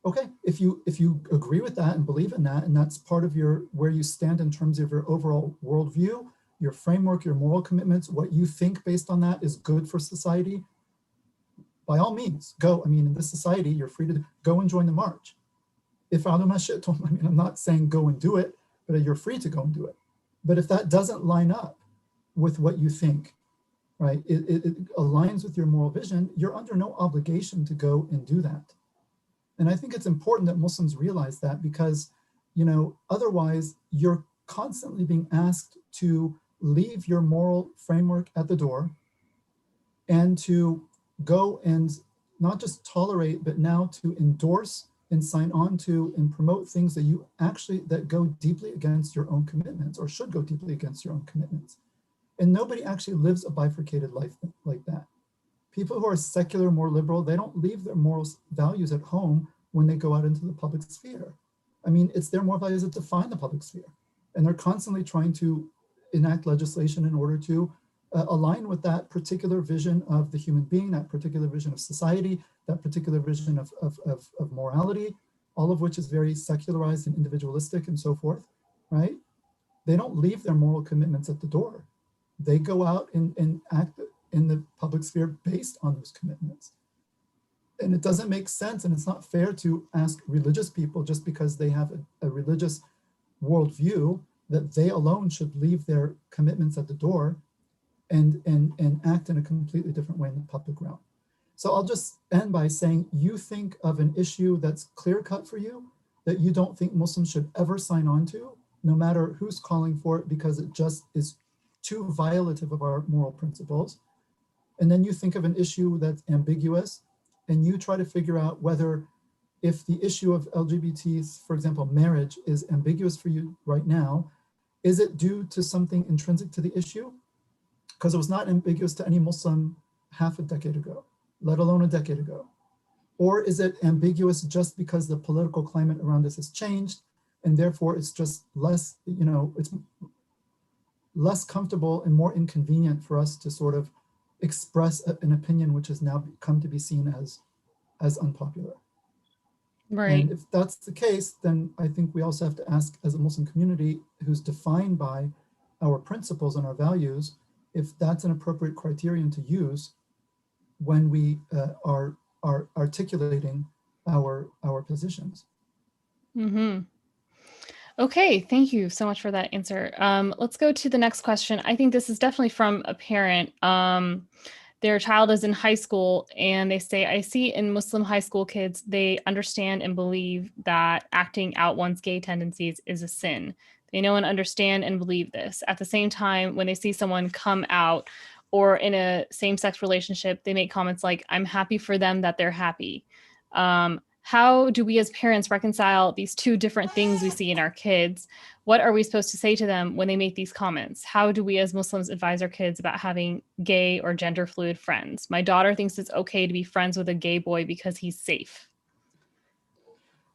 Okay, if you agree with that and believe in that, and that's part of where you stand in terms of your overall worldview, your framework, your moral commitments, what you think based on that is good for society, by all means, go. I mean, in this society, you're free to go and join the march. If I'm not saying go and do it, but you're free to go and do it. But if that doesn't line up with what you think, right, it aligns with your moral vision, you're under no obligation to go and do that. And I think it's important that Muslims realize that, because, otherwise you're constantly being asked to leave your moral framework at the door and to go and not just tolerate, but now to endorse and sign on to and promote things that go deeply against your own commitments, or should go deeply against your own commitments. And nobody actually lives a bifurcated life like that. People who are secular, more liberal, they don't leave their moral values at home when they go out into the public sphere. I mean, it's their moral values that define the public sphere. And they're constantly trying to enact legislation in order to align with that particular vision of the human being, that particular vision of society, that particular vision of morality, all of which is very secularized and individualistic and so forth, right? They don't leave their moral commitments at the door. They go out and act in the public sphere based on those commitments. And it doesn't make sense, and it's not fair to ask religious people, just because they have a religious worldview, that they alone should leave their commitments at the door and act in a completely different way in the public realm. So I'll just end by saying, you think of an issue that's clear cut for you, that you don't think Muslims should ever sign on to, no matter who's calling for it, because it just is too violative of our moral principles. And then you think of an issue that's ambiguous, and you try to figure out whether, if the issue of LGBTs, for example, marriage, is ambiguous for you right now, is it due to something intrinsic to the issue? Because it was not ambiguous to any Muslim half a decade ago, let alone a decade ago. Or is it ambiguous just because the political climate around us has changed, and therefore it's just less, it's less comfortable and more inconvenient for us to sort of express an opinion which has now come to be seen as unpopular. Right. And if that's the case, then I think we also have to ask, as a Muslim community who's defined by our principles and our values, if that's an appropriate criterion to use when we are articulating our positions. Mm-hmm. Okay, thank you so much for that answer. Let's go to the next question. I think this is definitely from a parent. Their child is in high school, and they say, I see in Muslim high school kids, they understand and believe that acting out one's gay tendencies is a sin. They know and understand and believe this. At the same time, when they see someone come out or in a same-sex relationship, they make comments like, I'm happy for them that they're happy. How do we as parents reconcile these two different things we see in our kids? What are we supposed to say to them when they make these comments? How do we as Muslims advise our kids about having gay or gender fluid friends? My daughter thinks it's okay to be friends with a gay boy because he's safe.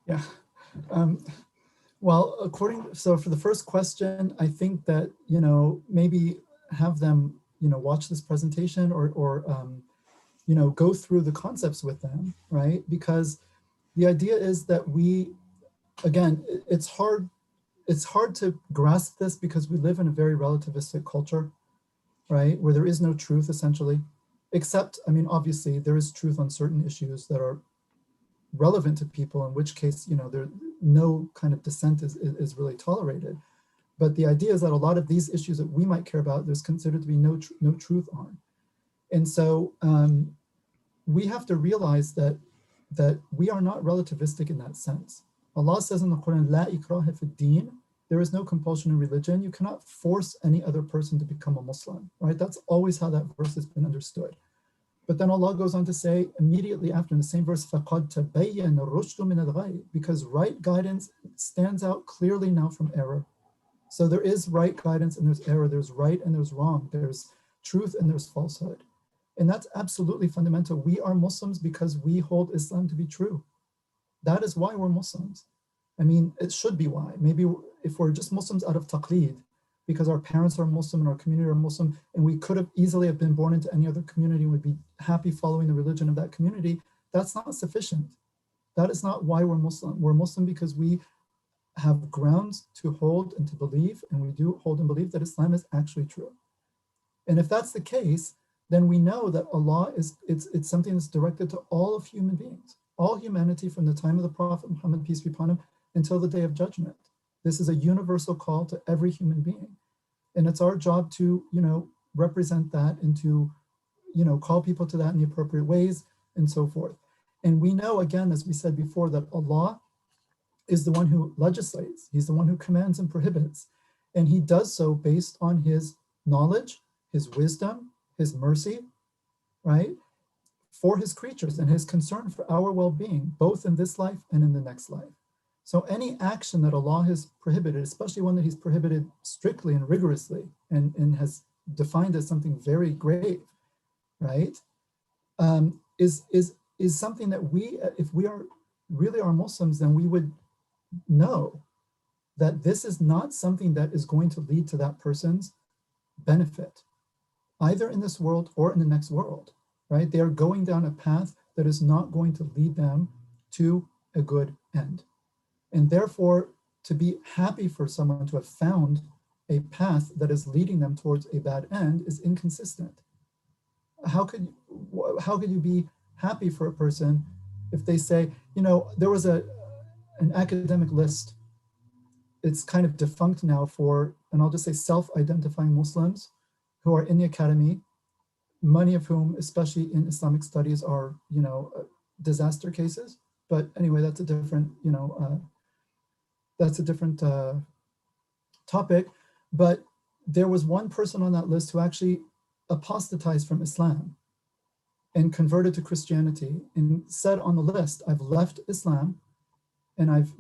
Yeah. Well, so for the first question, I think that, maybe have them, watch this presentation or go through the concepts with them, right? Because the idea is that again, it's hard to grasp this because we live in a very relativistic culture, right? Where there is no truth, essentially, except, obviously there is truth on certain issues that are relevant to people, in which case, there no kind of dissent is really tolerated. But the idea is that a lot of these issues that we might care about, there's considered to be no truth on. And so we have to realize that we are not relativistic in that sense. Allah says in the Quran, La ikraha fi din, there is no compulsion in religion. You cannot force any other person to become a Muslim, right? That's always how that verse has been understood. But then Allah goes on to say immediately after in the same verse, فَقَدْ تَبَيَّنَ الرُّشْدُ مِنَ الْغَيِّ, because right guidance stands out clearly now from error. So there is right guidance and there's error, there's right and there's wrong, there's truth and there's falsehood. And that's absolutely fundamental. We are Muslims because we hold Islam to be true. That is why we're Muslims. It should be why. Maybe if we're just Muslims out of taqleed, because our parents are Muslim and our community are Muslim, and we could have easily have been born into any other community and would be happy following the religion of that community, that's not sufficient. That is not why we're Muslim. We're Muslim because we have grounds to hold and to believe, and we do hold and believe that Islam is actually true. And if that's the case, then we know that Allah it's something that's directed to all of human beings, all humanity from the time of the Prophet Muhammad, peace be upon him, until the day of judgment. This is a universal call to every human being. And it's our job to, represent that and to, call people to that in the appropriate ways and so forth. And we know, again, as we said before, that Allah is the one who legislates. He's the one who commands and prohibits. And he does so based on his knowledge, his wisdom, his mercy, right? For his creatures and his concern for our well-being, both in this life and in the next life. So any action that Allah has prohibited, especially one that he's prohibited strictly and rigorously and has defined as something very grave, right? Is something that we, if we are really are Muslims, then we would know that this is not something that is going to lead to that person's benefit, either in this world or in the next world, right? They are going down a path that is not going to lead them to a good end. And therefore, to be happy for someone to have found a path that is leading them towards a bad end is inconsistent. How could you be happy for a person if they say, there was an academic list, it's kind of defunct now for, and I'll just say self-identifying Muslims who are in the academy, many of whom, especially in Islamic studies, are, disaster cases. But anyway, that's a different, topic. But there was one person on that list who actually apostatized from Islam and converted to Christianity and said on the list, I've left Islam and I've,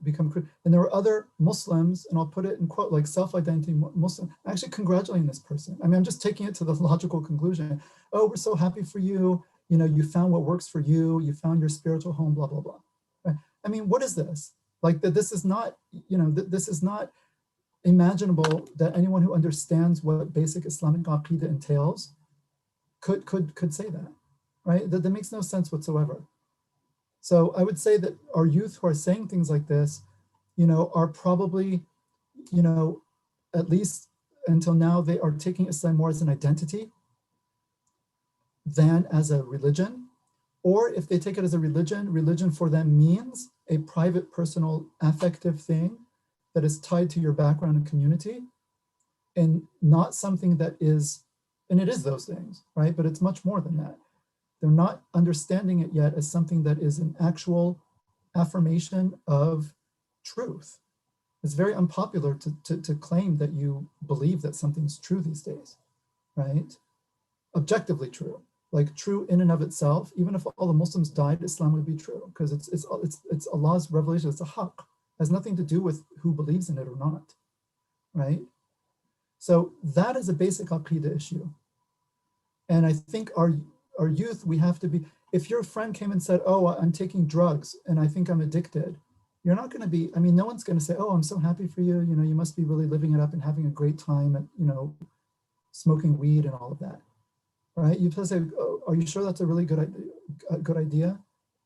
become, and there were other Muslims, and I'll put it in quote, like self-identifying Muslim, actually congratulating this person. I mean, I'm just taking it to the logical conclusion. Oh, we're so happy for you. You found what works for you. You found your spiritual home, blah, blah, blah. Right? I mean, what is this? Like that this is not, this is not imaginable that anyone who understands what basic Islamic Aqidah entails could say that, right? That makes no sense whatsoever. So I would say that our youth who are saying things like this, are probably, at least until now, they are taking Islam more as an identity than as a religion. Or if they take it as a religion for them means a private, personal, affective thing that is tied to your background and community, and not something that is, and it is those things, right? But it's much more than that. They're not understanding it yet as something that is an actual affirmation of truth. It's very unpopular to claim that you believe that something's true these days, right? Objectively true, like true in and of itself. Even if all the Muslims died, Islam would be true because it's Allah's revelation. It's a haqq. It has nothing to do with who believes in it or not, right? So that is a basic Aqidah issue. And I think our youth, we have to be, if your friend came and said, oh, I'm taking drugs and I think I'm addicted, you're not going to be, no one's going to say, oh, I'm so happy for you. You must be really living it up and having a great time at, smoking weed and all of that, right? You just say, oh, are you sure that's a really good idea?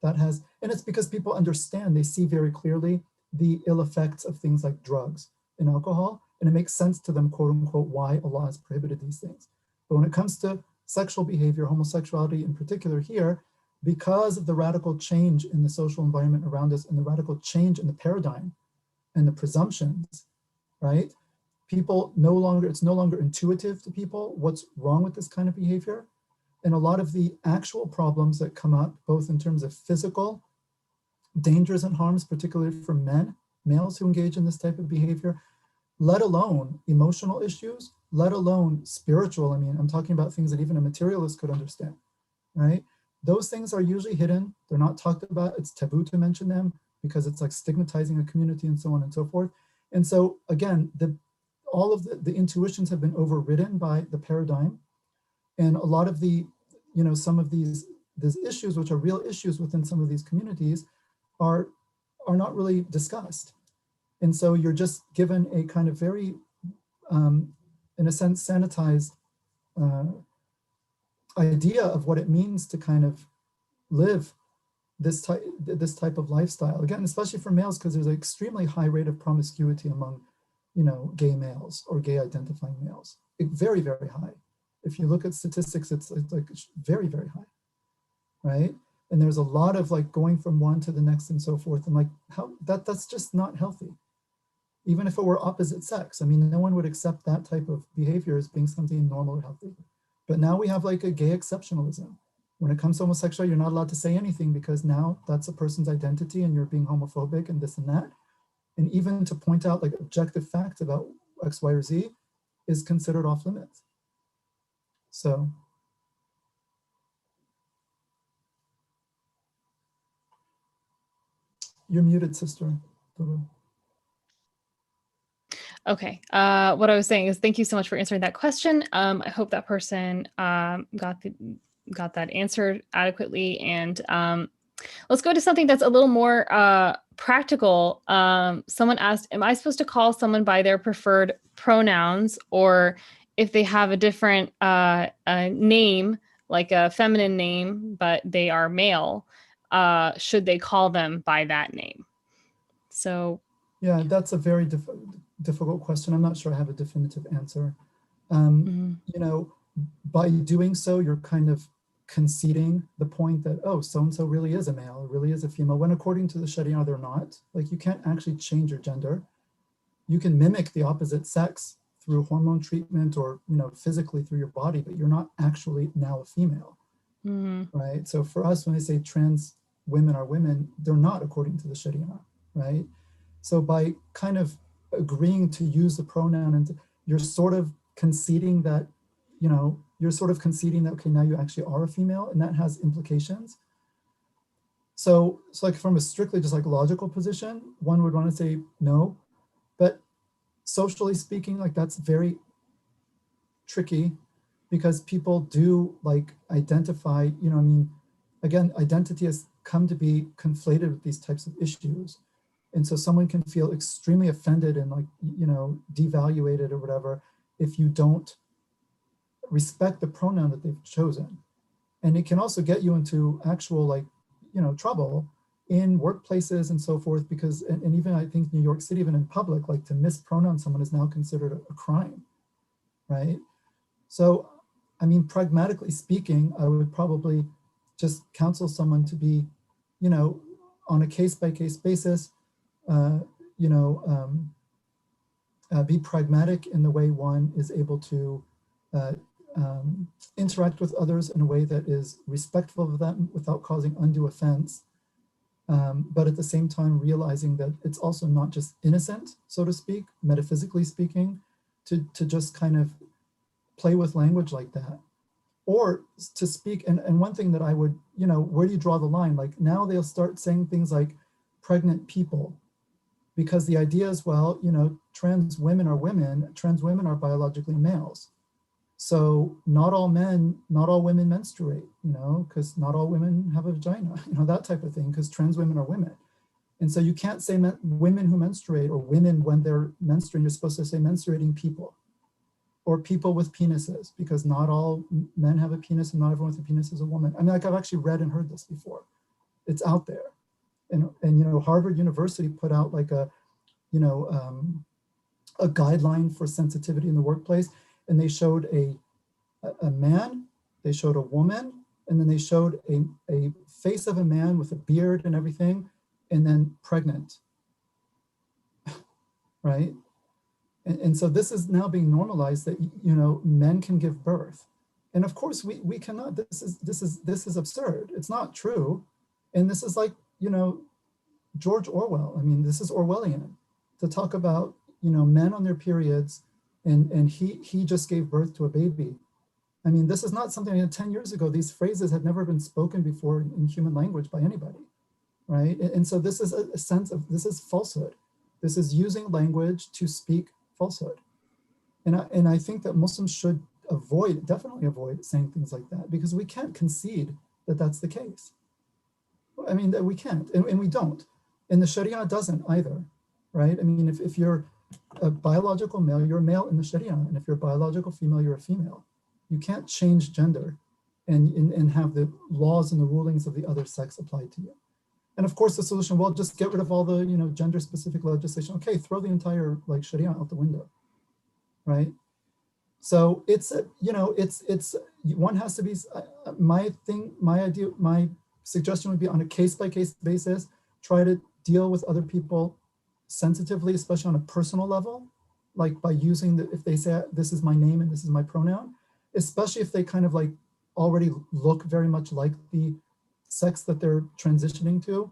That has, and it's because people understand, they see very clearly the ill effects of things like drugs and alcohol, and it makes sense to them, quote unquote, why Allah has prohibited these things. But when it comes to sexual behavior, homosexuality in particular here, because of the radical change in the social environment around us and the radical change in the paradigm and the presumptions, right? It's no longer intuitive to people what's wrong with this kind of behavior. And a lot of the actual problems that come up, both in terms of physical dangers and harms, particularly for males who engage in this type of behavior, let alone emotional issues, let alone spiritual. I'm talking about things that even a materialist could understand, right? Those things are usually hidden. They're not talked about. It's taboo to mention them because it's like stigmatizing a community and so on and so forth. And so again, all of the intuitions have been overridden by the paradigm. And a lot of the, some of these issues, which are real issues within some of these communities, are not really discussed. And so you're just given a kind of very in a sense, sanitized idea of what it means to kind of live this type of lifestyle. Again, especially for males, because there's an extremely high rate of promiscuity among, gay males or gay identifying males. Very, very high. If you look at statistics, it's like very, very high, right? And there's a lot of like going from one to the next and so forth. And like that's just not healthy. Even if it were opposite sex, I mean, no one would accept that type of behavior as being something normal or healthy. But now we have like a gay exceptionalism. When it comes to homosexuality, you're not allowed to say anything because now that's a person's identity and you're being homophobic and this and that. And even to point out like objective facts about X, Y, or Z is considered off limits. So. You're muted, sister. Okay. What I was saying is thank you so much for answering that question. I hope that person got that answered adequately. And let's go to something that's a little more practical. Someone asked, am I supposed to call someone by their preferred pronouns, or if they have a different name, like a feminine name, but they are male, should they call them by that name? So yeah, that's a very difficult question. I'm not sure I have a definitive answer. By doing so, you're kind of conceding the point that, oh, so-and-so really is a male, or really is a female, when according to the Sharia, they're not. Like, you can't actually change your gender. You can mimic the opposite sex through hormone treatment or, physically through your body, but you're not actually now a female, right? So for us, when they say trans women are women, they're not according to the Sharia, right? So by kind of agreeing to use the pronoun, and you're sort of conceding that, okay, now you actually are a female, and that has implications. So like from a strictly just like logical position, one would want to say no, but socially speaking, like that's very tricky because people do like identify, again, identity has come to be conflated with these types of issues. And so someone can feel extremely offended and like, devaluated or whatever if you don't respect the pronoun that they've chosen. And it can also get you into actual like, trouble in workplaces and so forth, because, and even I think New York City, even in public, like to mispronounce someone is now considered a crime, right? So, I mean, pragmatically speaking, I would probably just counsel someone to be, on a case-by-case basis, be pragmatic in the way one is able to interact with others in a way that is respectful of them without causing undue offense. But at the same time, realizing that it's also not just innocent, so to speak, metaphysically speaking, to just kind of play with language like that. Or to speak, and one thing that I would, where do you draw the line? Like now they'll start saying things like pregnant people, because the idea is, well, trans women are women, trans women are biologically males. So not all women menstruate, because not all women have a vagina, that type of thing, because trans women are women. And so you can't say women who menstruate or women when they're menstruating, you're supposed to say menstruating people or people with penises, because not all men have a penis and not everyone with a penis is a woman. I mean, like I've actually read and heard this before. It's out there. And Harvard University put out like a guideline for sensitivity in the workplace. And they showed a man, they showed a woman, and then they showed a face of a man with a beard and everything, and then pregnant, right? And so this is now being normalized that, men can give birth. And of course we cannot, this is absurd. It's not true. And this is like, George Orwell. I mean, this is Orwellian to talk about, men on their periods and he just gave birth to a baby. I mean, this is not something 10 years ago, these phrases had never been spoken before in human language by anybody, right? And so this is a sense of, this is falsehood. This is using language to speak falsehood. And I think that Muslims should definitely avoid saying things like that, because we can't concede that that's the case. I mean, that we can't, and we don't. And the Sharia doesn't either, right? I mean, if you're a biological male, you're a male in the Sharia. And if you're a biological female, you're a female. You can't change gender and have the laws and the rulings of the other sex applied to you. And of course, the solution, well, just get rid of all the, gender-specific legislation. Okay, throw the entire Sharia out the window, right? So it's, one has to be, my suggestion would be on a case-by-case basis, try to deal with other people sensitively, especially on a personal level, like by using if they say, this is my name and this is my pronoun, especially if they kind of like already look very much like the sex that they're transitioning to.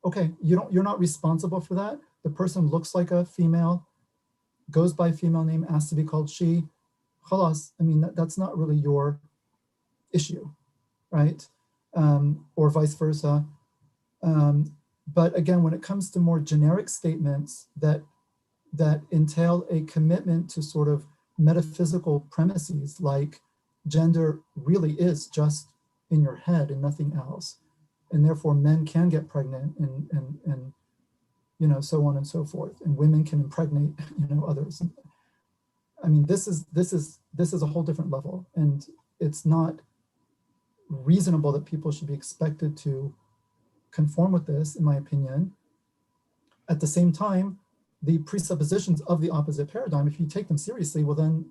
Okay, you're not responsible for that. The person looks like a female, goes by female name, asks to be called she. Khalas, I mean, that's not really your issue, right? Or vice versa. But again, when it comes to more generic statements that entail a commitment to sort of metaphysical premises, like gender really is just in your head and nothing else, and therefore men can get pregnant and so on and so forth, and women can impregnate others. I mean, this is a whole different level, and it's not reasonable that people should be expected to conform with this, in my opinion. At the same time, the presuppositions of the opposite paradigm, if you take them seriously, well then,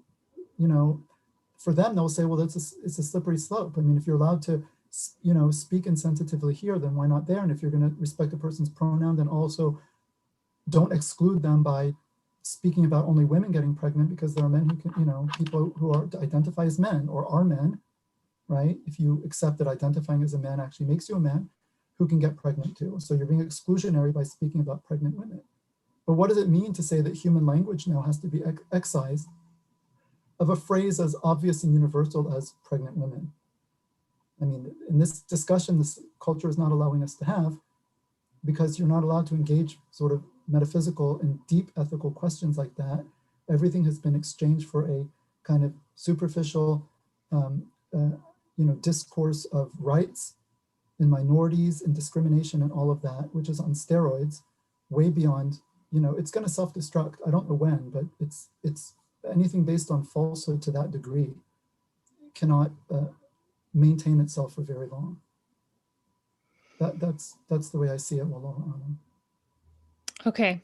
for them, they'll say, well, it's a slippery slope. I mean, if you're allowed to, speak insensitively here, then why not there? And if you're going to respect a person's pronoun, then also don't exclude them by speaking about only women getting pregnant, because there are men who can, people who identify as men or are men, right? If you accept that identifying as a man actually makes you a man, who can get pregnant too. So you're being exclusionary by speaking about pregnant women. But what does it mean to say that human language now has to be excised of a phrase as obvious and universal as pregnant women? I mean, in this discussion, this culture is not allowing us to have, because you're not allowed to engage sort of metaphysical and deep ethical questions like that. Everything has been exchanged for a kind of superficial, discourse of rights and minorities and discrimination and all of that, which is on steroids, way beyond, it's going to self-destruct. I don't know when, but it's anything based on falsehood to that degree cannot maintain itself for very long. That's the way I see it. Wallahu a'lam. Okay.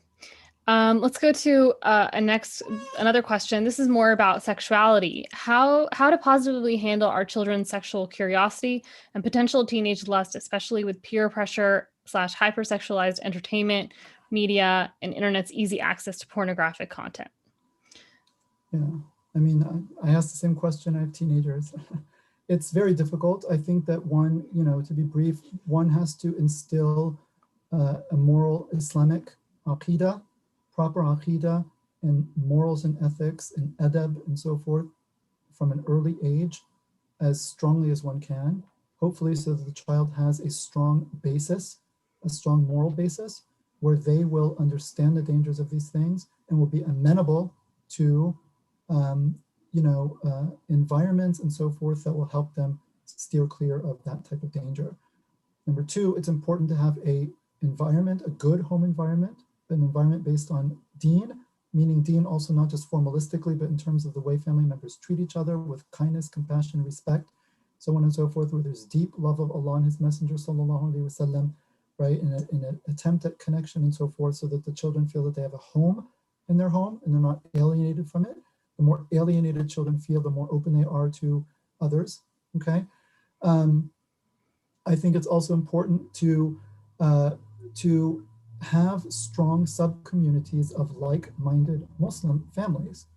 Let's go to another question. This is more about sexuality. How to positively handle our children's sexual curiosity and potential teenage lust, especially with peer pressure / hypersexualized entertainment, media, and internet's easy access to pornographic content. Yeah, I mean, I asked the same question. I have teenagers. It's very difficult. I think that one, to be brief, one has to instill a moral Islamic aqidah, proper aqidah, and morals and ethics and adab and so forth from an early age as strongly as one can, hopefully so that the child has a strong basis, a strong moral basis, where they will understand the dangers of these things and will be amenable to environments and so forth that will help them steer clear of that type of danger. Number two, it's important to have a good home environment, an environment based on deen, meaning deen also not just formalistically, but in terms of the way family members treat each other with kindness, compassion, respect, so on and so forth, where there's deep love of Allah and His Messenger, sallallahu alaihi wasallam, right, in an attempt at connection and so forth, so that the children feel that they have a home in their home and they're not alienated from it. The more alienated children feel, the more open they are to others, okay? I think it's also important to have strong sub-communities of like-minded Muslim families,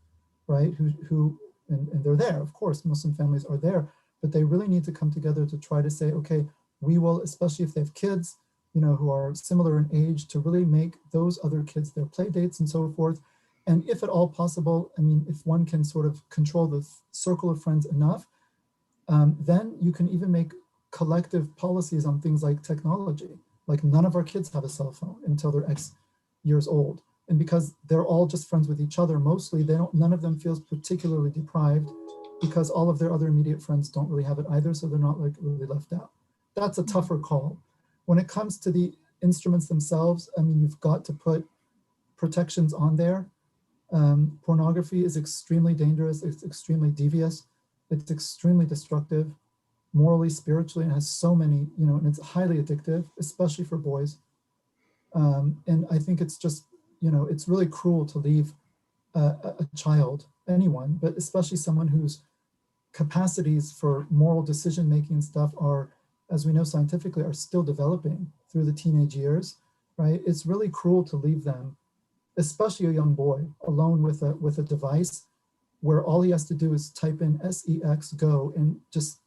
right? And they're there, of course, Muslim families are there, but they really need to come together to try to say, okay, we will, especially if they have kids, who are similar in age, to really make those other kids their play dates and so forth. And if at all possible, I mean, if one can sort of control the circle of friends enough, then you can even make collective policies on things like technology. Like none of our kids have a cell phone until they're X years old. And because they're all just friends with each other, mostly none of them feels particularly deprived, because all of their other immediate friends don't really have it either. So they're not like really left out. That's a tougher call. When it comes to the instruments themselves, I mean, you've got to put protections on there. Pornography is extremely dangerous. It's extremely devious. It's extremely destructive, morally, spiritually, and has so many, and it's highly addictive, especially for boys. And I think it's just, it's really cruel to leave a child, anyone, but especially someone whose capacities for moral decision-making and stuff are, as we know scientifically, are still developing through the teenage years, right? It's really cruel to leave them, especially a young boy, alone with a device where all he has to do is type in SEX go, and just,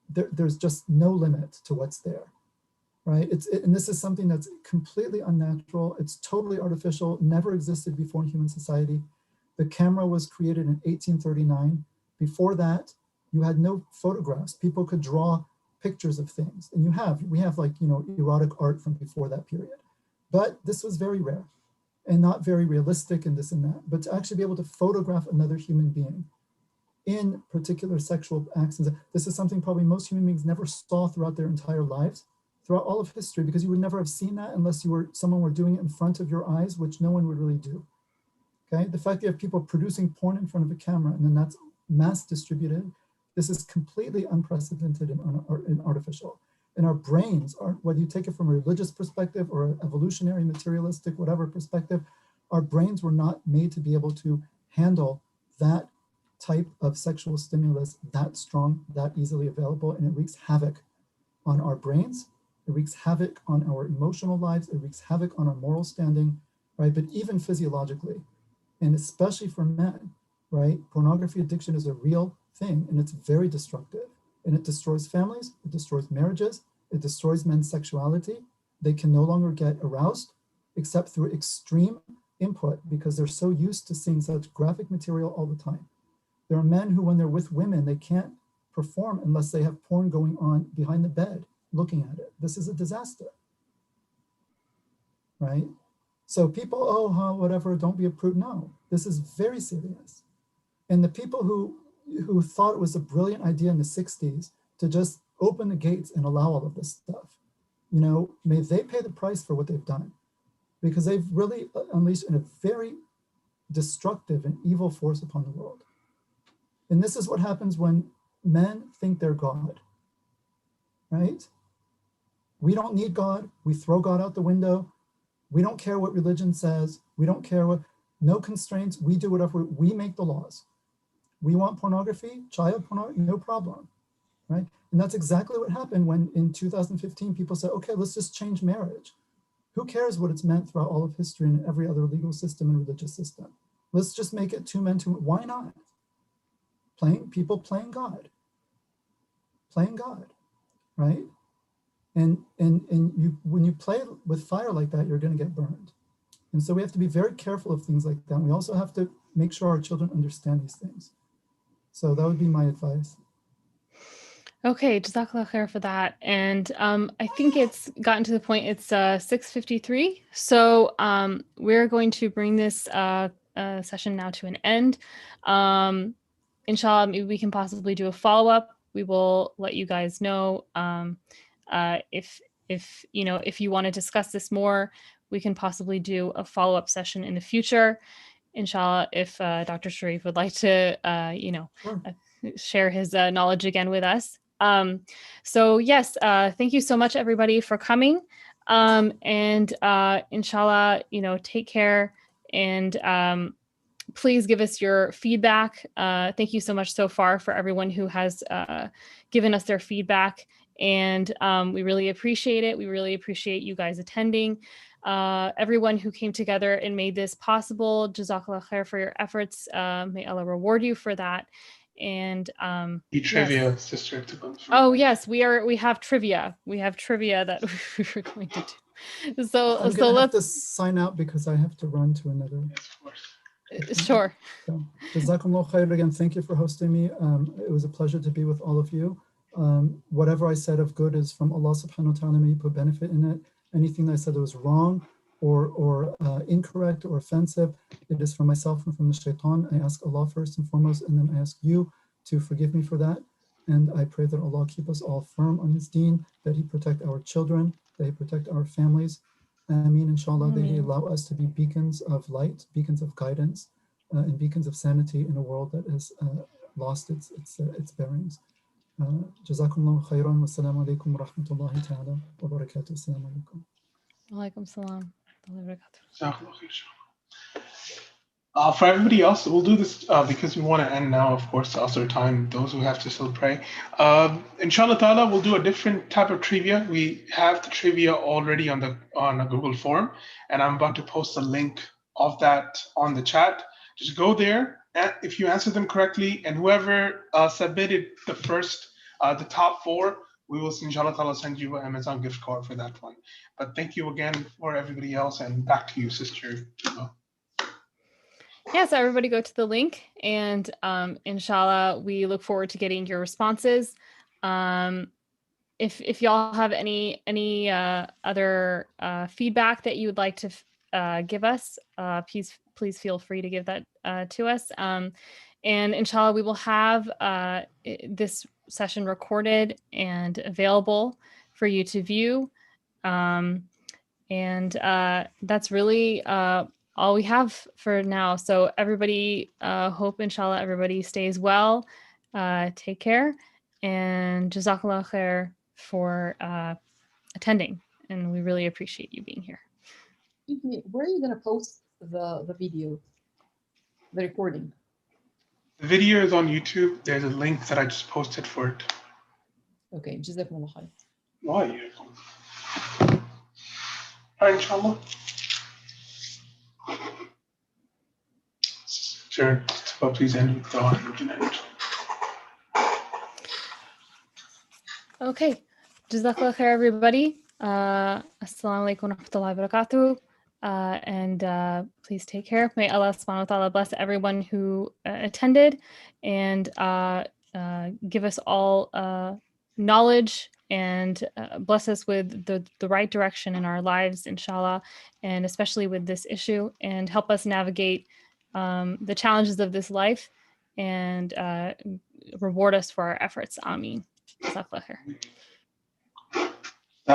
there's just no limit to what's there, right? And this is something that's completely unnatural. It's totally artificial, never existed before in human society. The camera was created in 1839. Before that, you had no photographs. People could draw pictures of things, and we have like, erotic art from before that period. But this was very rare and not very realistic and this and that. But to actually be able to photograph another human being in particular sexual acts, this is something probably most human beings never saw throughout their entire lives, throughout all of history, because you would never have seen that unless someone were doing it in front of your eyes, which no one would really do. Okay, the fact that you have people producing porn in front of a camera and then that's mass distributed, this is completely unprecedented and artificial. And our brains are, whether you take it from a religious perspective or an evolutionary, materialistic, whatever perspective, our brains were not made to be able to handle that type of sexual stimulus that strong, that easily available, and it wreaks havoc on our brains, it wreaks havoc on our emotional lives, it wreaks havoc on our moral standing, right? But even physiologically, and especially for men, right? Pornography addiction is a real thing, and it's very destructive, and it destroys families, it destroys marriages, it destroys men's sexuality. They can no longer get aroused except through extreme input because they're so used to seeing such graphic material all the time. There are men who, when they're with women, they can't perform unless they have porn going on behind the bed, looking at it. This is a disaster, right? So people, whatever, don't be a prude. No, this is very serious. And the people who thought it was a brilliant idea in the 60s to just open the gates and allow all of this stuff, may they pay the price for what they've done, because they've really unleashed a very destructive and evil force upon the world. And this is what happens when men think they're God, right? We don't need God. We throw God out the window. We don't care what religion says. We don't care no constraints. We do whatever, we make the laws. We want pornography, child pornography, no problem, right? And that's exactly what happened when in 2015, people said, okay, let's just change marriage. Who cares what it's meant throughout all of history and every other legal system and religious system? Let's just make it two men, why not? People playing God, right? And when you play with fire like that, you're going to get burned. And so we have to be very careful of things like that. We also have to make sure our children understand these things. So that would be my advice. Okay, Jazakallah khair for that. And I think it's gotten to the point, it's 6:53. So we're going to bring this session now to an end. Inshallah, maybe we can possibly do a follow-up. We will let you guys know if you want to discuss this more, we can possibly do a follow-up session in the future. Inshallah, if Dr. Sharif would like to, Sure. share his knowledge again with us. So yes, thank you so much, everybody, for coming. And inshallah, take care, and please give us your feedback. Thank you so much so far for everyone who has given us their feedback. And we really appreciate it. We really appreciate you guys attending. Everyone who came together and made this possible, Jazakallah khair for your efforts. May Allah reward you for that. And trivia, yes. Sister. Oh yes, we have trivia. We have trivia that we were going to do. So I'm gonna have to sign out because I have to run to another. Yes, of course. Sure. So, Jazakumullah khair again. Thank you for hosting me. It was a pleasure to be with all of you. Whatever I said of good is from Allah subhanahu wa ta'ala. May you put benefit in it. Anything that I said that was wrong or incorrect or offensive, it is from myself and from the shaitan. I ask Allah first and foremost, and then I ask you to forgive me for that. And I pray that Allah keep us all firm on His deen, that He protect our children, that He protect our families, Ameen, inshallah, they Ameen. allow us to be beacons of light, beacons of guidance, and beacons of sanity in a world that has lost its bearings. Jazakumullahu khairan. Wassalamu alaikum wa rahmatullahi ta'ala wa barakatuh. Assalamu alaikum. Walaikum salam. For everybody else, we'll do this because we want to end now, of course, also time, those who have to still pray. Inshallah ta'ala, we'll do a different type of trivia. We have the trivia already on a Google form, and I'm about to post a link of that on the chat. Just go there, and if you answer them correctly, and whoever submitted the top 4, we will, inshallah ta'ala, send you an Amazon gift card for that one. But thank you again for everybody else, and back to you, Sister. Yeah, so everybody go to the link, and inshallah, we look forward to getting your responses. If y'all have any other feedback that you would like to give us, please feel free to give that to us. And inshallah, we will have this session recorded and available for you to view. And that's really all we have for now. So everybody, hope inshallah everybody stays well. Take care, and jazakallah khair for attending. And we really appreciate you being here. Where are you going to post the video, the recording? The video is on YouTube. There's a link that I just posted for it. Okay, jazakumullah khair. Why? Inshallah. Sure. So please end with dua and we can end. Okay. Jazakallah khair, everybody. Assalamu alaikum wa rahmatullahi wa barakatuh. And please take care. May Allah subhanahu wa ta'ala bless everyone who attended, and give us all knowledge, and bless us with the right direction in our lives, inshallah, and especially with this issue, and help us navigate the challenges of this life, and reward us for our efforts. Ameen. Jazakallah khair.